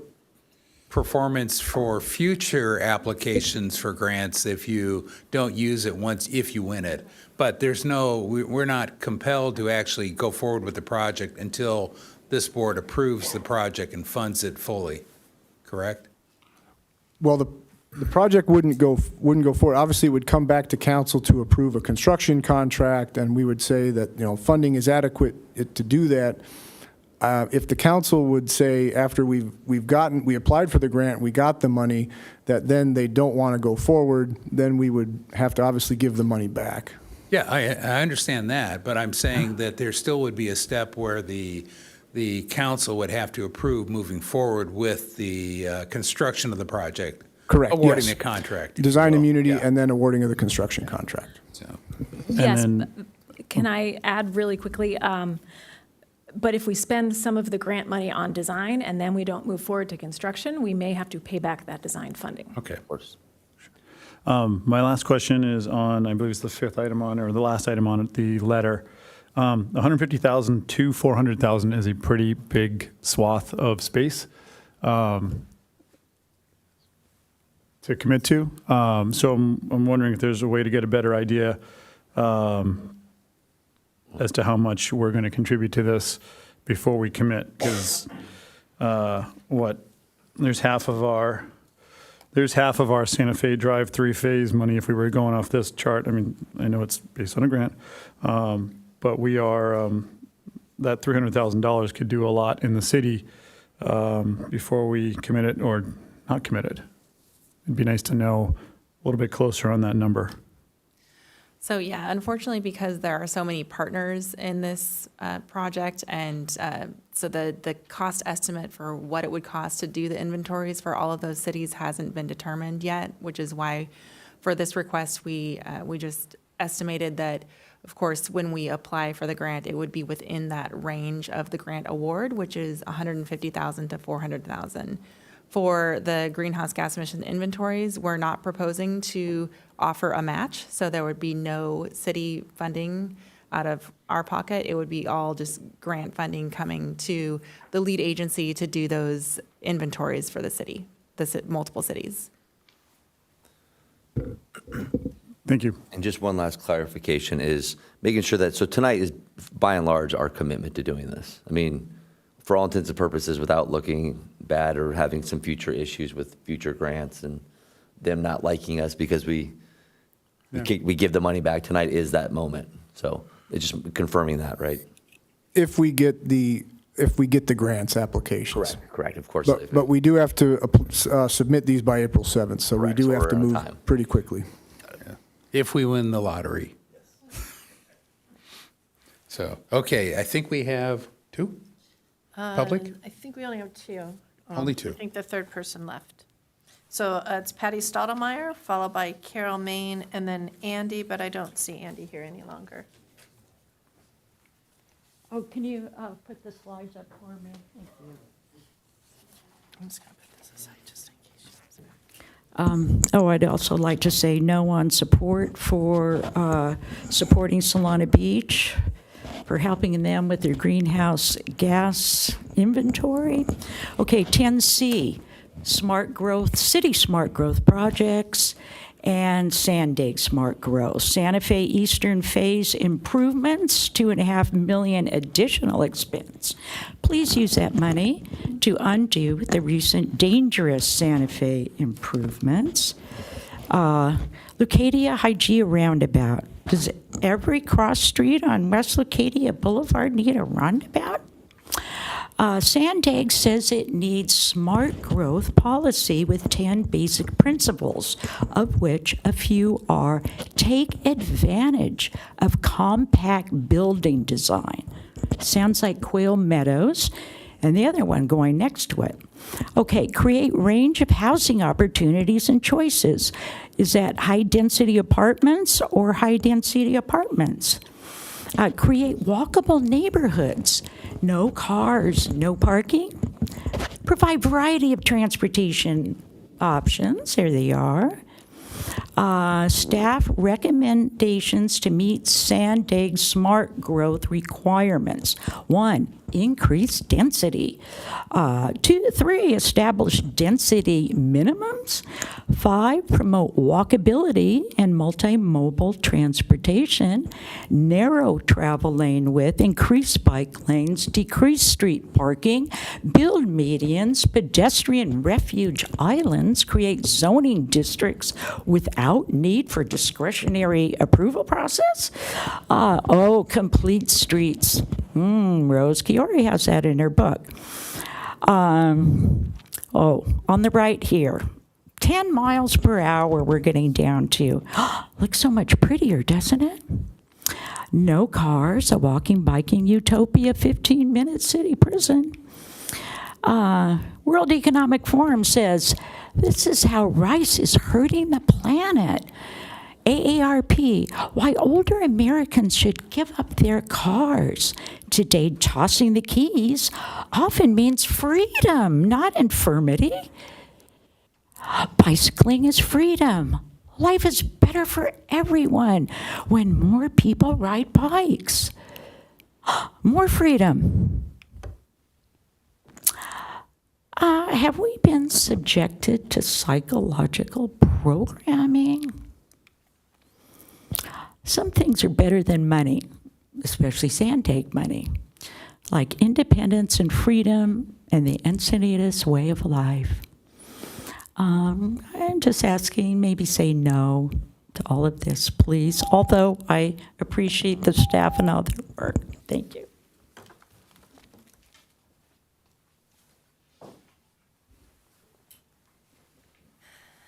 performance for future applications for grants if you don't use it once, if you win it. But we're not compelled to actually go forward with the project until this board approves the project and funds it fully, correct? Well, the project wouldn't go forward. Obviously, it would come back to council to approve a construction contract, and we would say that, funding is adequate to do that. If the council would say after we applied for the grant, we got the money, that then they don't want to go forward, then we would have to obviously give the money back. Yeah, I understand that, but I'm saying that there still would be a step where the council would have to approve moving forward with the construction of the project. Correct. Awarding yes. the contract. Design immunity and then awarding of the construction contract. Yes, can I add really quickly? But if we spend some of the grant money on design and then we don't move forward to construction, we may have to pay back that design funding. Okay. Of course. My last question is on, I believe it's the fifth item on, or the last item on the letter. 150,000 to 400,000 is a pretty big swath of space to commit to. So I'm wondering if there's a way to get a better idea as to how much we're going to contribute to this before we commit, because there's half of our Santa Fe Drive 3-phase money if we were going off this chart. I mean, I know it's based on a grant, but we are that $300,000 could do a lot in the city before we commit it or not commit it. It'd be nice to know a little bit closer on that number. So yeah, unfortunately, because there are so many partners in this project, and so the cost estimate for what it would cost to do the inventories for all of those cities hasn't been determined yet, which is why for this request, we just estimated that, of course, when we apply for the grant, it would be within that range of the grant award, which is $150,000 to $400,000. For the greenhouse gas emission inventories, we're not proposing to offer a match, so there would be no city funding out of our pocket. It would be all just grant funding coming to the lead agency to do those inventories for the city, multiple cities. Thank you. And just one last clarification is making sure that, so tonight is by and large our commitment to doing this. I mean, for all intents and purposes, without looking bad or having some future issues with future grants and them not liking us because we give the money back, tonight is that moment. So it's just confirming that, right? If we get the grants applications. Correct, of course. But we do have to submit these by April 7th, so we do have to move pretty quickly. If we win the lottery. So, okay, I think we have two? Public? I think we only have two. Only two. I think the third person left. So it's Patty Stottlemyre, followed by Carol Main, and then Andy, but I don't see Andy here any longer. Oh, can you put the slides up for me? Thank you. I'm just going to put this aside just in case. I'd also like to say no on support for supporting Solana Beach, for helping them with their greenhouse gas inventory. Okay, 10C, smart growth, city smart growth projects, and Sandig smart growth. Santa Fe Eastern Phase improvements, $2.5 million additional expense. Please use that money to undo the recent dangerous Santa Fe improvements. Leucadia Hygeia Roundabout. Does every cross street on West Leucadia Boulevard need a roundabout? Sandag says it needs smart growth policy with 10 basic principles, of which a few are take advantage of compact building design. Sounds like Quail Meadows, and the other one going next to it. Okay, create range of housing opportunities and choices. Is that high-density apartments or high-density apartments? Create walkable neighborhoods. No cars, no parking. Provide variety of transportation options. There they are. Staff recommendations to meet Sandag smart growth requirements. 1, increase density. 2, 3, establish density minimums. 5, promote walkability and multimodal transportation. Narrow travel lane width, increase bike lanes, decrease street parking, build medians, pedestrian refuge islands, create zoning districts without need for discretionary approval process. Complete streets. Rose Chiori has that in her book. On the right here, 10 miles per hour we're getting down to. Looks so much prettier, doesn't it? No cars, a walking, biking utopia, 15-minute city prison. World Economic Forum says, this is how rice is hurting the planet. AARP, why older Americans should give up their cars. Today, tossing the keys often means freedom, not infirmity. Bicycling is freedom. Life is better for everyone when more people ride bikes. More freedom. Have we been subjected to psychological programming? Some things are better than money, especially Sandag money, like independence and freedom and the Encinitas way of life. I'm just asking, maybe say no to all of this, please, although I appreciate the staff and all their work. Thank you.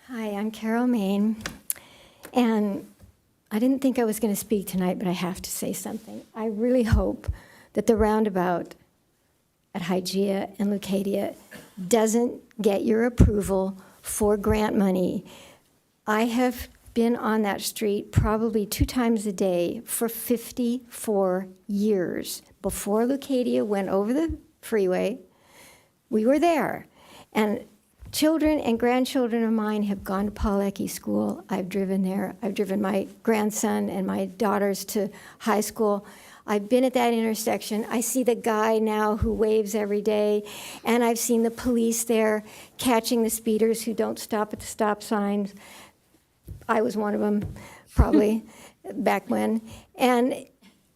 Hi, I'm Carol Main, and I didn't think I was going to speak tonight, but I have to say something. I really hope that the roundabout at Hygeia and Leucadia doesn't get your approval for grant money. I have been on that street probably 2 times a day for 54 years. Before Leucadia went over the freeway, we were there. And children and grandchildren of mine have gone to Paul Eckie School. I've driven there. I've driven my grandson and my daughters to high school. I've been at that intersection. I see the guy now who waves every day, and I've seen the police there catching the speeders who don't stop at the stop signs. I was one of them, probably, back when. And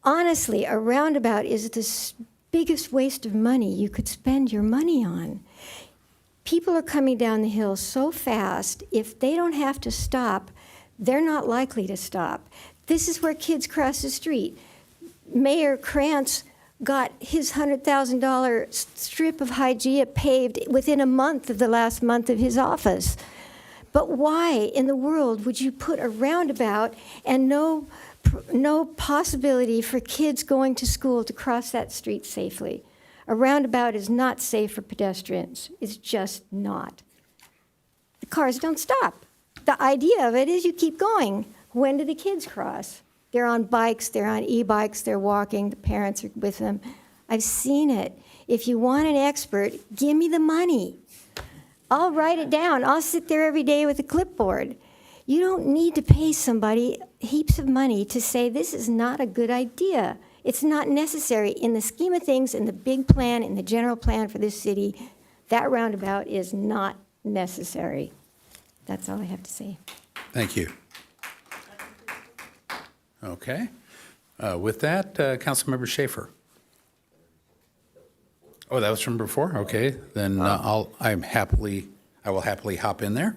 honestly, a roundabout is the biggest waste of money you could spend your money on. People are coming down the hill so fast, if they don't have to stop, they're not likely to stop. This is where kids cross the street. Mayor Krantz got his $100,000 strip of Hygeia paved within a month of the last month of his office. But why in the world would you put a roundabout and no possibility for kids going to school to cross that street safely? A roundabout is not safe for pedestrians. It's just not. The cars don't stop. The idea of it is you keep going. When do the kids cross? They're on bikes, they're on e-bikes, they're walking, the parents are with them. I've seen it. If you want an expert, give me the money. I'll write it down. I'll sit there every day with a clipboard. You don't need to pay somebody heaps of money to say this is not a good idea. It's not necessary. In the scheme of things, in the big plan, in the general plan for this city, that roundabout is not necessary. That's all I have to say. Thank you. Okay. With that, Councilmember Schaefer. Oh, that was from before? Okay, then I will happily hop in there.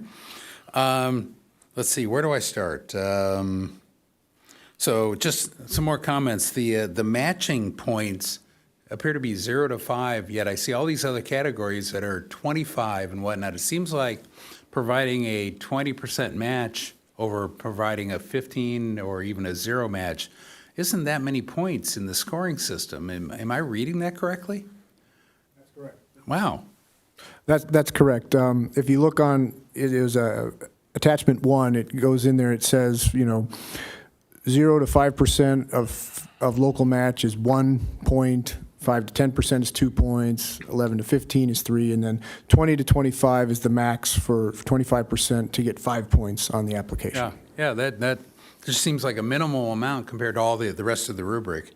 Let's see, where do I start? So just some more comments. The matching points appear to be 0 to 5, yet I see all these other categories that are 25 and whatnot. It seems like providing a 20% match over providing a 15 or even a 0 match isn't that many points in the scoring system. Am I reading that correctly? That's correct. Wow. That's correct. If you look on, it is attachment 1, it goes in there, it says, 0 to 5% of local match is 1 point, 5 to 10% is 2 points, 11 to 15 is 3, and then 20 to 25 is the max for 25% to get 5 points on the application. Yeah, that just seems like a minimal amount compared to all the rest of the rubric.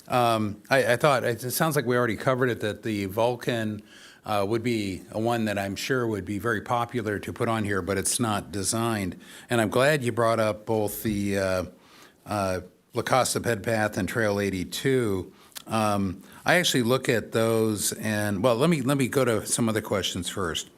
I thought, it sounds like we already covered it, that the Vulcan would be a one that I'm sure would be very popular to put on here, but it's not designed. And I'm glad you brought up both the La Costa Ped Path and Trail 82. I actually look at those and, well, let me go to some other questions first.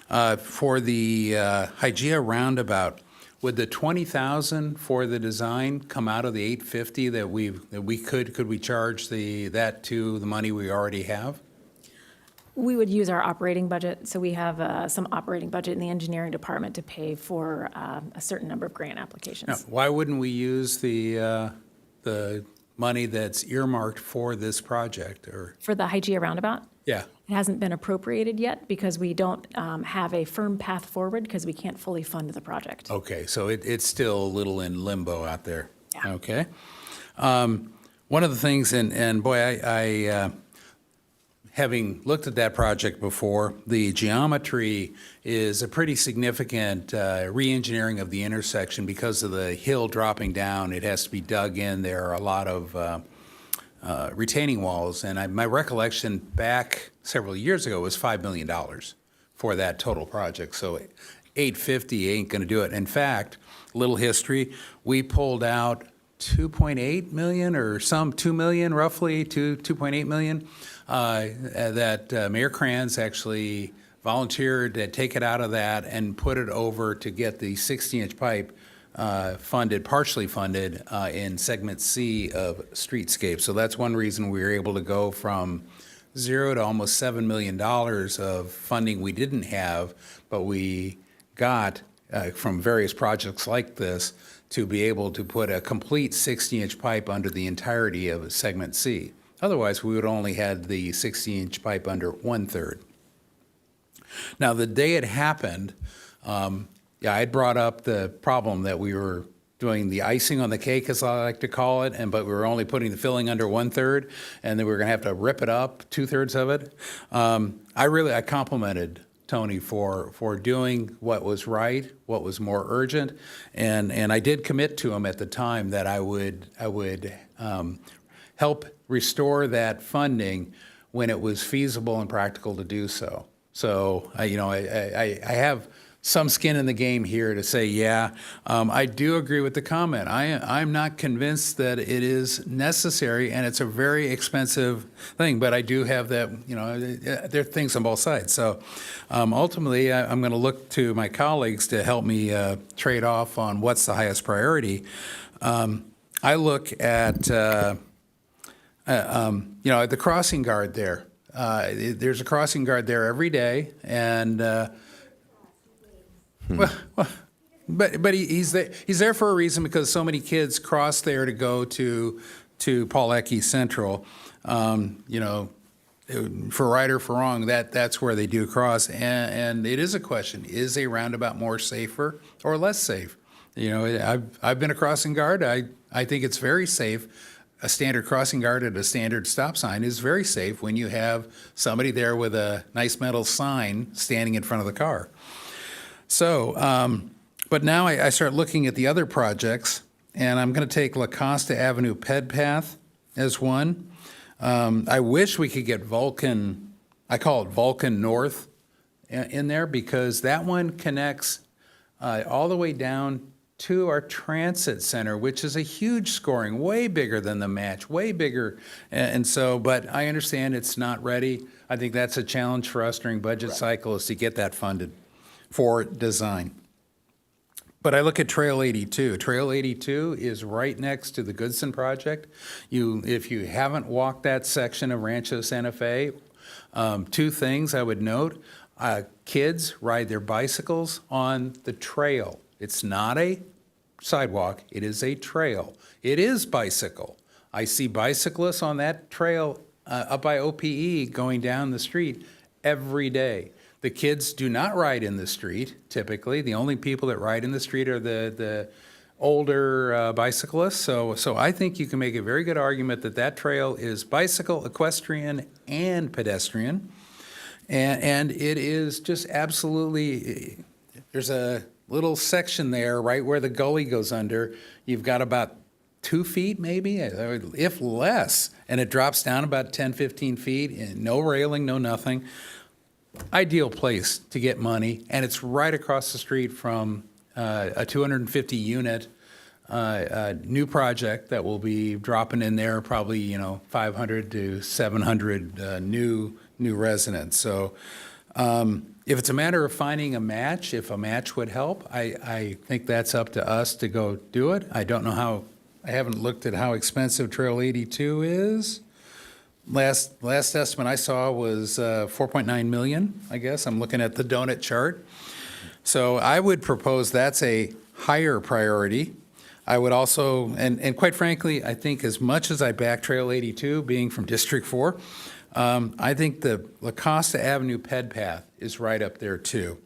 For the Hygeia roundabout, would the 20,000 for the design come out of the 850 that we could we charge that to the money we already have? We would use our operating budget, so we have some operating budget in the engineering department to pay for a certain number of grant applications. Now, why wouldn't we use the money that's earmarked for this project? Or For the Hygeia roundabout? yeah, It hasn't been appropriated yet because we don't have a firm path forward because we can't fully fund the project. okay, so it's still a little in limbo out there. Yeah. Okay. One of the things, and boy, I having looked at that project before, the geometry is a pretty significant re-engineering of the intersection because of the hill dropping down. It has to be dug in. There are a lot of retaining walls, and my recollection back several years ago was $5 million for that total project. So 850 ain't going to do it. In fact, a little history, we pulled out 2.8 million or some 2 million, roughly 2.8 million, that Mayor Kranz actually volunteered to take it out of that and put it over to get the 60-inch pipe partially funded in segment C of streetscape. So that's one reason we were able to go from 0 to almost $7 million of funding we didn't have, but we got from various projects like this to be able to put a complete 60-inch pipe under the entirety of segment C. Otherwise, we would only had the 60-inch pipe under 1/3. Now, the day it happened, yeah, I brought up the problem that we were doing the icing on the cake, as I like to call it, but we were only putting the filling under 1/3, and then we were going to have to rip it up 2/3 of it. I complimented Tony for doing what was right, what was more urgent, and I did commit to him at the time that I would help restore that funding when it was feasible and practical to do so. So, I have some skin in the game here to say, yeah, I do agree with the comment. I'm not convinced that it is necessary, and it's a very expensive thing, but I do have that, there are things on both sides. So ultimately, I'm going to look to my colleagues to help me trade off on what's the highest priority. I look at, the crossing guard there. There's a crossing guard there every day, and but he's there for a reason, because so many kids cross there to go to Paul-Eckie Central. For right or for wrong, that's where they do cross, and it is a question: is a roundabout more safer or less safe? I've been a crossing guard. I think it's very safe. A standard crossing guard at a standard stop sign is very safe when you have somebody there with a nice metal sign standing in front of the car. So, but now I start looking at the other projects, and I'm going to take La Costa Avenue Ped Path as one. I wish we could get Vulcan, I call it Vulcan North, in there because that one connects all the way down to our transit center, which is a huge scoring, way bigger than the match, way bigger. And so, but I understand it's not ready. I think that's a challenge for us during budget cycle is to get that funded for design. But I look at Trail 82. Trail 82 is right next to the Goodson project. If you haven't walked that section of Rancho Santa Fe, two things I would note. Kids ride their bicycles on the trail. It's not a sidewalk, it is a trail. It is bicycle. I see bicyclists on that trail up by OPE going down the street every day. The kids do not ride in the street, typically. The only people that ride in the street are the older bicyclists. So I think you can make a very good argument that that trail is bicycle, equestrian, and pedestrian. And it is just absolutely, there's a little section there right where the gully goes under. You've got about 2 feet maybe, if less, and it drops down about 10, 15 feet, and no railing, no nothing. Ideal place to get money, and it's right across the street from a 250 unit new project that will be dropping in there, probably 500 to 700 new residents. So if it's a matter of finding a match, if a match would help, I think that's up to us to go do it. I don't know how, I haven't looked at how expensive Trail 82 is. Last estimate I saw was 4.9 million, I guess. I'm looking at the donut chart. So I would propose that's a higher priority. I would also, and quite frankly, I think as much as I back Trail 82, being from District 4, I think the La Costa Avenue Ped Path is right up there too.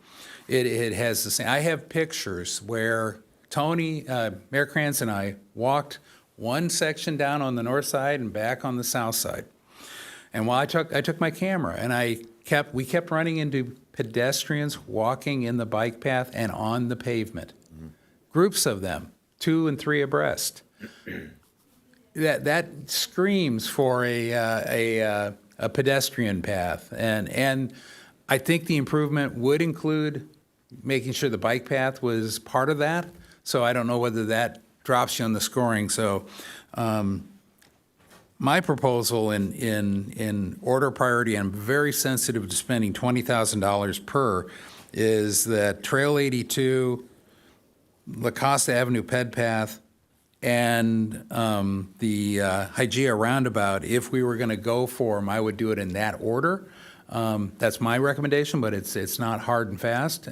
It has the same, I have pictures where Tony, Mayor Kranz and I walked one section down on the north side and back on the south side. And while I took my camera and we kept running into pedestrians walking in the bike path and on the pavement. Groups of them, 2 and 3 abreast. That screams for a pedestrian path. And I think the improvement would include making sure the bike path was part of that. So I don't know whether that drops you on the scoring. So my proposal in order priority, I'm very sensitive to spending $20,000 per, is that Trail 82, La Costa Avenue Ped Path, and the Hygeia Roundabout, if we were going to go for them, I would do it in that order. That's my recommendation, but it's not hard and fast.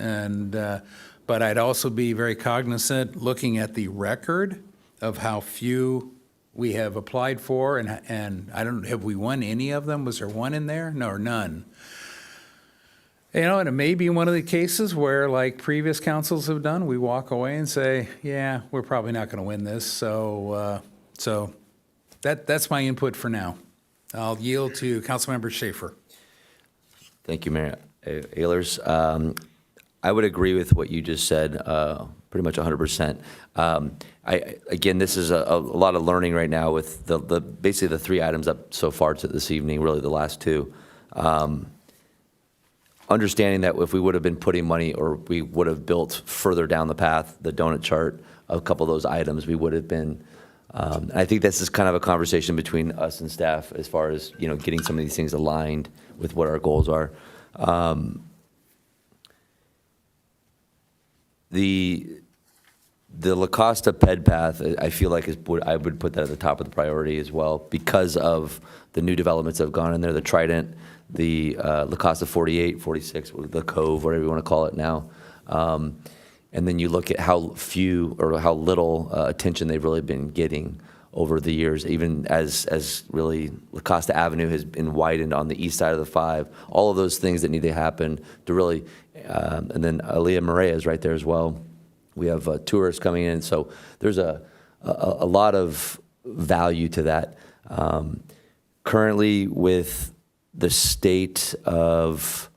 But I'd also be very cognizant, looking at the record of how few we have applied for, and I don't, have we won any of them? Was there one in there? No, or none. And it may be one of the cases where, like previous councils have done, we walk away and say, yeah, we're probably not going to win this. So that's my input for now. I'll yield to Councilmember Schaefer. Thank you, Mayor Ehlers. I would agree with what you just said, pretty much 100%. Again, this is a lot of learning right now with basically the 3 items up so far to this evening, really the last 2. Understanding that if we would have been putting money, or we would have built further down the path, the donut chart, a couple of those items, we would have been, I think this is kind of a conversation between us and staff as far as, getting some of these things aligned with what our goals are. The La Costa Ped Path, I feel like I would put that at the top of the priority as well, because of the new developments that have gone in there, the Trident, the La Costa 48, 46, the Cove, whatever you want to call it now. And then you look at how few or how little attention they've really been getting over the years, even as really La Costa Avenue has been widened on the east side of the 5. All of those things that need to happen to really, and then Alea Maria is right there as well. We have tourists coming in, so there's a lot of value to that. Currently, with the state of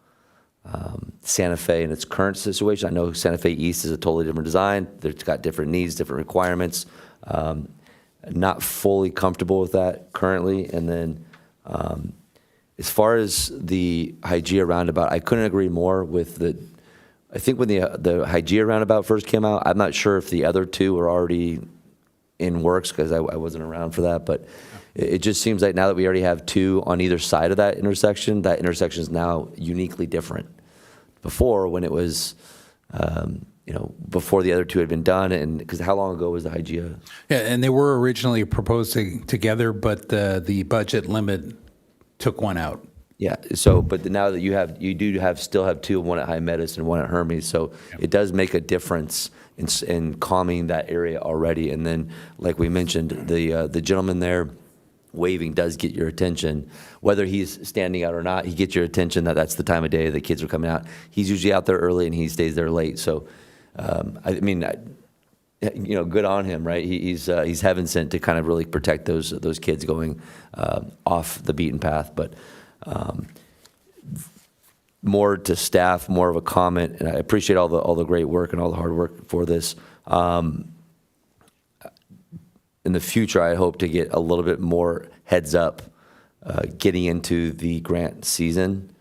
Santa Fe and its current situation, I know Santa Fe East is a totally different design. It's got different needs, different requirements. Not fully comfortable with that currently, and then As far as the Hygeia roundabout, I couldn't agree more with I think when the Hygeia roundabout first came out, I'm not sure if the other two were already in works because I wasn't around for that, but it just seems like now that we already have two on either side of that intersection is now uniquely different. Before, when it was, before the other two had been done, and because how long ago was the Hygeia? Yeah, and they were originally proposed together, but the budget limit took one out. Yeah. So, but now that you still have two, one at High Meadows and one at Hermes. So it does make a difference in calming that area already. And then, like we mentioned, the gentleman there waving does get your attention. Whether he's standing out or not, he gets your attention that's the time of day the kids are coming out. He's usually out there early and he stays there late. So, good on him, right? He's heaven sent to kind of really protect those kids going off the beaten path. But more to staff, more of a comment, and I appreciate all the great work and all the hard work for this. In the future, I hope to get a little bit more heads up getting into the grant season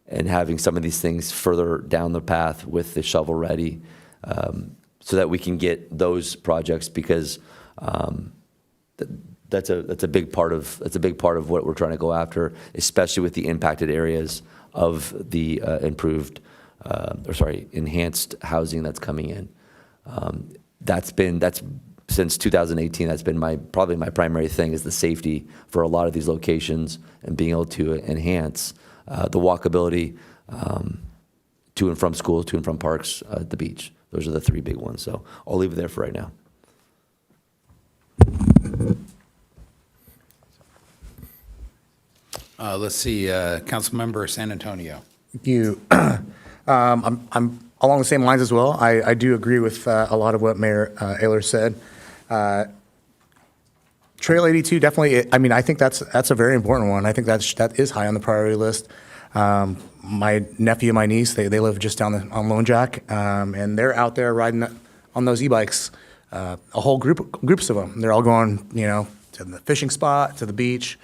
and having some of these things further down the path with the shovel ready, so that we can get those projects, because that's a big part of what we're trying to go after, especially with the impacted areas of the enhanced housing that's coming in. That's since 2018. That's been probably my primary thing, is the safety for a lot of these locations and being able to enhance the walkability to and from schools, to and from parks, the beach. Those are the three big ones. So I'll leave it there for right now. Let's see, Councilmember San Antonio. Thank you. I'm along the same lines as well. I do agree with a lot of what Mayor Ayler said. Trail 82, definitely. I think that's a very important one. I think that is high on the priority list. My nephew and my niece, they live just down on Lone Jack, and they're out there riding on those e-bikes. A whole groups of them. They're all going, to the fishing spot, to the beach,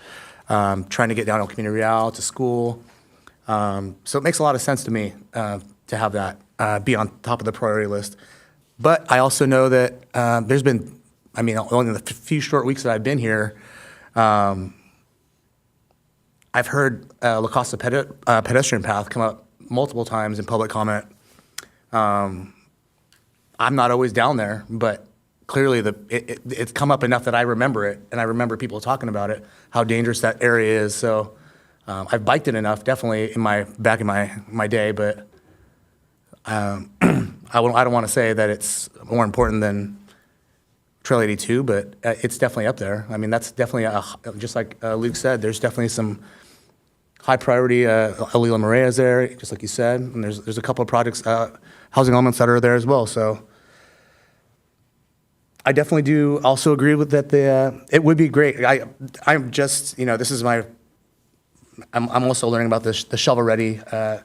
trying to get down El Camino Real to school. So it makes a lot of sense to me to have that be on top of the priority list. But I also know that there's been, only in the few short weeks that I've been here, I've heard La Costa pedestrian path come up multiple times in public comment. I'm not always down there, but clearly it's come up enough that I remember it, and I remember people talking about it, how dangerous that area is. So I've biked it enough, definitely back in my day, but I don't want to say that it's more important than Trail 82, but it's definitely up there. That's definitely just like Luke said. There's definitely some high priority. Alila Maria is there, just like you said, and there's a couple of projects, housing elements that are there as well. So I definitely do also agree with that. It would be great. I'm just, this is I'm also learning about the shovel ready,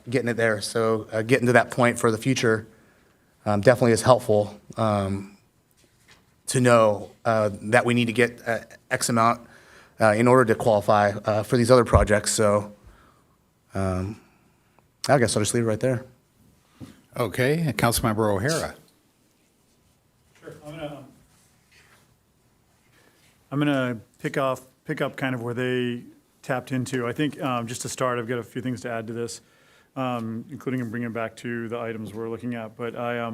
getting it there. So getting to that point for the future definitely is helpful to know that we need to get X amount in order to qualify for these other projects. So I guess I'll just leave it right there. Okay, Councilmember O'Hara. Sure. I'm gonna pick up kind of where they tapped into. I think just to start, I've got a few things to add to this, including bringing it back to the items we're looking at. But I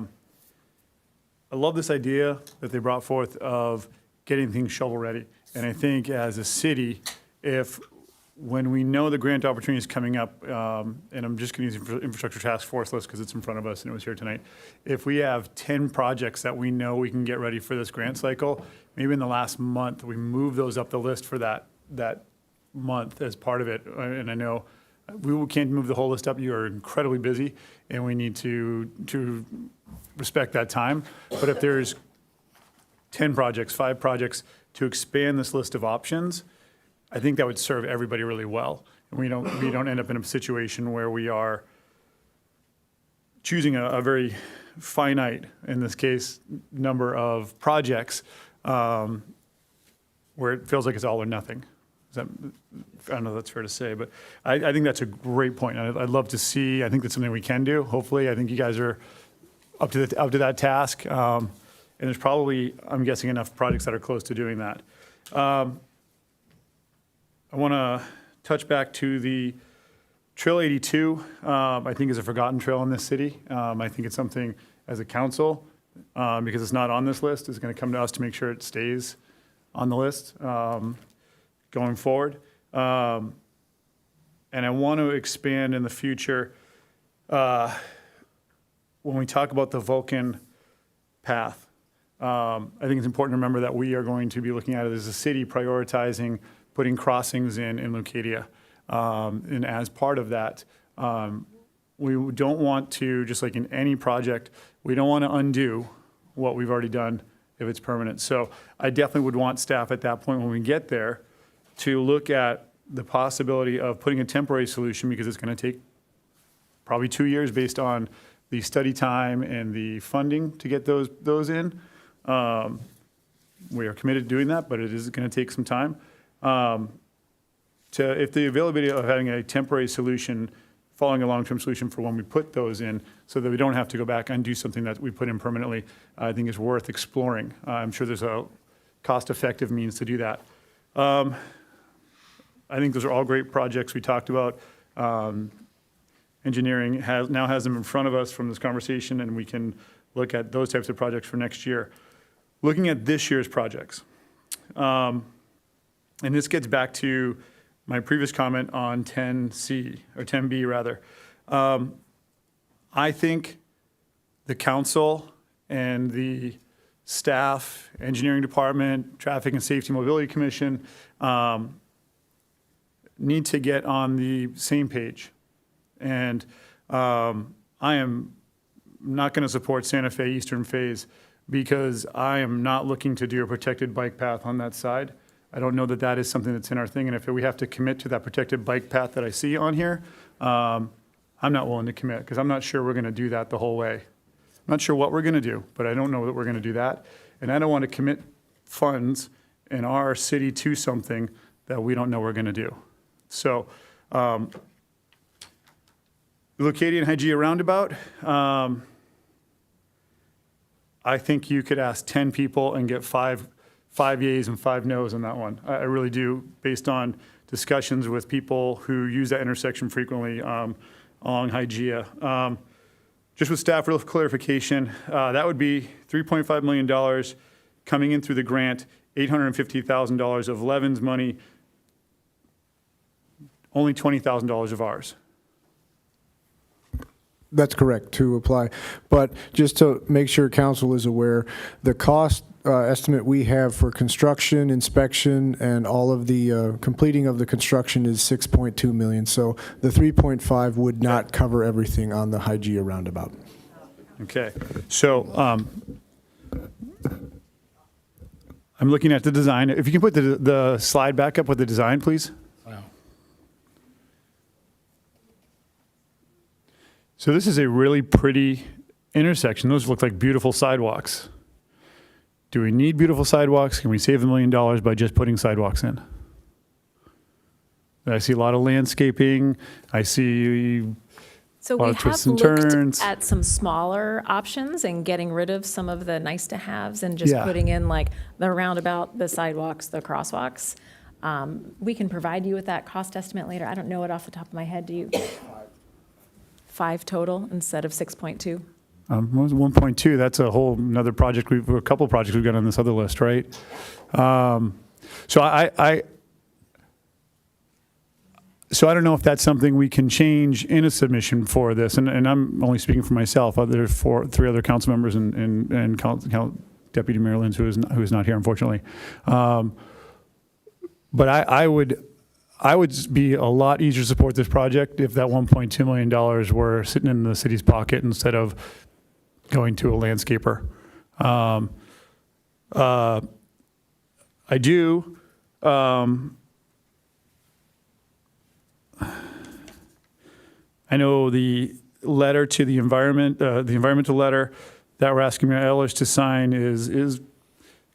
love this idea that they brought forth of getting things shovel ready. And I think as a city, when we know the grant opportunity is coming up, and I'm just going to use the infrastructure task force list because it's in front of us and it was here tonight. If we have 10 projects that we know we can get ready for this grant cycle, maybe in the last month, we move those up the list for that month as part of it. And I know we can't move the whole list up. You are incredibly busy and we need to respect that time. But if there's 10 projects, 5 projects to expand this list of options, I think that would serve everybody really well. And we don't end up in a situation where we are choosing a very finite, in this case, number of projects where it feels like it's all or nothing. I don't know if that's fair to say, but I think that's a great point. I'd love to see, I think that's something we can do. Hopefully, I think you guys are up to that task. And there's probably, I'm guessing, enough projects that are close to doing that. I want to touch back to the Trail 82, I think is a forgotten trail in this city. I think it's something as a council, because it's not on this list, is going to come to us to make sure it stays on the list going forward. And I want to expand in the future. When we talk about the Vulcan path, I think it's important to remember that we are going to be looking at it as a city prioritizing putting crossings in Leucadia. And as part of that, we don't want to, just like in any project, we don't want to undo what we've already done if it's permanent. So I definitely would want staff at that point when we get there to look at the possibility of putting a temporary solution, because it's going to take probably 2 years based on the study time and the funding to get those in. We are committed to doing that, but it is going to take some time. If the availability of having a temporary solution, following a long-term solution for when we put those in, so that we don't have to go back and do something that we put in permanently, I think is worth exploring. I'm sure there's a cost-effective means to do that. I think those are all great projects we talked about. Engineering now has them in front of us from this conversation, and we can look at those types of projects for next year. Looking at this year's projects, and this gets back to my previous comment on 10C, or 10B rather. I think the council and the staff, engineering department, traffic and safety mobility commission need to get on the same page. And I am not going to support Santa Fe Eastern Phase because I am not looking to do a protected bike path on that side. I don't know that that is something that's in our thing, and if we have to commit to that protected bike path that I see on here, I'm not willing to commit, because I'm not sure we're going to do that the whole way. I'm not sure what we're going to do, but I don't know that we're going to do that, and I don't want to commit funds in our city to something that we don't know we're going to do. So, Leucadia and Hygeia roundabout, I think you could ask 10 people and get five yeas and 5 no's on that one. I really do, based on discussions with people who use that intersection frequently along Hygeia. Just with staff real clarification, that would be $3.5 million coming in through the grant, $850,000 of Levin's money, only $20,000 of ours. That's correct, to apply. But just to make sure council is aware, the cost estimate we have for construction, inspection, and all of the completing of the construction is $6.2 million. So the 3.5 would not cover everything on the Hygeia roundabout. Okay, so I'm looking at the design. If you can put the slide back up with the design, please. Wow. So this is a really pretty intersection. Those look like beautiful sidewalks. Do we need beautiful sidewalks? Can we save $1 million by just putting sidewalks in? I see a lot of landscaping. I see So a lot we of twists have and looked turns. at some smaller options and getting rid of some of the nice to haves and just Yeah. putting in like the roundabout, the sidewalks, the crosswalks. We can provide you with that cost estimate later. I don't know it off the top of my head. Do you? 5 total instead of 6.2. 1.2, that's a whole another project. A couple projects we've got on this other list, right? So I don't know if that's something we can change in a submission for this, and I'm only speaking for myself. There are 3 other council members and Deputy Mayor Lins, who is not here, unfortunately. But I would be a lot easier to support this project if that $1.2 million were sitting in the city's pocket instead of going to a landscaper. I do. I know the letter to the environmental letter that we're asking Mayor Ellis to sign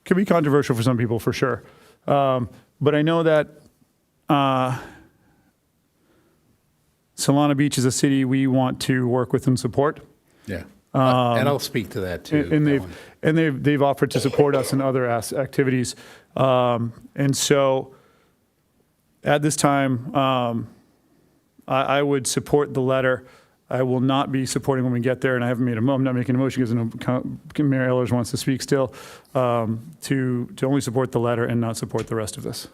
could be controversial for some people, for sure. But I know that Solana Beach is a city we want to work with and support. Yeah. And I'll speak to that too. And they've offered to support us in other activities. And so at this time, I would support the letter. I will not be supporting when we get there, and I'm not making a motion because Mayor Ehlers wants to speak still, to only support the letter and not support the rest of this.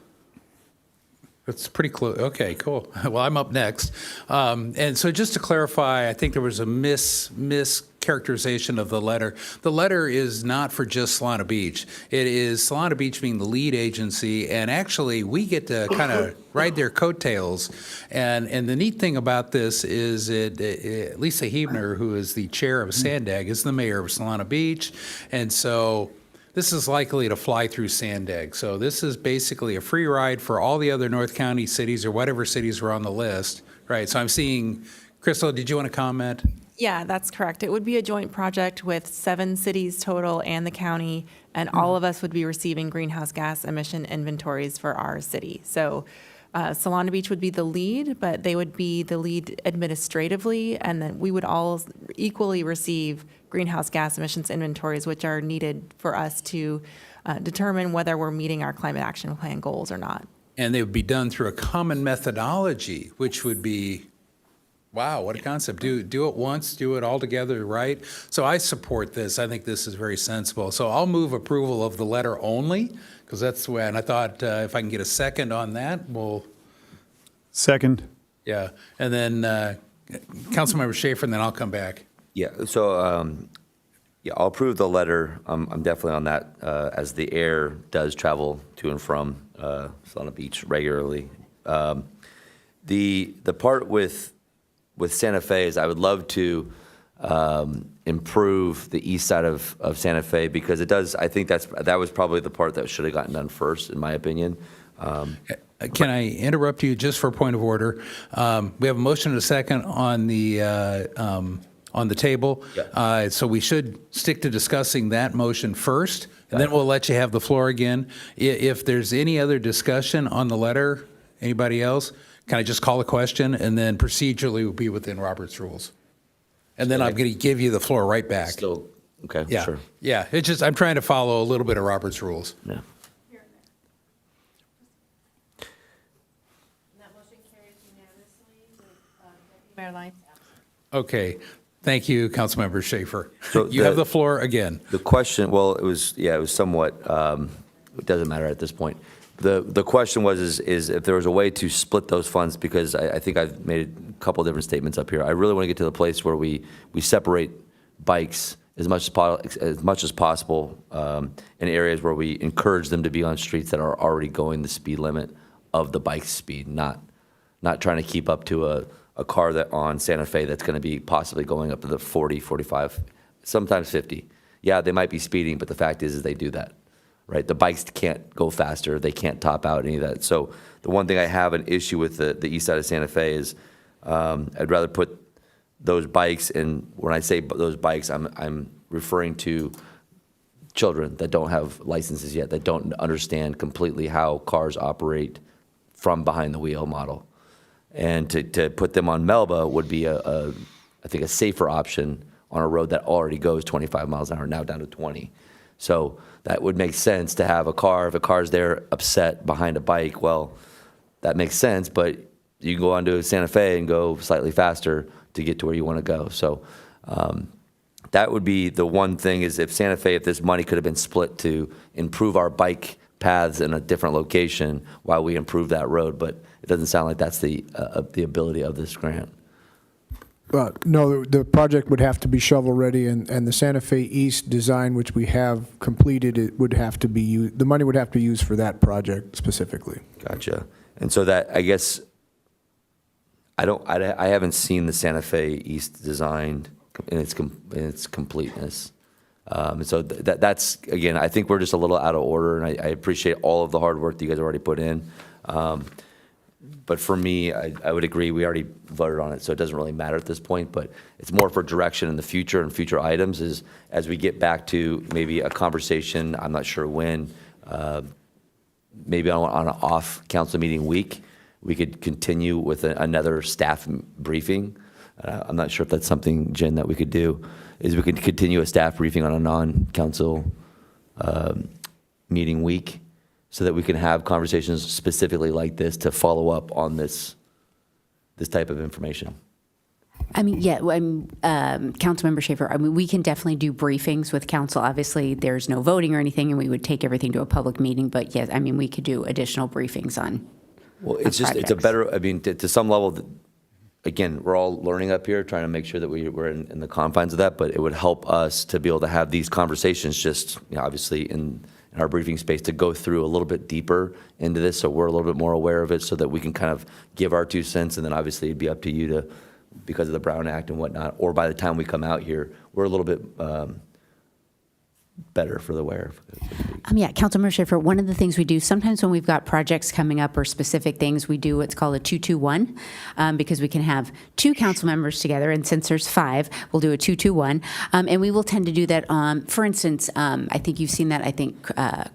That's pretty close. Okay, cool. Well, I'm up next. And so just to clarify, I think there was a mischaracterization of the letter. The letter is not for just Solana Beach. It is Solana Beach being the lead agency, and actually we get to kind of ride their coattails. And the neat thing about this is Lisa Hebner, who is the chair of SANDAG, is the mayor of Solana Beach. And so this is likely to fly through SANDAG. So this is basically a free ride for all the other North County cities or whatever cities were on the list, right? So I'm seeing, Crystal, did you want to comment? Yeah, that's correct. It would be a joint project with 7 cities total and the county, and all of us would be receiving greenhouse gas emission inventories for our city. So Solana Beach would be the lead, but they would be the lead administratively, and then we would all equally receive greenhouse gas emissions inventories, which are needed for us to determine whether we're meeting our climate action plan goals or not. And they would be done through a common methodology, which would be, wow, what a concept. Do it once, do it all together, right? So I support this. I think this is very sensible. So I'll move approval of the letter only, because that's when I thought if I can get a second on that, we'll. Second. Yeah. And then Councilmember Schaefer, and then I'll come back. Yeah, so yeah, I'll approve the letter. I'm definitely on that, as the air does travel to and from Solana Beach regularly. The part with Santa Fe is I would love to improve the east side of Santa Fe, because it does. I think that was probably the part that should have gotten done first, in my opinion. Can I interrupt you just for a point of order? We have a motion and a second on the table. Yeah. So we should stick to discussing that motion first, and then we'll let you have the floor again. If there's any other discussion on the letter, anybody else, can I just call a question, and then procedurally will be within Robert's rules? And then I'm going to give you the floor right back. Still, okay, Yeah. sure. Yeah, it's just, I'm trying to follow a little bit of Robert's rules. Yeah. And that motion carries unanimously with Deputy Mayor Lyons absent. Okay, thank you, Councilmember Schaefer. So You have the floor again. The question, well, it was somewhat, it doesn't matter at this point. The question was if there was a way to split those funds, because I think I've made a couple different statements up here. I really want to get to the place where we separate bikes as much as possible in areas where we encourage them to be on streets that are already going the speed limit of the bike speed, not trying to keep up to a car that on Santa Fe that's going to be possibly going up to the 40, 45, sometimes 50. Yeah, they might be speeding, but the fact is they do that, right? The bikes can't go faster. They can't top out any of that. So the one thing I have an issue with the east side of Santa Fe is I'd rather put those bikes, and when I say those bikes, I'm referring to children that don't have licenses yet, that don't understand completely how cars operate from behind the wheel model. And to put them on Melba would be I think a safer option on a road that already goes 25 miles an hour, now down to 20. So that would make sense to have a car. If a car's there upset behind a bike, well, that makes sense, but you can go onto Santa Fe and go slightly faster to get to where you want to go. So that would be the one thing, is if Santa Fe, if this money could have been split to improve our bike paths in a different location while we improve that road, but it doesn't sound like that's the ability of this grant. No, the project would have to be shovel-ready, and the Santa Fe East design, which we have completed, it would have to be used, the money would have to be used for that project specifically. Gotcha. And so that, I guess, I haven't seen the Santa Fe East designed in its completeness. So that's, again, I think we're just a little out of order, and I appreciate all of the hard work that you guys already put in. But for me, I would agree, we already voted on it, so it doesn't really matter at this point, but it's more for direction in the future and future items is as we get back to maybe a conversation, I'm not sure when, maybe on an off council meeting week, we could continue with another staff briefing. I'm not sure if that's something, Jen, that we could do, is we could continue a staff briefing on a non-council meeting week so that we can have conversations specifically like this to follow up on this type of information. I mean, yeah, Councilmember Schaefer, I mean, we can definitely do briefings with council. Obviously, there's no voting or anything, and we would take everything to a public meeting, but yes, I mean, we could do additional briefings on. Well, it's just, it's a better, I mean, to some level, again, we're all learning up here, trying to make sure that we're in the confines of that, but it would help us to be able to have these conversations just, you know, obviously in our briefing space to go through a little bit deeper into this so we're a little bit more aware of it so that we can kind of give our 2 cents, and then obviously it'd be up to you to, because of the Brown Act and whatnot, or by the time we come out here, we're a little bit better for the wear. Yeah, Councilmember Schaefer, one of the things we do, sometimes when we've got projects coming up or specific things, we do what's called a 2-2-1, because we can have 2 council members together, and since there's 5, we'll do a 2-2-1. And we will tend to do that, for instance, I think you've seen that, I think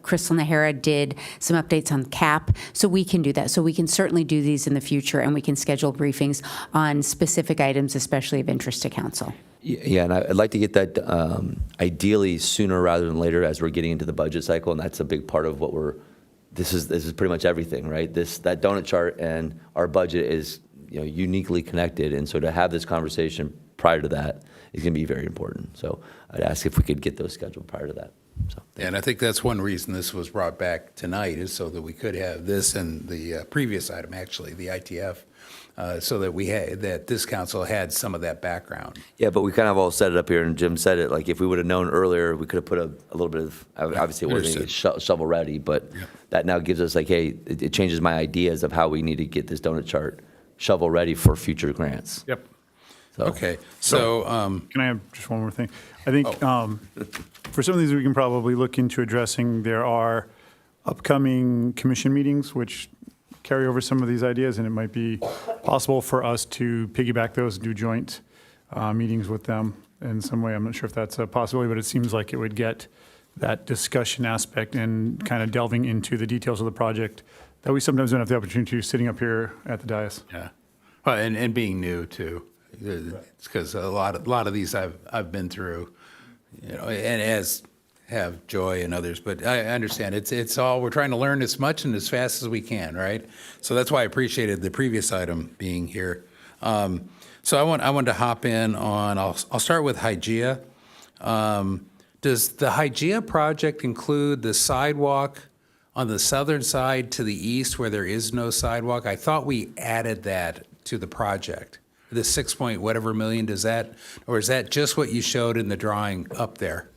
Crystal Nahara did some updates on CAP, so we can do that. So we can certainly do these in the future, and we can schedule briefings on specific items, especially of interest to council. Yeah, and I'd like to get that ideally sooner rather than later as we're getting into the budget cycle, and that's a big part of what this is pretty much everything, right? That donut chart and our budget is, you know, uniquely connected, and so to have this conversation prior to that is going to be very important. So I'd ask if we could get those scheduled prior to that. So, And I think that's one reason this was brought back tonight, is so that we could have this and the previous item, actually, the ITF, so that that this council had some of that background. yeah, but we kind of all set it up here, and Jim said it, like if we would have known earlier, we could have put a little bit of, obviously it wasn't shovel ready, but that now gives us like, hey, it changes my ideas of how we need to get this donut chart shovel ready for future grants. Yep. So, Okay, so, Can I have just one more thing? I think for some of these, we can probably look into addressing. There are upcoming commission meetings which carry over some of these ideas, and it might be possible for us to piggyback those and do joint meetings with them in some way. I'm not sure if that's a possibility, but it seems like it would get that discussion aspect and kind of delving into the details of the project that we sometimes don't have the opportunity to sitting up here at the dais. yeah, well, and being new too, because a lot of these I've been through, you know, and as have Joy and others, but I understand it's all, we're trying to learn as much and as fast as we can, right? So that's why I appreciated the previous item being here. So I wanted to hop in on, I'll start with Hygeia. Does the Hygeia project include the sidewalk on the southern side to the east where there is no sidewalk? I thought we added that to the project. The 6 point whatever million, does that, or is that just what you showed in the drawing up there?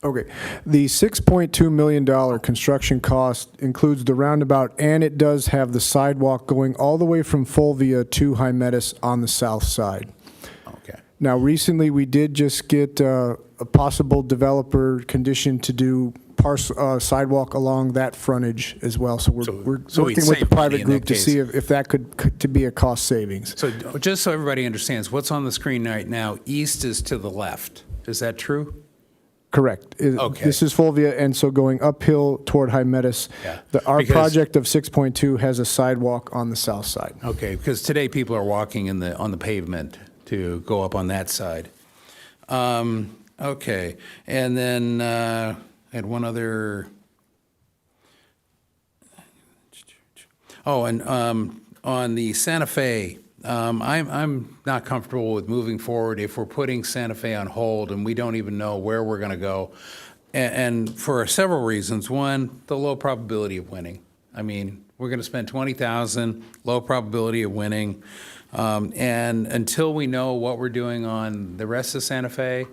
Okay. The $6.2 million construction cost includes the roundabout, and it does have the sidewalk going all the way from Fulvia to Hymettus on the south side. Okay. Now, recently, we did just get a possible developer condition to do sidewalk along that frontage as well. So we're so we'd working with the save money private in group that to case. see if that could to be a cost savings. So just so everybody understands, what's on the screen right now, east is to the left. Is that true? Correct. Okay. This is Fulvia, and so going uphill toward Hymettus, Yeah, our because- project of 6.2 has a sidewalk on the south side. Okay, because today people are walking on the pavement to go up on that side. Okay, and then I had one other. Oh, and on the Santa Fe, I'm not comfortable with moving forward if we're putting Santa Fe on hold and we don't even know where we're going to go, and for several reasons. One, the low probability of winning. I mean, we're going to spend $20,000, low probability of winning, and until we know what we're doing on the rest of Santa Fe,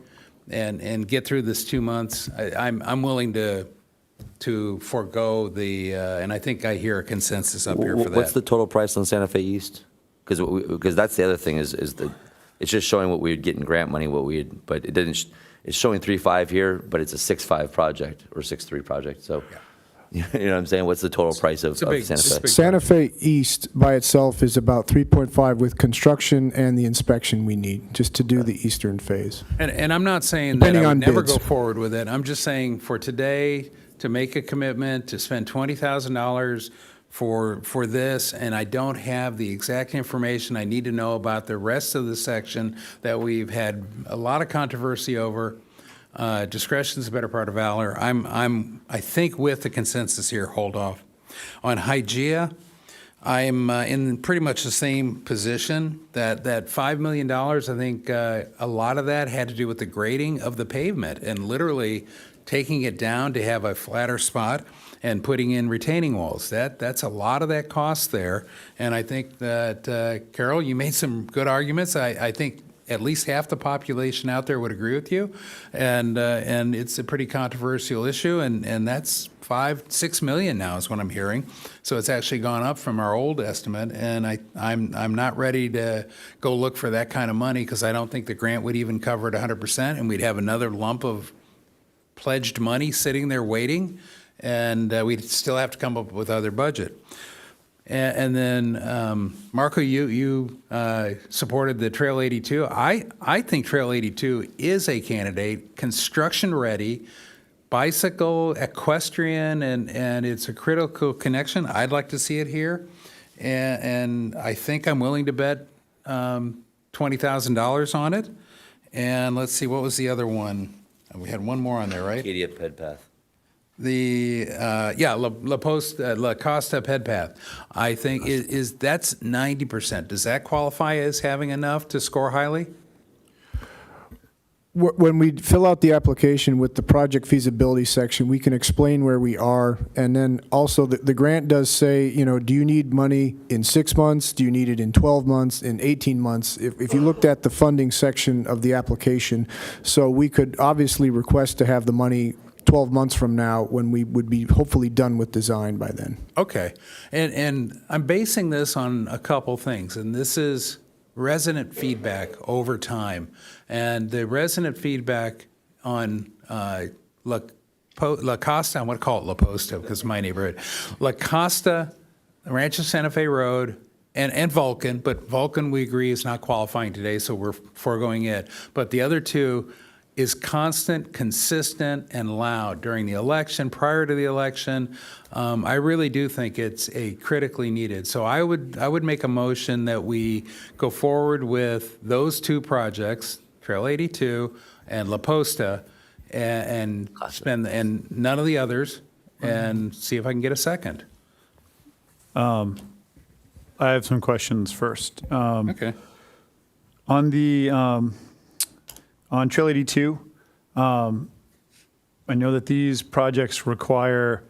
and get through this 2 months, I'm willing to forego the, and I think I hear a consensus up here for that. What's the total price on Santa Fe East? Because that's the other thing is it's just showing what we would get in grant money, but it didn't. It's showing 3.5 here, but it's a 6.5 project or 6.3 project. So, You know what I'm saying? What's the total price of Santa Fe? Santa Fe East by itself is about 3.5 with construction and the inspection we need just to do the eastern phase. And I'm not saying that Depending I would on never bids. go forward with it. I'm just saying for today, to make a commitment, to spend $20,000 for this, and I don't have the exact information I need to know about the rest of the section that we've had a lot of controversy over. Discretion is the better part of valor. I think with the consensus here, hold off. On Hygeia, I'm in pretty much the same position. That $5 million, I think a lot of that had to do with the grading of the pavement and literally taking it down to have a flatter spot and putting in retaining walls. That's a lot of that cost there. And I think that, Carol, you made some good arguments. I think at least half the population out there would agree with you. And it's a pretty controversial issue. And that's $5-6 million now is what I'm hearing. So it's actually gone up from our old estimate. And I'm not ready to go look for that kind of money because I don't think the grant would even cover it 100%. And we'd have another lump of pledged money sitting there waiting. And we'd still have to come up with other budget. And then, Marco, you supported the Trail 82. I think Trail 82 is a candidate, construction-ready, bicycle, equestrian, and it's a critical connection. I'd like to see it here. And I think I'm willing to bet $20,000 on it. And let's see, what was the other one? We had one more on there, right? Acadia Ped Path. La Costa Ped Path. I think that's 90%. Does that qualify as having enough to score highly? When we fill out the application with the project feasibility section, we can explain where we are. And then also the grant does say, do you need money in 6 months? Do you need it in 12 months, in 18 months? If you looked at the funding section of the application, so we could obviously request to have the money 12 months from now when we would be hopefully done with design by then. Okay. And I'm basing this on a couple things, and this is resident feedback over time. And the resident feedback on La Costa, I'm going to call it La Posta because it's my neighborhood. La Costa, Rancho Santa Fe Road, and Vulcan, but Vulcan we agree is not qualifying today, so we're foregoing it. But the other two is constant, consistent, and loud during the election, prior to the election. I really do think it's a critically needed. So I would make a motion that we go forward with those two projects, Trail 82 and La Posta, and spend and none of the others, and see if I can get a second. I have some questions first. Okay. On the on Trail 82, I know that these projects require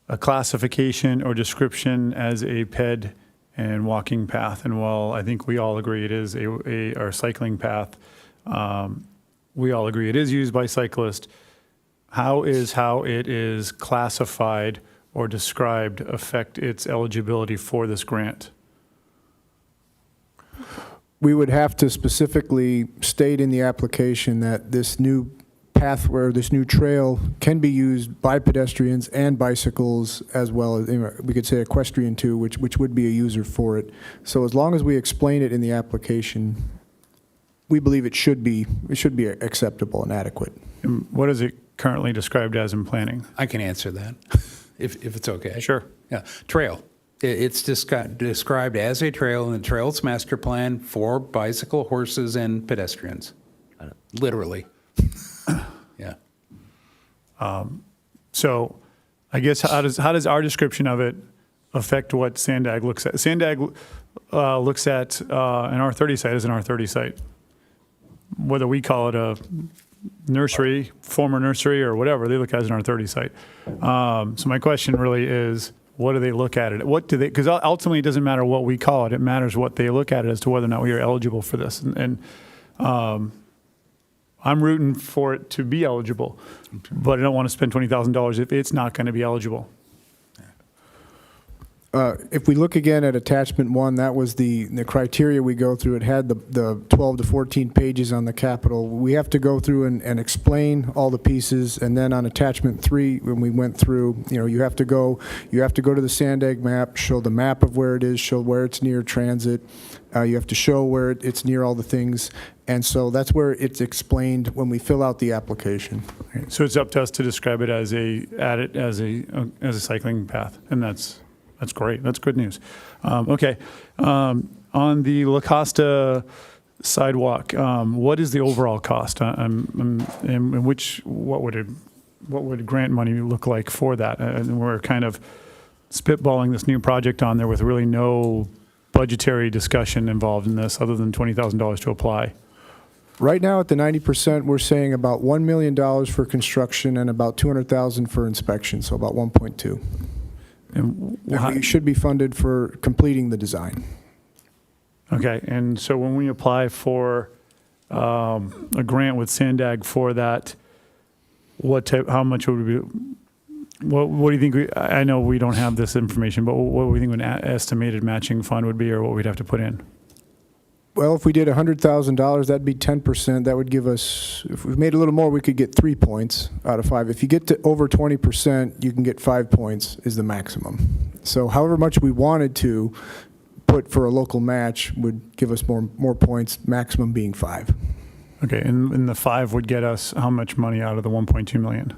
a classification or description as a ped and walking path. And while I think we all agree it is our cycling path, we all agree it is used by cyclists. How it is classified or described affect its eligibility for this grant? We would have to specifically state in the application that this new pathway or this new trail can be used by pedestrians and bicycles as well as, we could say equestrian too, which would be a user for it. So as long as we explain it in the application, we believe it should be acceptable and adequate. And what is it currently described as in planning? I can answer that, if it's okay. Sure. Yeah, trail. It's described as a trail in the Trails Master Plan for bicycle, horses, and pedestrians. Literally. Yeah. So I guess how does our description of it affect what Sandag looks at? Sandag looks at an R30 site as an R30 site. Whether we call it a nursery, former nursery, or whatever, they look at it as an R30 site. So my question really is, what do they look at it? What do they? Because ultimately, it doesn't matter what we call it. It matters what they look at it as to whether or not we are eligible for this. And I'm rooting for it to be eligible, but I don't want to spend $20,000 if it's not going to be eligible. If we look again at attachment 1, that was the criteria we go through. It had the 12 to 14 pages on the capital. We have to go through and explain all the pieces, and then on attachment 3, when we went through, you have to go to the Sandag map, show the map of where it is, show where it's near transit. You have to show where it's near all the things, and so that's where it's explained when we fill out the application. So it's up to us to describe it as a cycling path, and that's great. That's good news. Okay. On the La Costa sidewalk, what is the overall cost? And what would grant money look like for that? And we're kind of spitballing this new project on there with really no budgetary discussion involved in this other than $20,000 to apply. Right now, at the 90%, we're saying about $1 million for construction and about $200,000 for inspection, so about 1.2. And we should be funded for completing the design. Okay, and so when we apply for a grant with Sandag for that, how much would we be? What do you think? I know we don't have this information, but what do we think an estimated matching fund would be, or what we'd have to put in? Well, if we did $100,000, that'd be 10%. That would give us, if we made a little more, we could get 3 points out of 5. If you get to over 20%, you can get 5 points is the maximum. So however much we wanted to put for a local match would give us more points, maximum being 5. Okay, and the 5 would get us how much money out of the 1.2 million?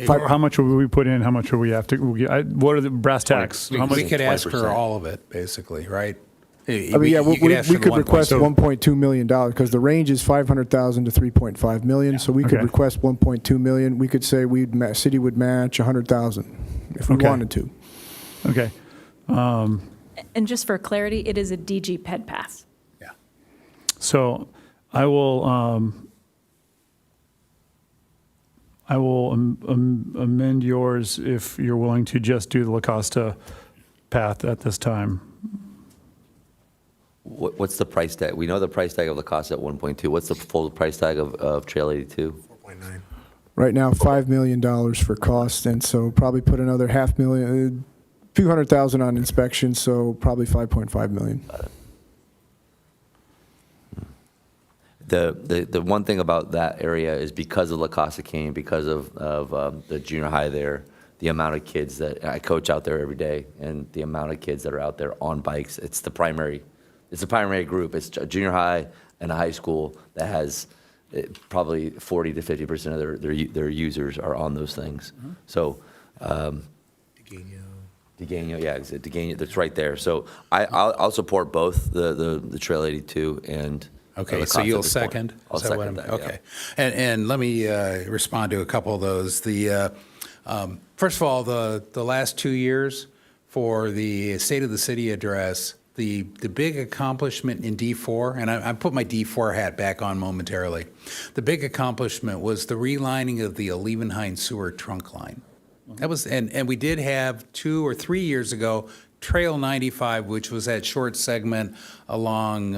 How much would we put in? How much would we have to? What are the brass tacks? How much? We could ask for all of it, basically, right? We could request $1.2 million because the range is $500,000 to $3.5 million. So we could request $1.2 million. We could say city would match $100,000 if we wanted to. Okay. And just for clarity, it is a DG ped path. Yeah. So I will amend yours if you're willing to just do the La Costa path at this time. What's the price tag? We know the price tag of La Costa at 1.2. What's the full price tag of Trail 82? 4.9. Right now, $5 million for cost, and so probably put another $500,000, few $100,000 on inspection, so probably $5.5 million. The one thing about that area is because of La Costa Canyon, because of the junior high there, the amount of kids that I coach out there every day, and the amount of kids that are out there on bikes, it's the primary group. It's a junior high and a high school that has probably 40 to 50% of their users are on those things. Mm-hmm. So, Degano, yeah, Degano, that's right there. So I'll support both the Trail 82 and. Okay, so you'll second? I'll second that. Okay, yeah. And let me respond to a couple of those. First of all, the last 2 years for the State of the City address, the big accomplishment in D4, and I put my D4 hat back on momentarily. The big accomplishment was the relining of the Olevenheim sewer trunk line. That was, and we did have 2 or 3 years ago Trail 95, which was that short segment along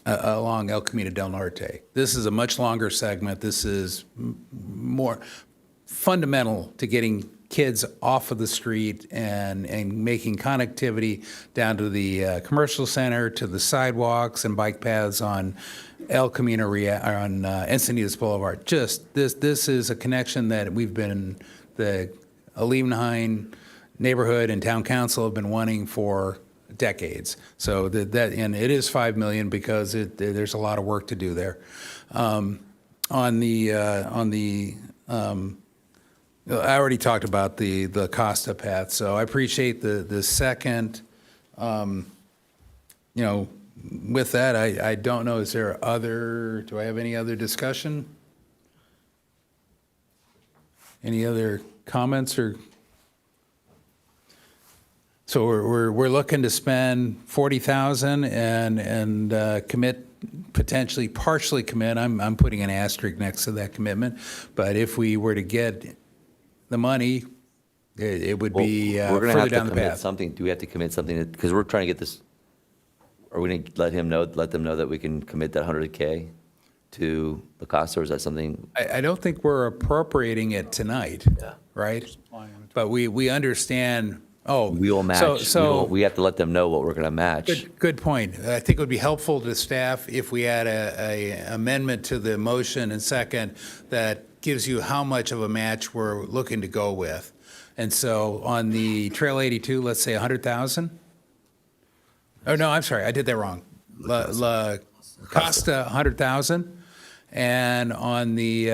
El Camino del Norte. This is a much longer segment. This is more fundamental to getting kids off of the street and making connectivity down to the commercial center, to the sidewalks and bike paths on El Camino on Encinitas Boulevard. Just this is a connection that we've been, the Olevenheim neighborhood and town council have been wanting for decades. So and it is $5 million because there's a lot of work to do there. I already talked about the Costa path, so I appreciate the second. With that, I don't know. Do I have any other discussion? Any other comments or? So we're looking to spend $40,000 and commit, potentially partially commit. I'm putting an asterisk next to that commitment, but if we were to get the money, it would be further down the path. Something. Do we have to commit something? Because we're trying to get this. Are we going to let them know that we can commit that $100K to the cost, or is that something? I don't think we're appropriating it tonight, right? but we understand, We will match. So we have to let them know what we're going to match. Good point. I think it would be helpful to staff if we had a amendment to the motion and second that gives you how much of a match we're looking to go with. And so on the Trail 82, let's say 100,000? Oh, no, I'm sorry, I did that wrong. La Costa, 100,000. And on the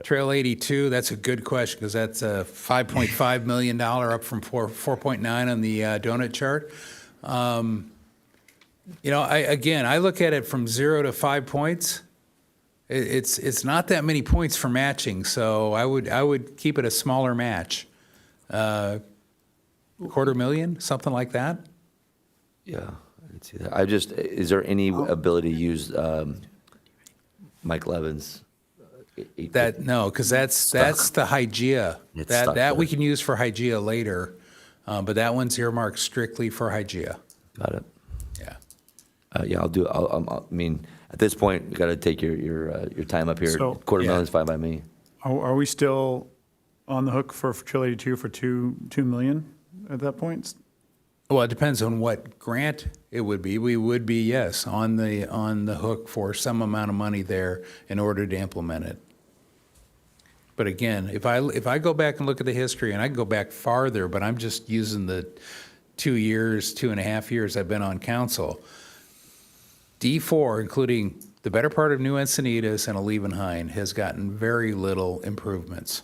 Trail 82, that's a good question because that's a $5.5 million up from 4.9 on the donut chart. I look at it from 0 to 5 points. It's not that many points for matching, so I would keep it a smaller match. $250,000, something like that. Yeah, I can see that. Is there any ability to use Mike Levin's? No, because that's the Hygeia. That we can use for Hygeia later, but that one's earmarked strictly for Hygeia. Got it. Yeah. Yeah, I'll do. I mean, at this point, you got to take your time up here. So- $250,000 is fine by me. Are we still on the hook for Trail 82 for $2 million at that point? Well, it depends on what grant it would be. We would be, yes, on the hook for some amount of money there in order to implement it. But again, if I go back and look at the history, and I can go back farther, but I'm just using the 2.5 years I've been on council, D4, including the better part of New Encinitas and Alevenheim, has gotten very little improvements.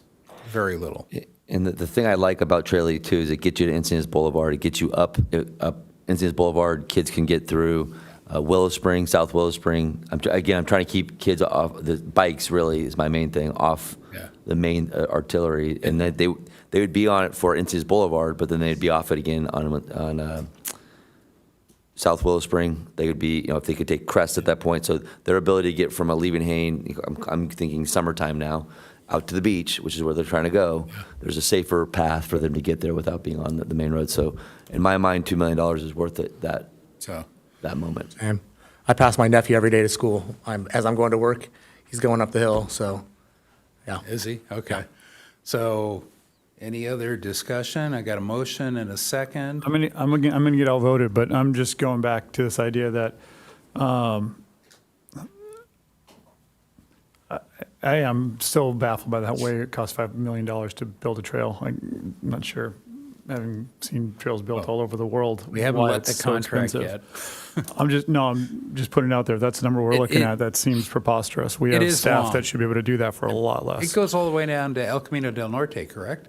Very little. And the thing I like about Trail 82 is it gets you to Encinitas Boulevard. It gets you up Encinitas Boulevard. Kids can get through Willow Spring, South Willow Spring. I'm trying to keep kids off the bikes. Really, is my main thing, off the main artillery, and then they would be on it for Encinitas Boulevard, but then they'd be off it again on South Willow Spring. They would be, if they could take Crest at that point. So their ability to get from Alevenheim, I'm thinking summertime now, out to the beach, which is where they're trying to go. There's a safer path for them to get there without being on the main road. So in my mind, $2 million is worth it, that moment. And I pass my nephew every day to school. As I'm going to work, he's going up the hill, so, yeah. Is he? Okay. So any other discussion? I got a motion and a second. I'm gonna get outvoted, but I'm just going back to this idea that I am still baffled by that way it costs $5 million to build a trail. I'm not sure, having seen trails built all over the world. We haven't why let the it's so contract expensive. yet. I'm just putting it out there. That's the number we're looking at. That seems preposterous. We It have is staff long. that should be able to do that for a lot less. It goes all the way down to El Camino del Norte, correct?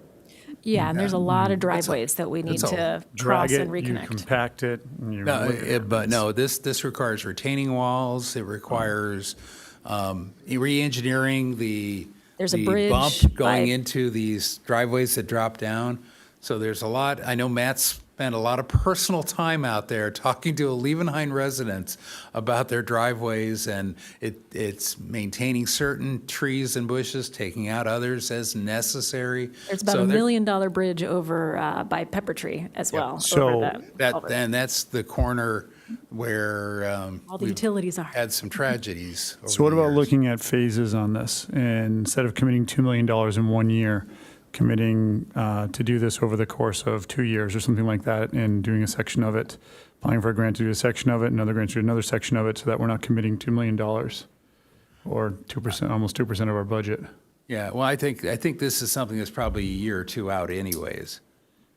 Yeah, and there's a lot of driveways that we need that's all. to Drag cross it, and you reconnect. compact it. And you But no, this requires retaining walls. It requires re-engineering the There's a the bridge bump going by- into these driveways that drop down. So there's a lot. I know Matt spent a lot of personal time out there talking to Alevenheim residents about their driveways, and it's maintaining certain trees and bushes, taking out others as necessary. There's about So $1 there- million bridge over by Pepper Tree as well. So over culvert. and that's the corner where All the we've utilities are. had some tragedies. So what over the about years. looking at phases on this? And instead of committing $2 million in 1 year, committing to do this over the course of 2 years or something like that, and doing a section of it, applying for a grant to do a section of it, another grant to do another section of it, so that we're not committing $2 million or 2%, almost 2% of our budget. Yeah, well, I think this is something that's probably a year or two out anyways.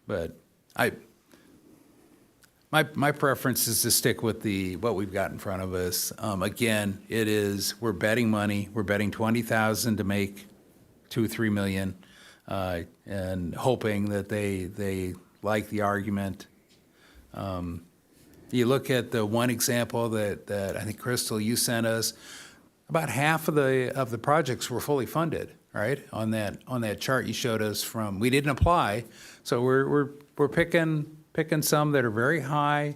But my preference is to stick with what we've got in front of us. Again, we're betting money. We're betting 20,000 to make 2 or 3 million, and hoping that they like the argument. You look at the one example that I think, Crystal, you sent us, about half of the projects were fully funded, right? On that chart you showed us from, we didn't apply, so we're picking some that are very high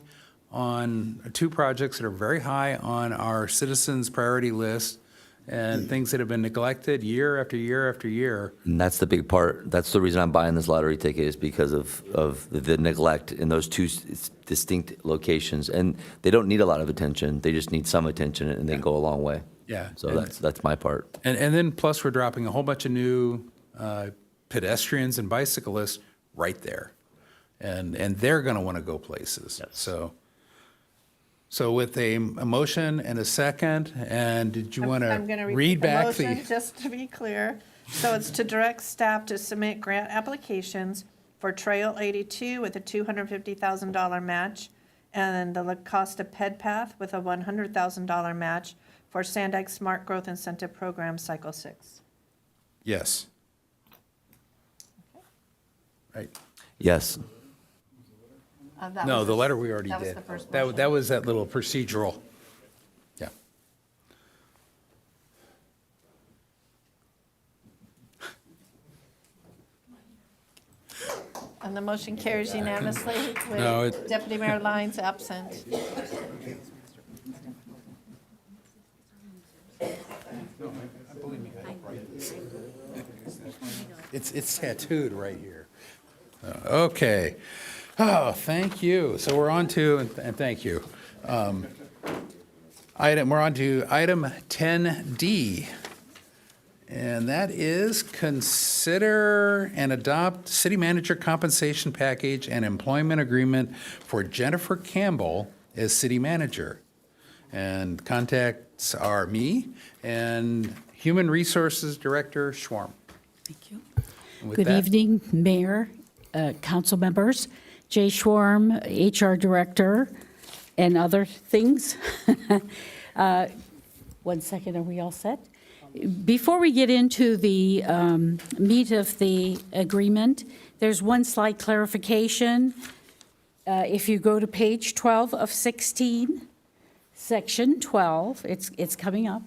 on, 2 projects that are very high on our citizens' priority list, and things that have been neglected year after year after year. And that's the big part. That's the reason I'm buying this lottery ticket, is because of the neglect in those 2 distinct locations. And they don't need a lot of attention. They just need some attention, and they go a long way. Yeah. So that's my part. And then plus we're dropping a whole bunch of new pedestrians and bicyclists right there. And they're going to want to go places. So with a motion and a second, and did you want I'm to gonna read repeat back the motion, just to be clear. So it's to direct staff to submit grant applications for Trail 82 with a $250,000 match, and the La Costa Ped Path with a $100,000 match for Sandex Smart Growth Incentive Program Cycle 6. Yes. Right. Yes. No, the letter we already that was did. the first That was that little procedural. Yeah. And the motion carries unanimously No, with Deputy Mayor Lyons absent. It's tattooed right here. Okay. Oh, thank you. So we're on to, and thank you. We're on to item 10D. And that is consider and adopt city manager compensation package and employment agreement for Jennifer Campbell as city manager. And contacts are me and Human Resources Director Schwarm. Thank you. And with Good that- evening, Mayor, council members, Jay Schwarm, HR Director, and other things. 1 second, are we all set? Before we get into the meat of the agreement, there's one slight clarification. If you go to page 12 of 16, section 12, it's coming up.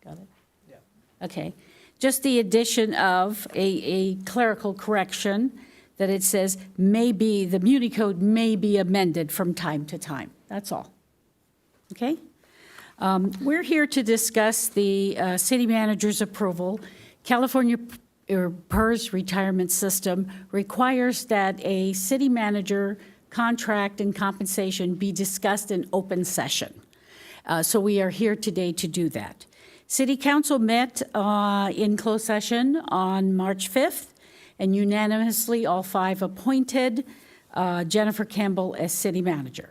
Got it? Yeah. Okay. Just the addition of a clerical correction that it says the Muni Code may be amended from time to time. That's all. Okay? We're here to discuss the city manager's approval. California PERS retirement system requires that a city manager contract and compensation be discussed in open session. So we are here today to do that. City Council met in closed session on March 5th, and unanimously, all 5 appointed Jennifer Campbell as city manager.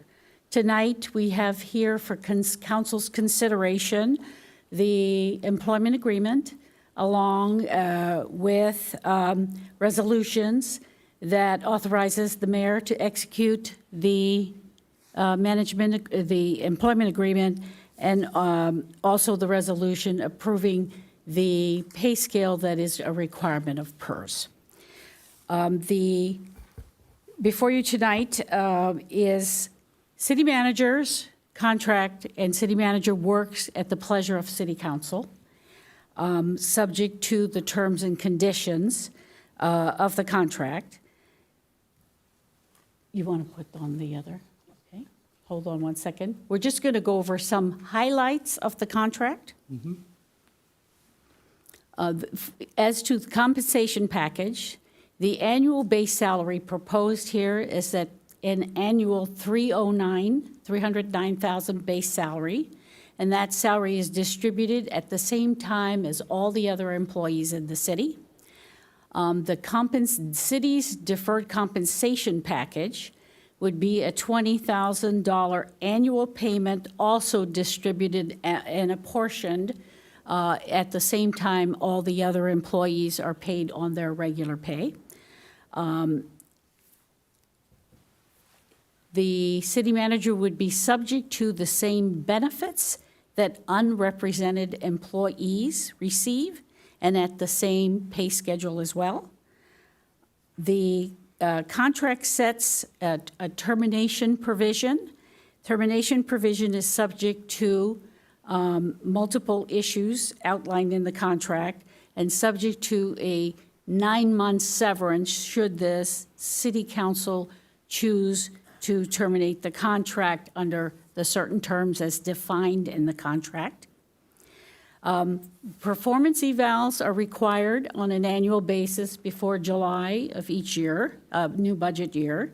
Tonight, we have here for council's consideration the employment agreement along with resolutions that authorizes the mayor to execute the employment agreement, and also the resolution approving the pay scale that is a requirement of PERS. Before you tonight is city manager's contract, and city manager works at the pleasure of city council, subject to the terms and conditions of the contract. You want to put on the other? Okay. Hold on 1 second. We're just going to go over some highlights of the contract. As to the compensation package, the annual base salary proposed here is that an annual $309,000 base salary, and that salary is distributed at the same time as all the other employees in the city. The city's deferred compensation package would be a $20,000 annual payment, also distributed and apportioned at the same time all the other employees are paid on their regular pay. The city manager would be subject to the same benefits that unrepresented employees receive, and at the same pay schedule as well. The contract sets a termination provision. Termination provision is subject to multiple issues outlined in the contract, and subject to a 9-month severance should the city council choose to terminate the contract under the certain terms as defined in the contract. Performance evals are required on an annual basis before July of each year, new budget year.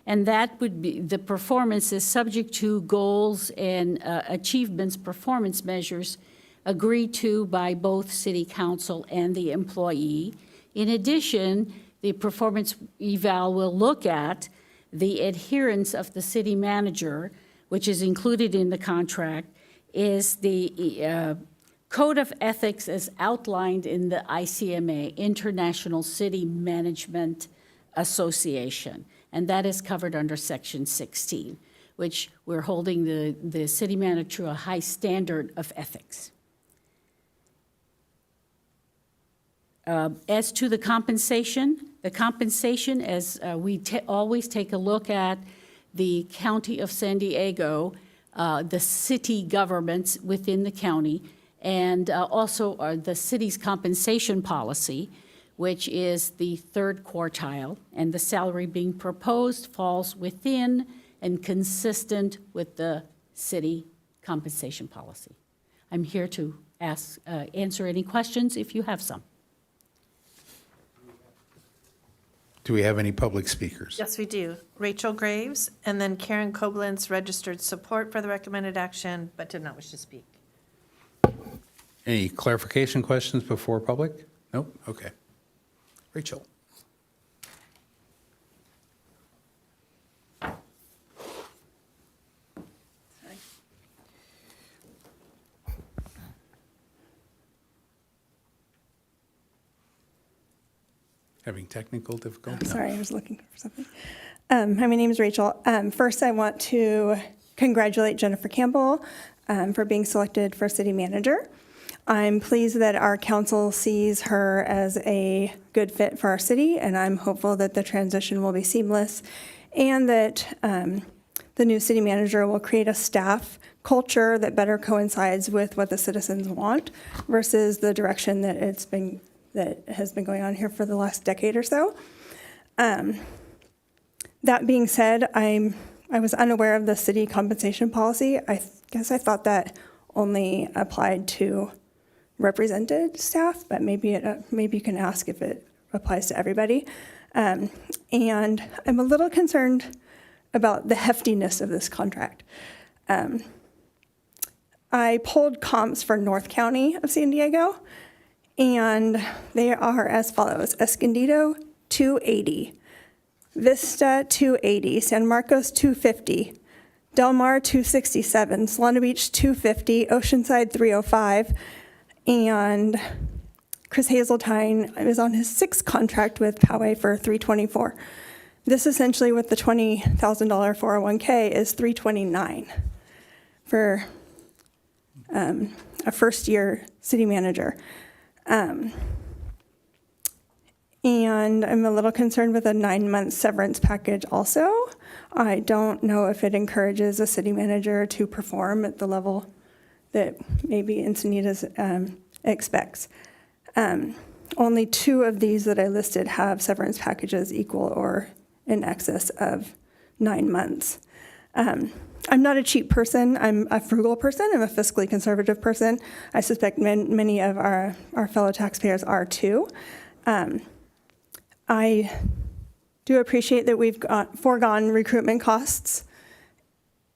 And that would be, the performance is subject to goals and achievements, performance measures agreed to by both city council and the employee. In addition, the performance eval will look at the adherence of the city manager, which is included in the contract, is the Code of Ethics as outlined in the ICMA, International City Management Association, and that is covered under Section 16, which we're holding the city manager to a high standard of ethics. As to the compensation, as we always take a look at the County of San Diego, the city governments within the county, and also the city's compensation policy, which is the third quartile, and the salary being proposed falls within and consistent with the city compensation policy. I'm here to answer any questions if you have some. Do we have any public speakers? Yes, we do. Rachel Graves, and then Karen Koblenz registered support for the recommended action, but did not wish to speak. Any clarification questions before public? Nope, okay. Rachel. Having technical difficulty? Sorry, I was looking for something. Hi, my name is Rachel. First, I want to congratulate Jennifer Campbell for being selected for city manager. I'm pleased that our council sees her as a good fit for our city, and I'm hopeful that the transition will be seamless and that the new city manager will create a staff culture that better coincides with what the citizens want versus the direction that has been going on here for the last decade or so. That being said, I was unaware of the city compensation policy. I guess I thought that only applied to represented staff, but maybe you can ask if it applies to everybody. And I'm a little concerned about the heftiness of this contract. I pulled comps for North County of San Diego, and they are as follows: Escondido, $280. Vista, $280. San Marcos, $250. Del Mar, $267. Solana Beach, $250. Oceanside, $305. And Chris Hazeltine is on his 6th contract with Poway for $324. This essentially, with the $20,000 401k, is $329 for a first-year city manager. And I'm a little concerned with a 9-month severance package also. I don't know if it encourages a city manager to perform at the level that maybe Encinitas expects. Only 2 of these that I listed have severance packages equal or in excess of 9 months. I'm not a cheap person. I'm a frugal person. I'm a fiscally conservative person. I suspect many of our fellow taxpayers are too. I do appreciate that we've foregone recruitment costs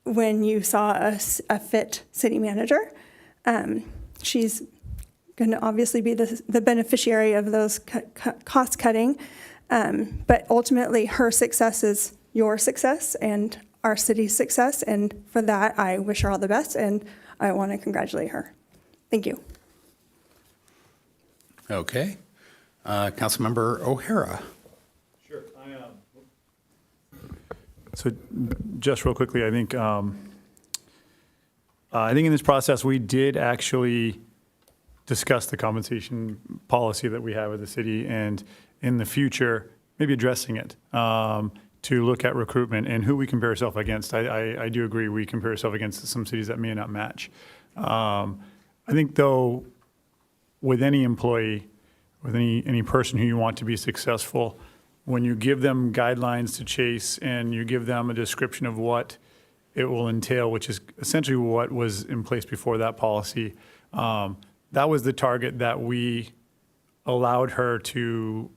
when you saw a fit city manager. She's going to obviously be the beneficiary of those cost cutting, but ultimately her success is your success and our city's success, and for that I wish her all the best, and I want to congratulate her. Thank you. Okay. Councilmember O'Hara. Sure. So just real quickly, I think in this process, we did actually discuss the compensation policy that we have with the city, and in the future, maybe addressing it to look at recruitment and who we compare ourselves against. I do agree we compare ourselves against some cities that may not match. I think, though, with any employee, with any person who you want to be successful, when you give them guidelines to chase and you give them a description of what it will entail, which is essentially what was in place before that policy, that was the target that we allowed her to,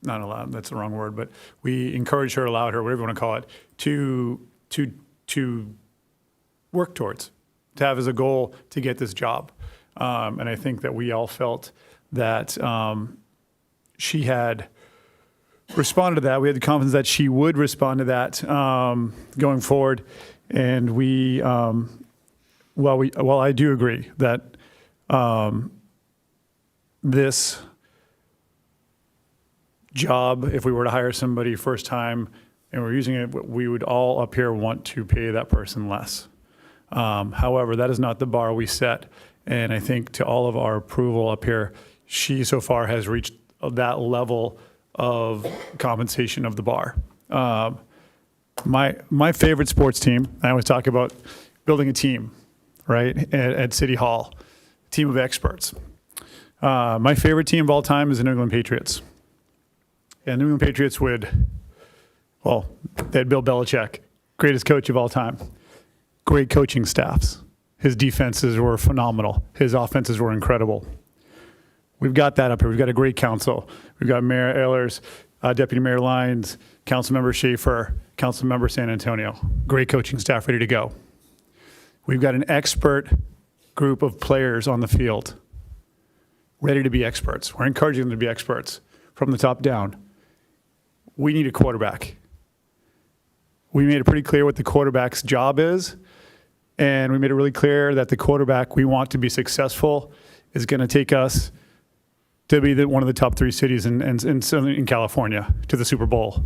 not allowed, that's the wrong word, but we encouraged her, allowed her, whatever you want to call it, to work towards, to have as a goal to get this job. And I think that we all felt that she had responded to that. We had the confidence that she would respond to that going forward. And while I do agree that this job, if we were to hire somebody first time and we're using it, we would all up here want to pay that person less. However, that is not the bar we set. And I think to all of our approval up here, she so far has reached that level of compensation of the bar. My favorite sports team, I always talk about building a team, right, at City Hall, team of experts. My favorite team of all time is the New England Patriots. And the New England Patriots they had Bill Belichick, greatest coach of all time. Great coaching staffs. His defenses were phenomenal. His offenses were incredible. We've got that up here. We've got a great council. We've got Mayor Ehlers, Deputy Mayor Lyons, Councilmember Schaefer, Councilmember San Antonio. Great coaching staff ready to go. We've got an expert group of players on the field ready to be experts. We're encouraging them to be experts from the top down. We need a quarterback. We made it pretty clear what the quarterback's job is, and we made it really clear that the quarterback we want to be successful is going to take us to be one of the top 3 cities in California to the Super Bowl.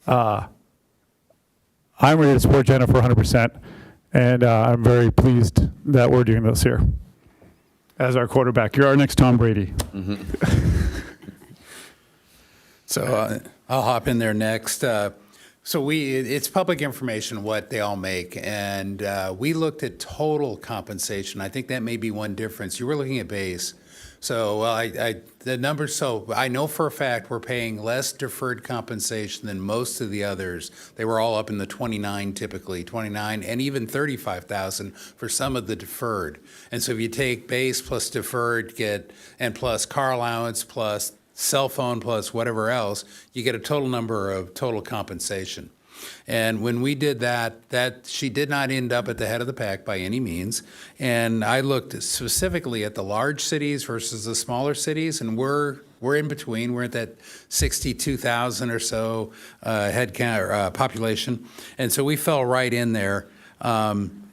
I'm ready to support Jennifer 100%, and I'm very pleased that we're doing this here as our quarterback. You're our next Tom Brady. So I'll hop in there next. It's public information what they all make, and we looked at total compensation. I think that may be one difference. You were looking at base. So the numbers. So I know for a fact we're paying less deferred compensation than most of the others. They were all up in the 29 typically, 29, and even 35,000 for some of the deferred. And so if you take base plus deferred, and plus car allowance plus cell phone plus whatever else, you get a total number of total compensation. And when we did that she did not end up at the head of the pack by any means. And I looked specifically at the large cities versus the smaller cities, and we're in between. We're at that 62,000 or so head count or population, and so we fell right in there.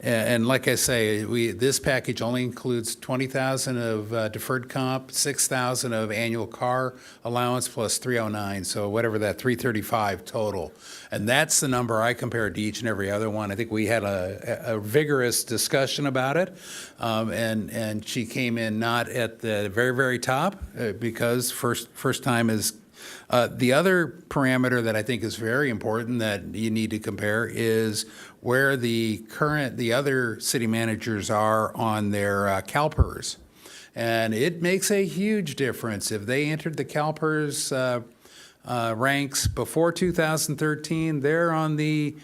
And like I say, this package only includes 20,000 of deferred comp, 6,000 of annual car allowance plus 309, so whatever that 335 total. And that's the number I compared to each and every other one. I think we had a vigorous discussion about it, and she came in not at the very, very top because first time is. The other parameter that I think is very important that you need to compare is where the other city managers are on their CalPERS. And it makes a huge difference. If they entered the CalPERS ranks before 2013, they're on the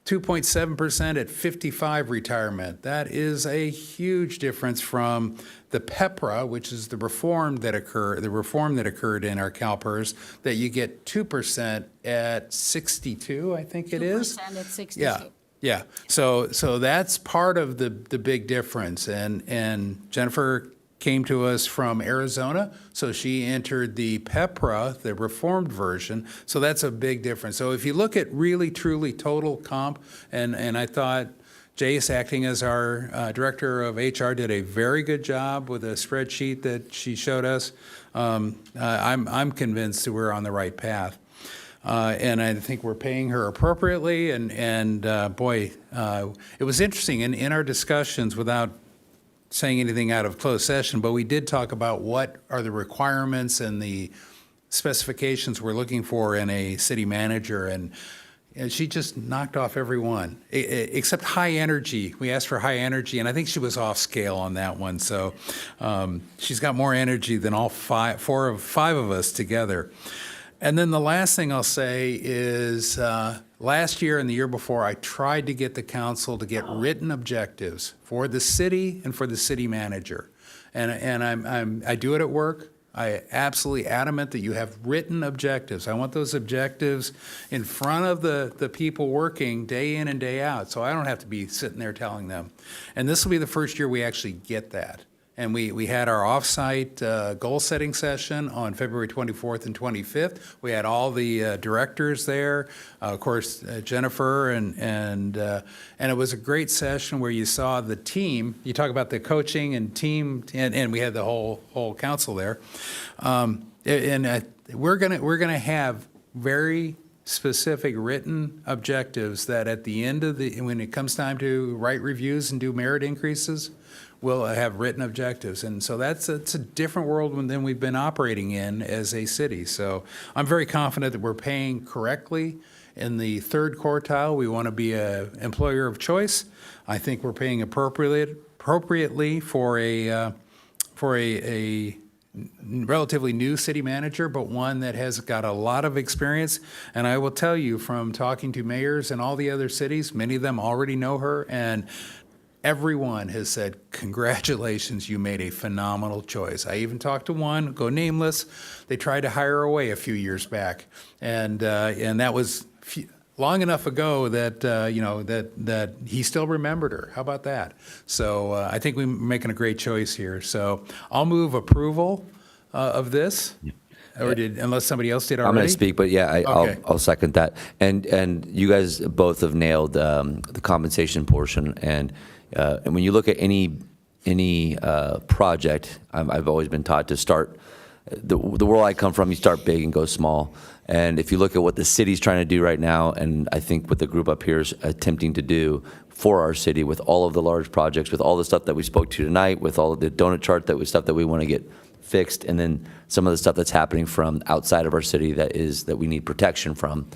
2.7% at 55 retirement. That is a huge difference from the PEPRA, which is the reform that occurred in our CalPERS, that you get 2% at 62, I think it is. 2% at 62. Yeah. So that's part of the big difference. And Jennifer came to us from Arizona, so she entered the PEPRA, the reformed version. So that's a big difference. So if you look at really, truly total comp, and I thought Jace, acting as our director of HR, did a very good job with a spreadsheet that she showed us. I'm convinced that we're on the right path. And I think we're paying her appropriately. And boy, it was interesting in our discussions, without saying anything out of closed session, but we did talk about what are the requirements and the specifications we're looking for in a city manager. And she just knocked off every one, except high energy. We asked for high energy, and I think she was off scale on that one. So she's got more energy than all five of us together. And then the last thing I'll say is last year and the year before, I tried to get the council to get written objectives for the city and for the city manager. And I do it at work. I absolutely adamant that you have written objectives. I want those objectives in front of the people working day in and day out, so I don't have to be sitting there telling them. And this will be the first year we actually get that. And we had our off-site goal-setting session on February 24th and 25th. We had all the directors there, of course, Jennifer, and it was a great session where you saw the team. You talk about the coaching and team, and we had the whole council there. We're gonna have very specific written objectives that at the end of when it comes time to write reviews and do merit increases, we'll have written objectives. And so it's a different world than we've been operating in as a city. So I'm very confident that we're paying correctly in the third quartile. We want to be an employer of choice. I think we're paying appropriately for a relatively new city manager, but one that has got a lot of experience. And I will tell you, from talking to mayors in all the other cities, many of them already know her, and everyone has said, congratulations, you made a phenomenal choice. I even talked to one, go nameless, they tried to hire her away a few years back. And that was long enough ago that, that he still remembered her. How about that? So I think we're making a great choice here. So I'll move approval of this. Or unless somebody else did already? I'm going to speak, but yeah, Okay. I'll second that. And you guys both have nailed the compensation portion. And when you look at any project, I've always been taught to start, the world I come from, you start big and go small. And if you look at what the city's trying to do right now, and I think what the group up here is attempting to do for our city with all of the large projects, with all the stuff that we spoke to tonight, with all of the donut chart stuff that we want to get fixed, and then some of the stuff that's happening from outside of our city that we need protection from.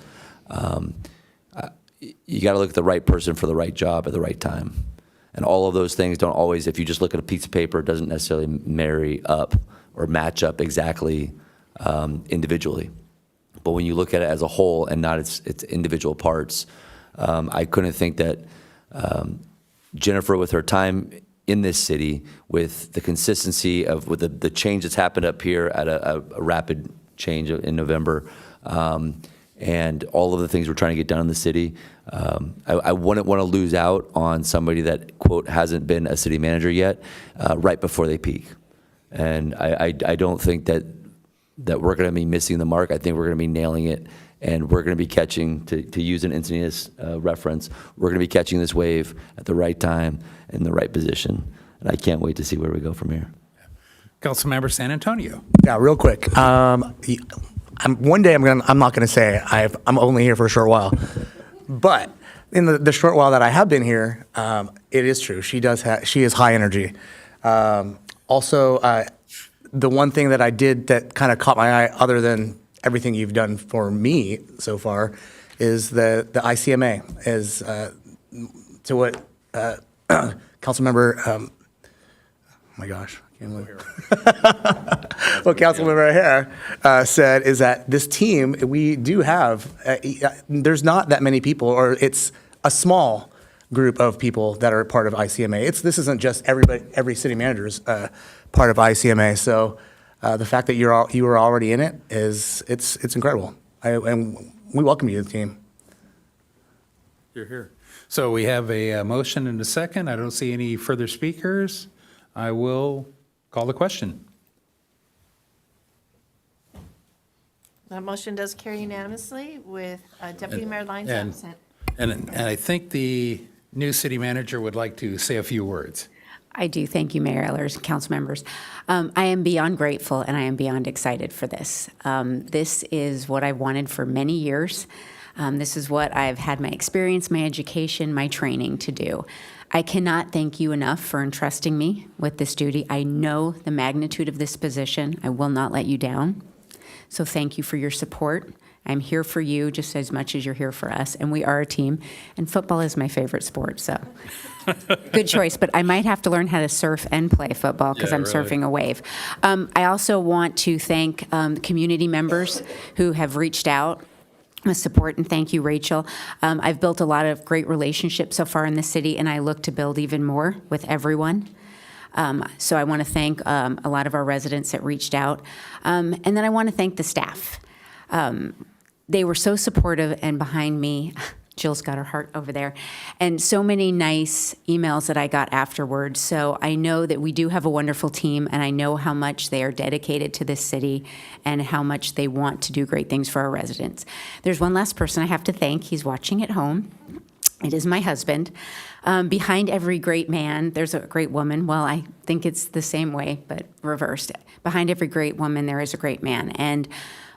You got to look at the right person for the right job at the right time. And all of those things don't always, if you just look at a piece of paper, it doesn't necessarily marry up or match up exactly individually. But when you look at it as a whole and not its individual parts, I couldn't think that Jennifer, with her time in this city, with the consistency of with the change that's happened up here at a rapid change in November, and all of the things we're trying to get done in the city, I wouldn't want to lose out on somebody that, quote, hasn't been a city manager yet, right before they peak. And I don't think that we're going to be missing the mark. I think we're going to be nailing it, and we're going to be catching, to use an Encinitas reference, we're going to be catching this wave at the right time in the right position. And I can't wait to see where we go from here. Councilmember San Antonio. Yeah, real quick. One day I'm not going to say I'm only here for a short while, but in the short while that I have been here, it is true. She is high energy. Also, the one thing that I did that kind of caught my eye, other than everything you've done for me so far, is the ICMA. Is to what Councilmember, oh my gosh, I can't believe what Councilmember O'Hare said is that this team, we do have, there's not that many people, or it's a small group of people that are part of ICMA. This isn't just every city manager's part of ICMA. So the fact that you were already in it it's incredible. And we welcome you to the team. You're here. So we have a motion and a second. I don't see any further speakers. I will call the question. That motion does carry unanimously with Deputy Mayor Lyons absent. And I think the new city manager would like to say a few words. I do. Thank you, Mayor Ehlers, council members. I am beyond grateful and I am beyond excited for this. This is what I've wanted for many years. This is what I've had my experience, my education, my training to do. I cannot thank you enough for entrusting me with this duty. I know the magnitude of this position. I will not let you down. So thank you for your support. I'm here for you just as much as you're here for us, and we are a team. And football is my favorite sport, so good choice. But I might have to learn how to surf and play football because I'm surfing a wave. I also want to thank community members who have reached out with support, and thank you, Rachel. I've built a lot of great relationships so far in the city, and I look to build even more with everyone. So I want to thank a lot of our residents that reached out. And then I want to thank the staff. They were so supportive and behind me. Jill's got her heart over there. And so many nice emails that I got afterwards. So I know that we do have a wonderful team, and I know how much they are dedicated to this city and how much they want to do great things for our residents. There's one last person I have to thank. He's watching at home. It is my husband. Behind every great man, there's a great woman. Well, I think it's the same way, but reversed. Behind every great woman, there is a great man. And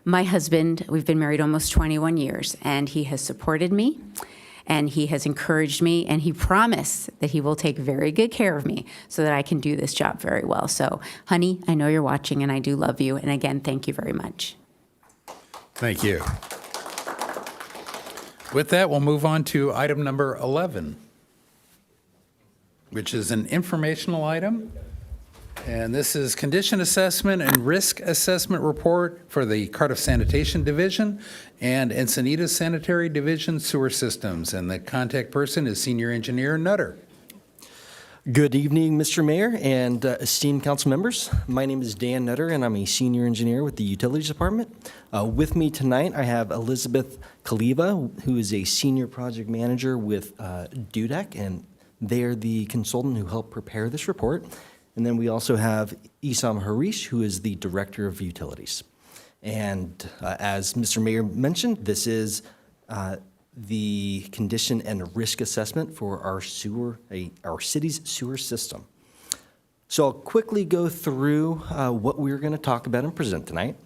my husband, we've been married almost 21 years, and he has supported me, and he has encouraged me, and he promised that he will take very good care of me so that I can do this job very well. So, honey, I know you're watching, and I do love you. And again, thank you very much. Thank you. With that, we'll move on to item number 11, which is an informational item. And this is condition assessment and risk assessment report for the Cardiff Sanitation Division and Encinitas Sanitary Division sewer systems. And the contact person is Senior Engineer Nutter. Good evening, Mr. Mayor and esteemed council members. My name is Dan Nutter, and I'm a senior engineer with the Utilities Department. With me tonight, I have Elizabeth Kaliva, who is a senior project manager with DUDEC, and they are the consultant who helped prepare this report. And then we also have Isam Harish, who is the director of utilities. And as Mr. Mayor mentioned, this is the condition and risk assessment for our city's sewer system. So I'll quickly go through what we're going to talk about and present tonight.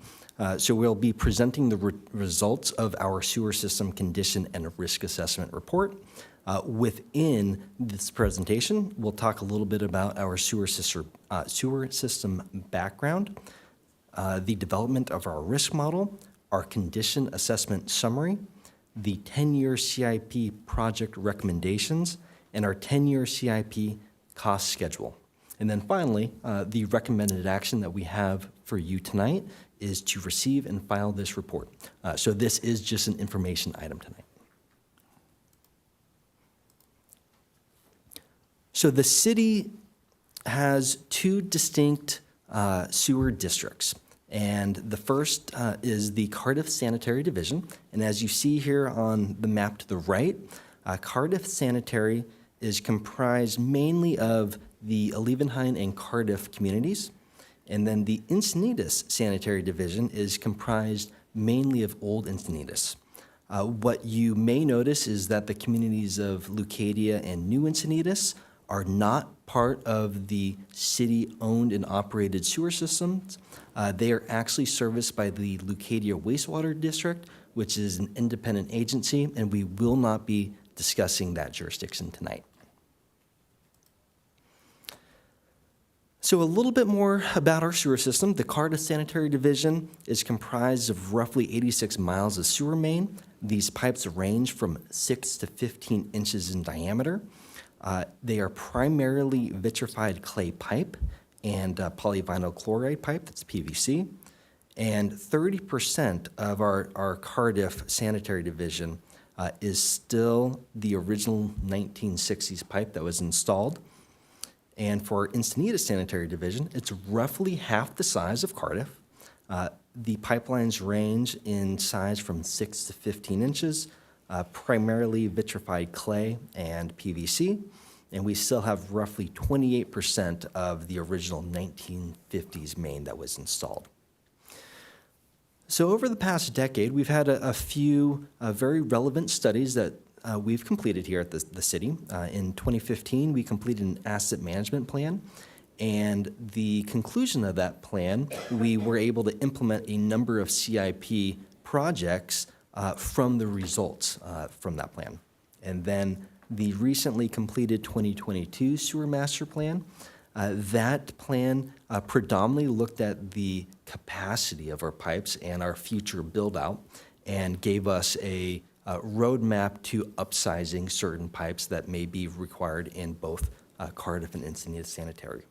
So we'll be presenting the results of our sewer system condition and risk assessment report. Within this presentation, we'll talk a little bit about our sewer system background, the development of our risk model, our condition assessment summary, the 10-year CIP project recommendations, and our 10-year CIP cost schedule. And then finally, the recommended action that we have for you tonight is to receive and file this report. So this is just an information item tonight. So the city has two distinct sewer districts. And the first is the Cardiff Sanitary Division. And as you see here on the map to the right, Cardiff Sanitary is comprised mainly of the Alevenheim and Cardiff communities. And then the Encinitas Sanitary Division is comprised mainly of Old Encinitas. What you may notice is that the communities of Leucadia and New Encinitas are not part of the city-owned and operated sewer systems. They are actually serviced by the Leucadia Wastewater District, which is an independent agency, and we will not be discussing that jurisdiction tonight. So a little bit more about our sewer system. The Cardiff Sanitary Division is comprised of roughly 86 miles of sewer main. These pipes range from 6 to 15 inches in diameter. They are primarily vitrified clay pipe and polyvinyl chloride pipe, that's PVC. And 30% of our Cardiff Sanitary Division is still the original 1960s pipe that was installed. And for Encinitas Sanitary Division, it's roughly half the size of Cardiff. The pipelines range in size from 6 to 15 inches, primarily vitrified clay and PVC, and we still have roughly 28% of the original 1950s main that was installed. So over the past decade, we've had a few very relevant studies that we've completed here at the city. In 2015, we completed an asset management plan, and the conclusion of that plan, we were able to implement a number of CIP projects from the results from that plan. And then the recently completed 2022 Sewer Master Plan, that plan predominantly looked at the capacity of our pipes and our future build-out and gave us a roadmap to upsizing certain pipes that may be required in both Cardiff and Encinitas Sanitary.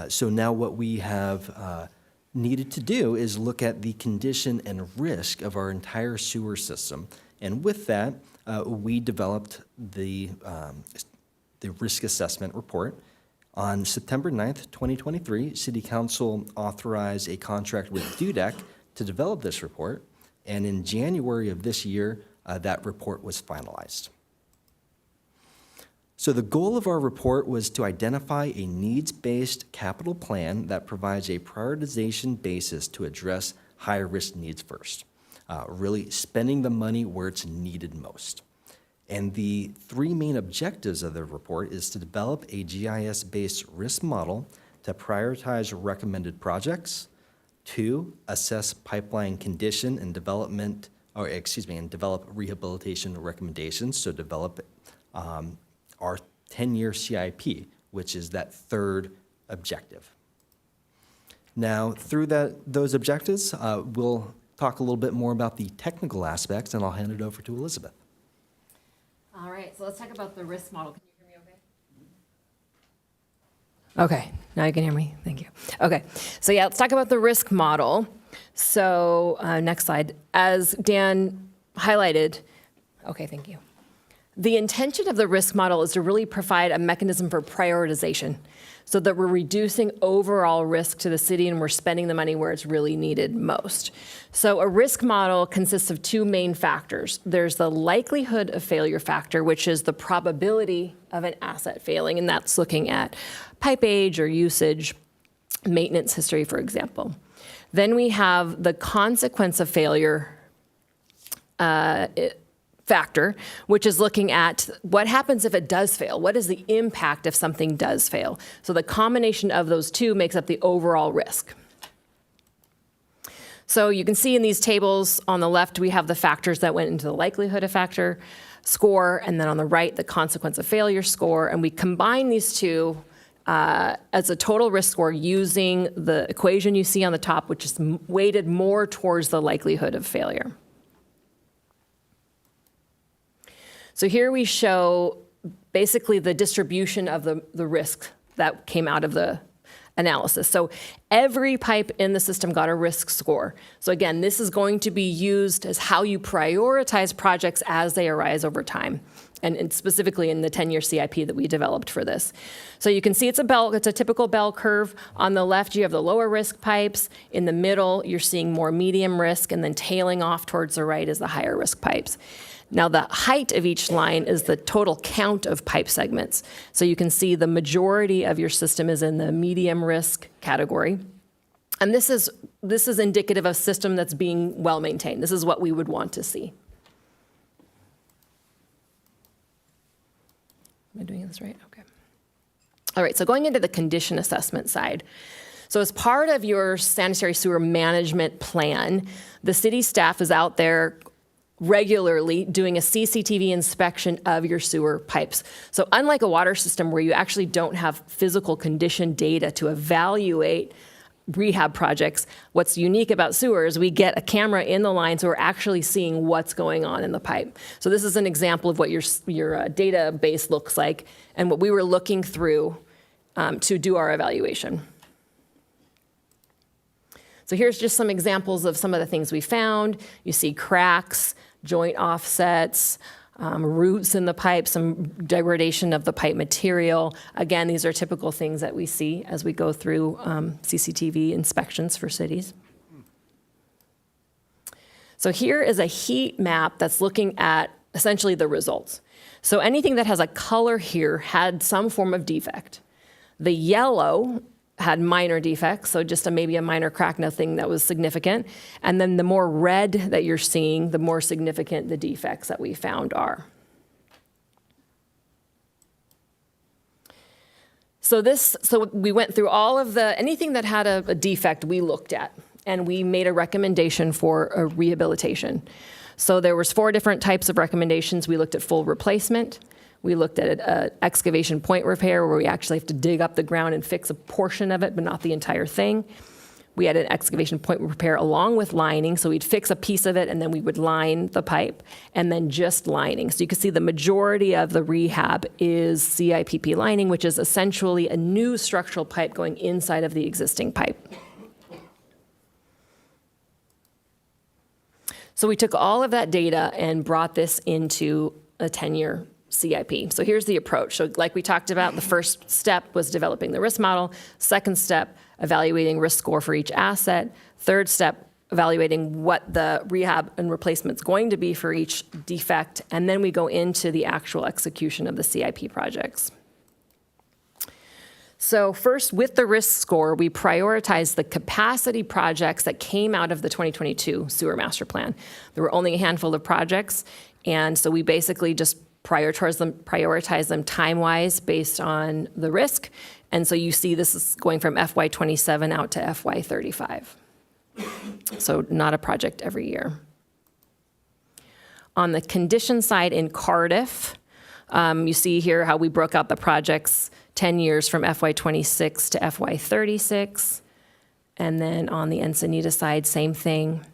So now what we have needed to do is look at the condition and risk of our entire sewer system. And with that, we developed the risk assessment report. On September 9th, 2023, City Council authorized a contract with DUDEC to develop this report. And in January of this year, that report was finalized. So the goal of our report was to identify a needs-based capital plan that provides a prioritization basis to address higher-risk needs first, really spending the money where it's needed most. And the three main objectives of the report is to develop a GIS-based risk model to prioritize recommended projects, 2, assess pipeline condition and development, and develop rehabilitation recommendations, so develop our 10-year CIP, which is that third objective. Now, through those objectives, we'll talk a little bit more about the technical aspects, and I'll hand it over to Elizabeth. All right, so let's talk about the risk model. Can you hear me okay? Okay, now you can hear me. Thank you. Okay, so yeah, let's talk about the risk model. So next slide. As Dan highlighted, okay, thank you. The intention of the risk model is to really provide a mechanism for prioritization so that we're reducing overall risk to the city and we're spending the money where it's really needed most. So a risk model consists of two main factors. There's the likelihood of failure factor, which is the probability of an asset failing, and that's looking at pipe age or usage, maintenance history, for example. Then we have the consequence of failure factor, which is looking at what happens if it does fail. What is the impact if something does fail? So the combination of those two makes up the overall risk. So you can see in these tables on the left, we have the factors that went into the likelihood of factor score, and then on the right, the consequence of failure score. And we combine these two as a total risk score using the equation you see on the top, which is weighted more towards the likelihood of failure. So here we show basically the distribution of the risk that came out of the analysis. So every pipe in the system got a risk score. So again, this is going to be used as how you prioritize projects as they arise over time, and specifically in the 10-year CIP that we developed for this. So you can see it's a typical bell curve. On the left, you have the lower risk pipes. In the middle, you're seeing more medium risk, and then tailing off towards the right is the higher risk pipes. Now, the height of each line is the total count of pipe segments. So you can see the majority of your system is in the medium risk category. And this is indicative of a system that's being well maintained. This is what we would want to see. Am I doing this right? Okay. All right, so going into the condition assessment side. So as part of your sanitary sewer management plan, the city staff is out there regularly doing a CCTV inspection of your sewer pipes. So unlike a water system where you actually don't have physical condition data to evaluate rehab projects, what's unique about sewer is we get a camera in the line, so we're actually seeing what's going on in the pipe. So this is an example of what your database looks like and what we were looking through to do our evaluation. So here's just some examples of some of the things we found. You see cracks, joint offsets, roots in the pipe, some degradation of the pipe material. Again, these are typical things that we see as we go through CCTV inspections for cities. So here is a heat map that's looking at essentially the results. So anything that has a color here had some form of defect. The yellow had minor defects, so just maybe a minor crack, nothing that was significant. And then the more red that you're seeing, the more significant the defects that we found are. So we went through all of anything that had a defect we looked at, and we made a recommendation for a rehabilitation. So there was 4 different types of recommendations. We looked at full replacement. We looked at an excavation point repair where we actually have to dig up the ground and fix a portion of it, but not the entire thing. We had an excavation point repair along with lining, so we'd fix a piece of it and then we would line the pipe, and then just lining. So you can see the majority of the rehab is CIPP lining, which is essentially a new structural pipe going inside of the existing pipe. So we took all of that data and brought this into a 10-year CIP. So here's the approach. So like we talked about, the first step was developing the risk model. Second step, evaluating risk score for each asset. Third step, evaluating what the rehab and replacement's going to be for each defect, and then we go into the actual execution of the CIP projects. So first, with the risk score, we prioritize the capacity projects that came out of the 2022 sewer master plan. There were only a handful of projects, and so we basically just prioritize them time-wise based on the risk. And so you see this is going from FY27 out to FY35. So not a project every year. On the condition side in Cardiff, you see here how we broke out the projects 10 years from FY26 to FY36. And then on the Encinitas side, same thing,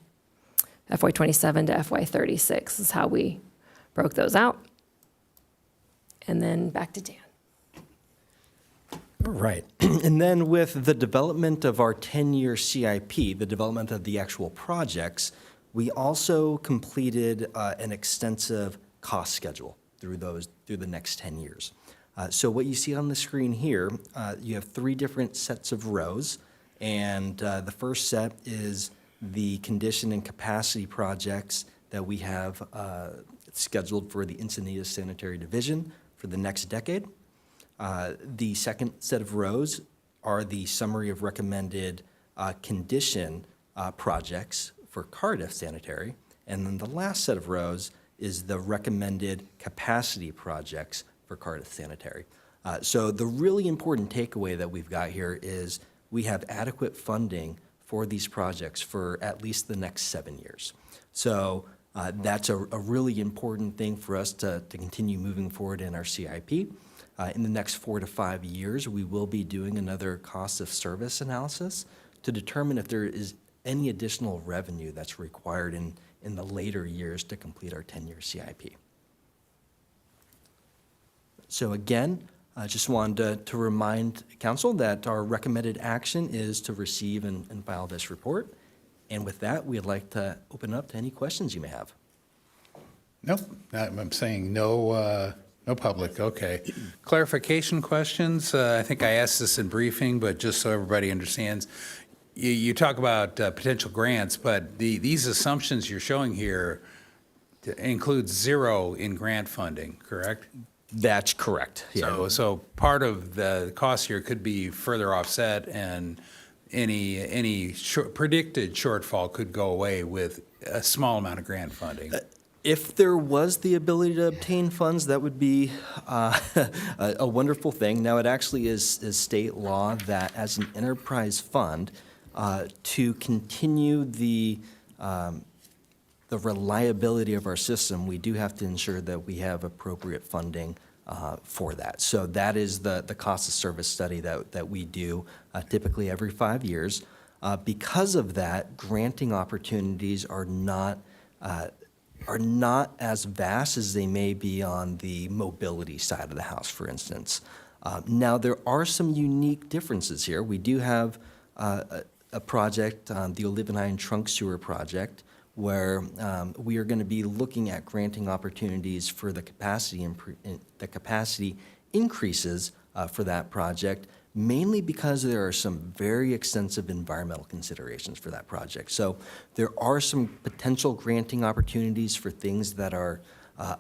FY27 to FY36 is how we broke those out. And then back to Dan. All right. And then with the development of our 10-year CIP, the development of the actual projects, we also completed an extensive cost schedule through the next 10 years. So what you see on the screen here, you have 3 different sets of rows, and the first set is the condition and capacity projects that we have scheduled for the Encinitas Sanitary Division for the next decade. The second set of rows are the summary of recommended condition projects for Cardiff Sanitary, and then the last set of rows is the recommended capacity projects for Cardiff Sanitary. So the really important takeaway that we've got here is we have adequate funding for these projects for at least the next 7 years. So that's a really important thing for us to continue moving forward in our CIP. In the next 4 to 5 years, we will be doing another cost of service analysis to determine if there is any additional revenue that's required in the later years to complete our 10-year CIP. So again, I just wanted to remind council that our recommended action is to receive and file this report. And with that, we'd like to open up to any questions you may have. Nope, I'm saying no, no public, okay. Clarification questions, I think I asked this in briefing, but just so everybody understands, you talk about potential grants, but these assumptions you're showing here include 0 in grant funding, correct? That's correct. Yeah. So part of the cost here could be further offset, and any predicted shortfall could go away with a small amount of grant funding. If there was the ability to obtain funds, that would be a wonderful thing. Now, it actually is state law that as an enterprise fund, to continue the reliability of our system, we do have to ensure that we have appropriate funding for that. So that is the cost of service study that we do typically every 5 years. Because of that, granting opportunities are not as vast as they may be on the mobility side of the house, for instance. Now, there are some unique differences here. We do have a project, the Olivenhain Trunk Sewer Project, where we are going to be looking at granting opportunities for the capacity increases for that project, mainly because there are some very extensive environmental considerations for that project. So there are some potential granting opportunities for things that are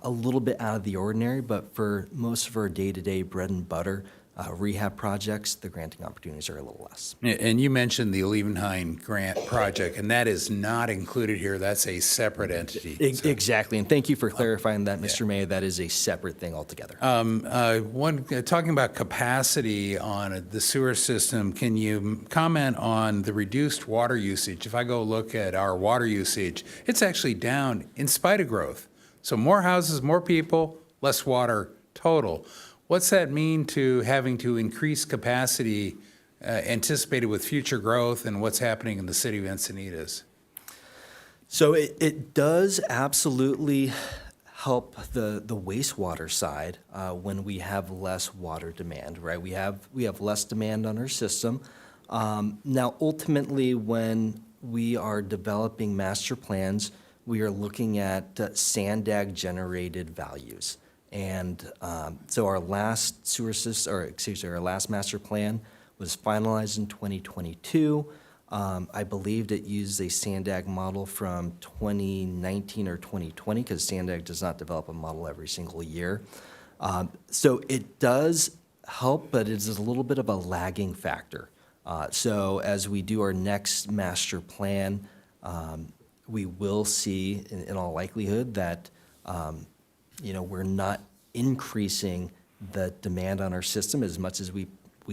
a little bit out of the ordinary, but for most of our day-to-day bread and butter rehab projects, the granting opportunities are a little less. And you mentioned the Olivenhain grant project, and that is not included here. That's a separate entity. Exactly, and thank you for clarifying that, Mr. Mayor. That is a separate thing altogether. Talking about capacity on the sewer system, can you comment on the reduced water usage? If I go look at our water usage, it's actually down in spite of growth. So more houses, more people, less water total. What's that mean to having to increase capacity anticipated with future growth, and what's happening in the city of Encinitas? So it does absolutely help the wastewater side when we have less water demand, right? We have less demand on our system. Now, ultimately, when we are developing master plans, we are looking at SANDAG-generated values. And so our last our last master plan was finalized in 2022. I believed it used a SANDAG model from 2019 or 2020, because SANDAG does not develop a model every single year. So it does help, but it is a little bit of a lagging factor. So as we do our next master plan, we will see, in all likelihood, that we're not increasing the demand on our system as much as we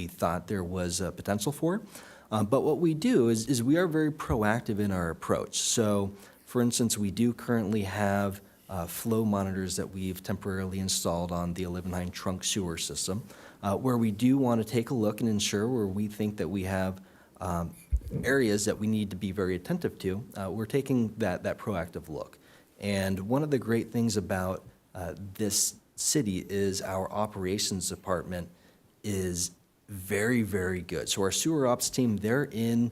thought there was a potential for. But what we do is we are very proactive in our approach. So, for instance, we do currently have flow monitors that we've temporarily installed on the 11-9 trunk sewer system, where we do want to take a look and ensure where we think that we have areas that we need to be very attentive to. We're taking that proactive look. And one of the great things about this city is our operations department is very, very good. So our sewer ops team, they're in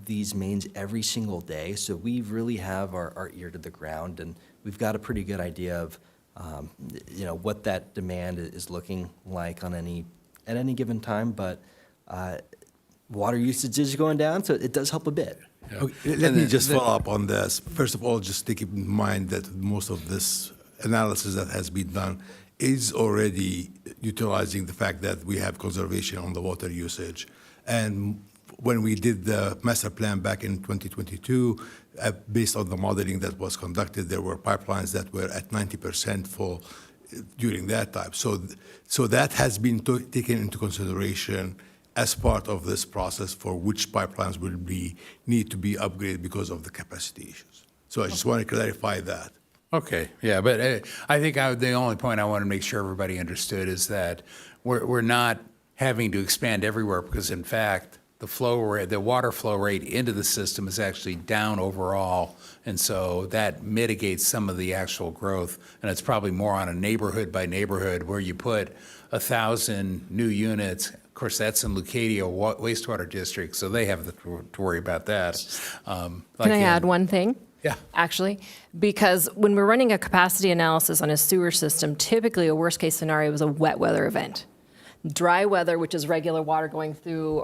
these mains every single day. So we really have our ear to the ground, and we've got a pretty good idea of what that demand is looking like at any given time. But water usage is going down, so it does help a bit. Okay, let me just follow up on this. First of all, just keep in mind that most of this analysis that has been done is already utilizing the fact that we have conservation on the water usage. And when we did the master plan back in 2022, based on the modeling that was conducted, there were pipelines that were at 90% full during that time. So that has been taken into consideration as part of this process for which pipelines will need to be upgraded because of the capacity issues. So I just want to clarify that. Okay, yeah, but I think the only point I want to make sure everybody understood is that we're not having to expand everywhere, because in fact, the water flow rate into the system is actually down overall, and so that mitigates some of the actual growth, and it's probably more on a neighborhood by neighborhood where you put 1,000 new units. Of course, that's in Leucadia wastewater district, so they have to worry about that. Can I add one thing? Yeah. Actually, because when we're running a capacity analysis on a sewer system, typically a worst case scenario is a wet weather event. Dry weather, which is regular water going through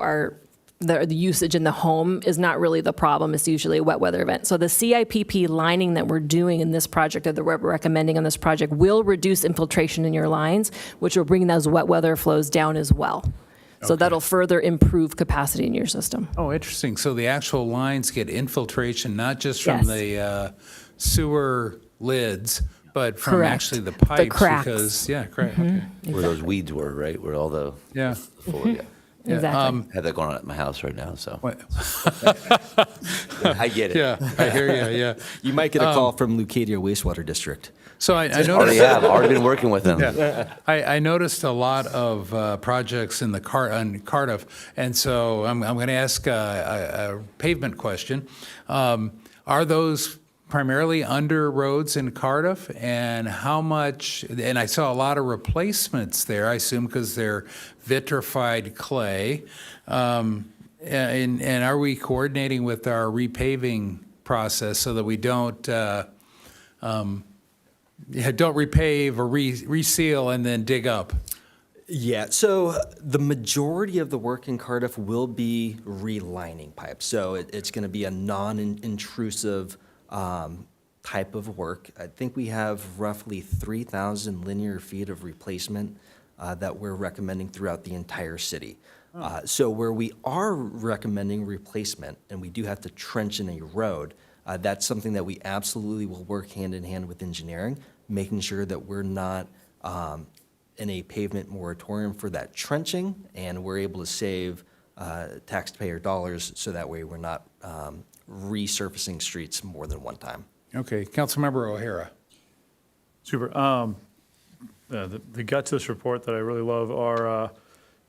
the usage in the home, is not really the problem. It's usually a wet weather event. So the CIPP lining that we're doing in this project, or that we're recommending on this project, will reduce infiltration in your lines, which will bring those wet weather flows down as well. So that'll further improve capacity in your system. Oh, interesting. So the actual lines get infiltration, not just from the sewer lids, but from Correct. actually the pipes. The cracks. Because, correct. Okay. Where those weeds were, right? Where all the full, Exactly. Had that going on at my house right now, so. What? I get it. Yeah, I hear you, yeah. You might get a call from Leucadia wastewater district. So I noticed. Already been working with them. Yeah. I noticed a lot of projects in Cardiff, and so I'm going to ask a pavement question. Are those primarily under roads in Cardiff, and how much? And I saw a lot of replacements there, I assume, because they're vitrified clay. And are we coordinating with our repaving process so that we don't repave or reseal and then dig up? Yeah, so the majority of the work in Cardiff will be relining pipes. So it's going to be a non-intrusive type of work. I think we have roughly 3,000 linear feet of replacement that we're recommending throughout the entire city. So where we are recommending replacement, and we do have to trench in a road, that's something that we absolutely will work hand in hand with engineering, making sure that we're not in a pavement moratorium for that trenching, and we're able to save taxpayer dollars, so that way we're not resurfacing streets more than one time. Okay, Councilmember O'Hara. Super. The guts of this report that I really love are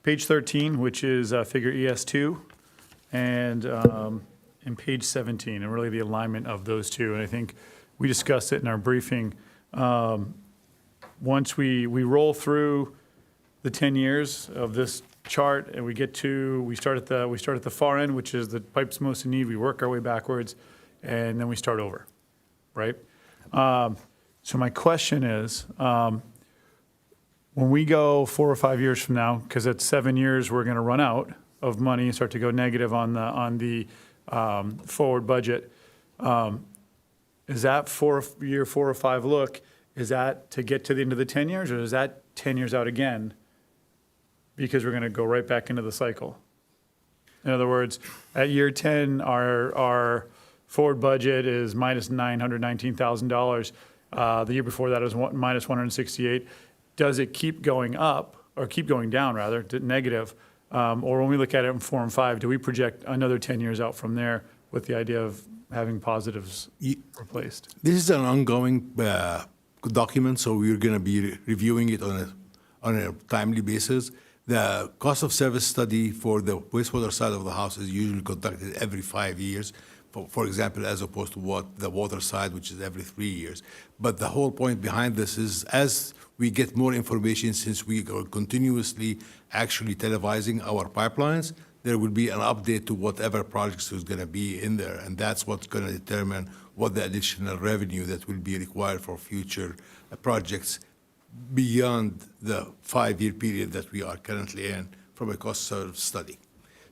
page 13, which is figure ES2, and page 17, and really the alignment of those two. And I think we discussed it in our briefing. Once we roll through the 10 years of this chart, and we start at the far end, which is the pipes most in need. We work our way backwards, and then we start over, right? So my question is, when we go 4 or 5 years from now, because at 7 years we're going to run out of money and start to go negative on the forward budget. Is that for year 4 or 5 look, is that to get to the end of the 10 years, or is that 10 years out again? Because we're going to go right back into the cycle. In other words, at year 10, our forward budget is minus $919,000. The year before that is minus 168. Does it keep going up, or keep going down rather, to negative? Or when we look at it in 4 and 5, do we project another 10 years out from there with the idea of having positives replaced? This is an ongoing document, so we're going to be reviewing it on a timely basis. The cost of service study for the wastewater side of the house is usually conducted every 5 years, for example, as opposed to the water side, which is every 3 years. But the whole point behind this is, as we get more information, since we are continuously actually televising our pipelines, there will be an update to whatever projects is going to be in there, and that's what's going to determine what the additional revenue that will be required for future projects beyond the 5-year period that we are currently in from a cost service study.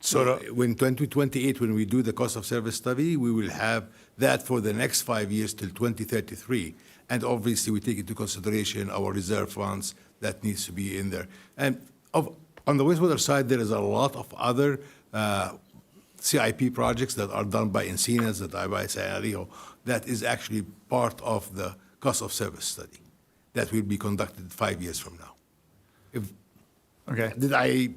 So when 2028, when we do the cost of service study, we will have that for the next 5 years till 2033. And obviously, we take into consideration our reserve funds that needs to be in there. And on the wastewater side, there is a lot of other CIP projects that are done by Encinitas, that are by Scenario, that is actually part of the cost of service study that will be conducted 5 years from now. Okay. Did I?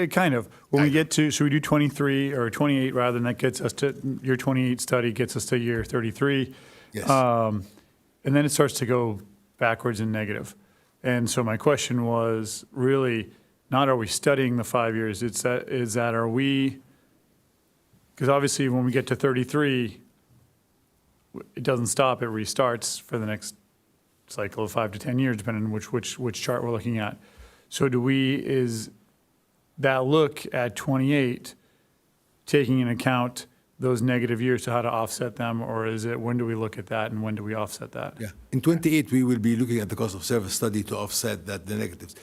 Kind of. When we get to, so we do 23 or 28 rather, and that gets us to, your 28 study gets us to year 33. Yes. And then it starts to go backwards and negative. And so my question was really not, are we studying the 5 years? Is that are we, because obviously when we get to 33, it doesn't stop, it restarts for the next cycle of 5 to 10 years, depending on which chart we're looking at. So is that look at 28 taking into account those negative years to how to offset them, or is it, when do we look at that and when do we offset that? Yeah. In 28, we will be looking at the cost of service study to offset the negatives.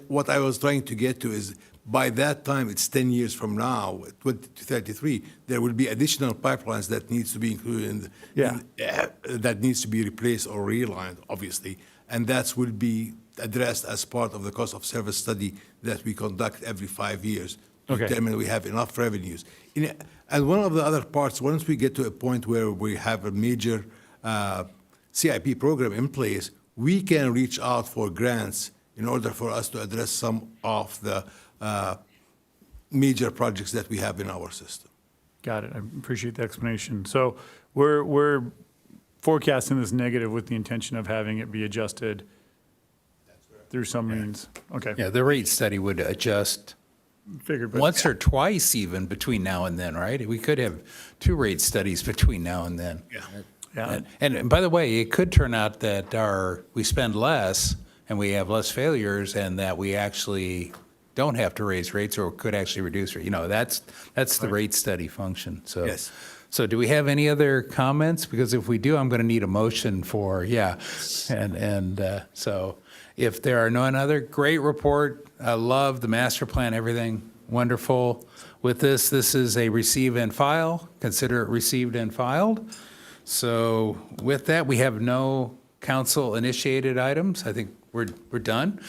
What I was trying to get to is, by that time, it's 10 years from now, 2033, there will be additional pipelines that needs to be included that needs to be replaced or realigned, obviously. And that will be addressed as part of the cost of service study that we conduct every 5 years to determine we have enough revenues. And one of the other parts, once we get to a point where we have a major CIP program in place, we can reach out for grants in order for us to address some of the major projects that we have in our system. Got it. I appreciate the explanation. So we're forecasting this negative with the intention of having it be adjusted through some means. Okay. Yeah, the rate study would adjust Figured, but once or twice even between now and then, right? We could have 2 rate studies between now and then. Yeah. And by the way, it could turn out that we spend less and we have less failures, and that we actually don't have to raise rates, or could actually reduce rates. That's the rate study function. So, Yes. So do we have any other comments? Because if we do, I'm going to need a motion for, so if there are none other, great report. I love the master plan, everything wonderful. With this is a receive and file. Consider it received and filed. So with that, we have no council-initiated items. I think we're done.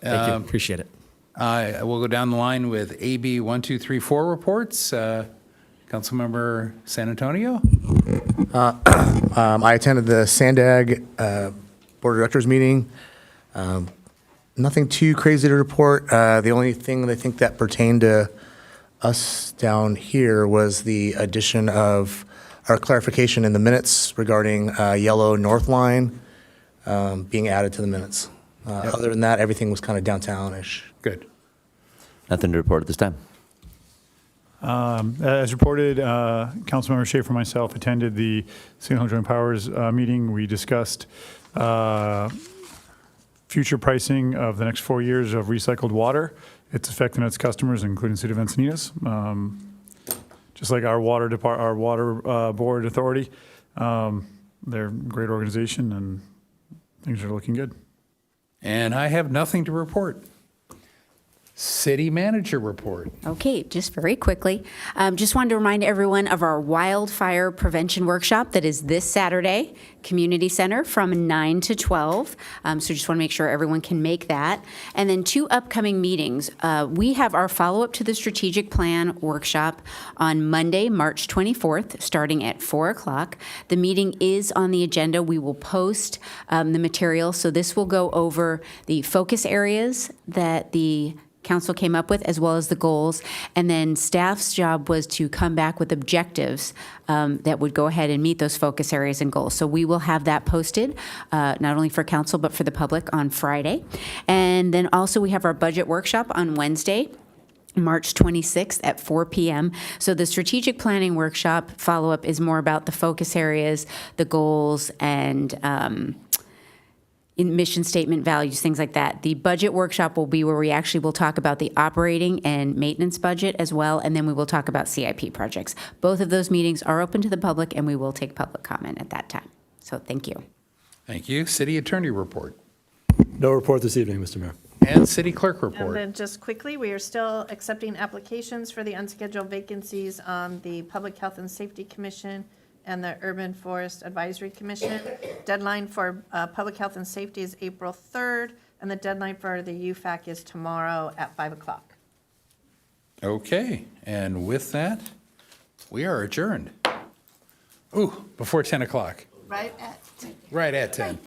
Thank you. Appreciate it. I will go down the line with AB 1, 2, 3, 4 reports. Councilmember San Antonio? I attended the Sandag Board of Directors meeting. Nothing too crazy to report. The only thing I think that pertained to us down here was the addition of our clarification in the minutes regarding yellow north line being added to the minutes. Other than that, everything was kind of downtown-ish. Good. Nothing to report at this time. As reported, Councilmember Schaefer and myself attended the Signal Joint Powers meeting. We discussed future pricing of the next 4 years of recycled water, its effect on its customers, including the City of Encinitas. Just like our water board authority, they're a great organization, and things are looking good. And I have nothing to report. City manager report. Okay, just very quickly, just wanted to remind everyone of our wildfire prevention workshop that is this Saturday, Community Center from 9 to 12. So just want to make sure everyone can make that. And then 2 upcoming meetings. We have our follow-up to the strategic plan workshop on Monday, March 24th, starting at 4 o'clock. The meeting is on the agenda. We will post the material. So this will go over the focus areas that the council came up with, as well as the goals. And then staff's job was to come back with objectives that would go ahead and meet those focus areas and goals. So we will have that posted, not only for council, but for the public on Friday. And then also we have our budget workshop on Wednesday, March 26th at 4 p.m. So the strategic planning workshop follow-up is more about the focus areas, the goals, and in mission statement values, things like that. The budget workshop will be where we actually will talk about the operating and maintenance budget as well, and then we will talk about CIP projects. Both of those meetings are open to the public, and we will take public comment at that time. So thank you. Thank you. City attorney report. No report this evening, Mr. Mayor. And city clerk And report. then just quickly, we are still accepting applications for the unscheduled vacancies on the Public Health and Safety Commission and the Urban Forest Advisory Commission. Deadline for Public Health and Safety is April 3rd, and the deadline for the UFAC is tomorrow at 5 o'clock. Okay, and with that, we are adjourned. Ooh, before 10 o'clock. Right at Right at 10.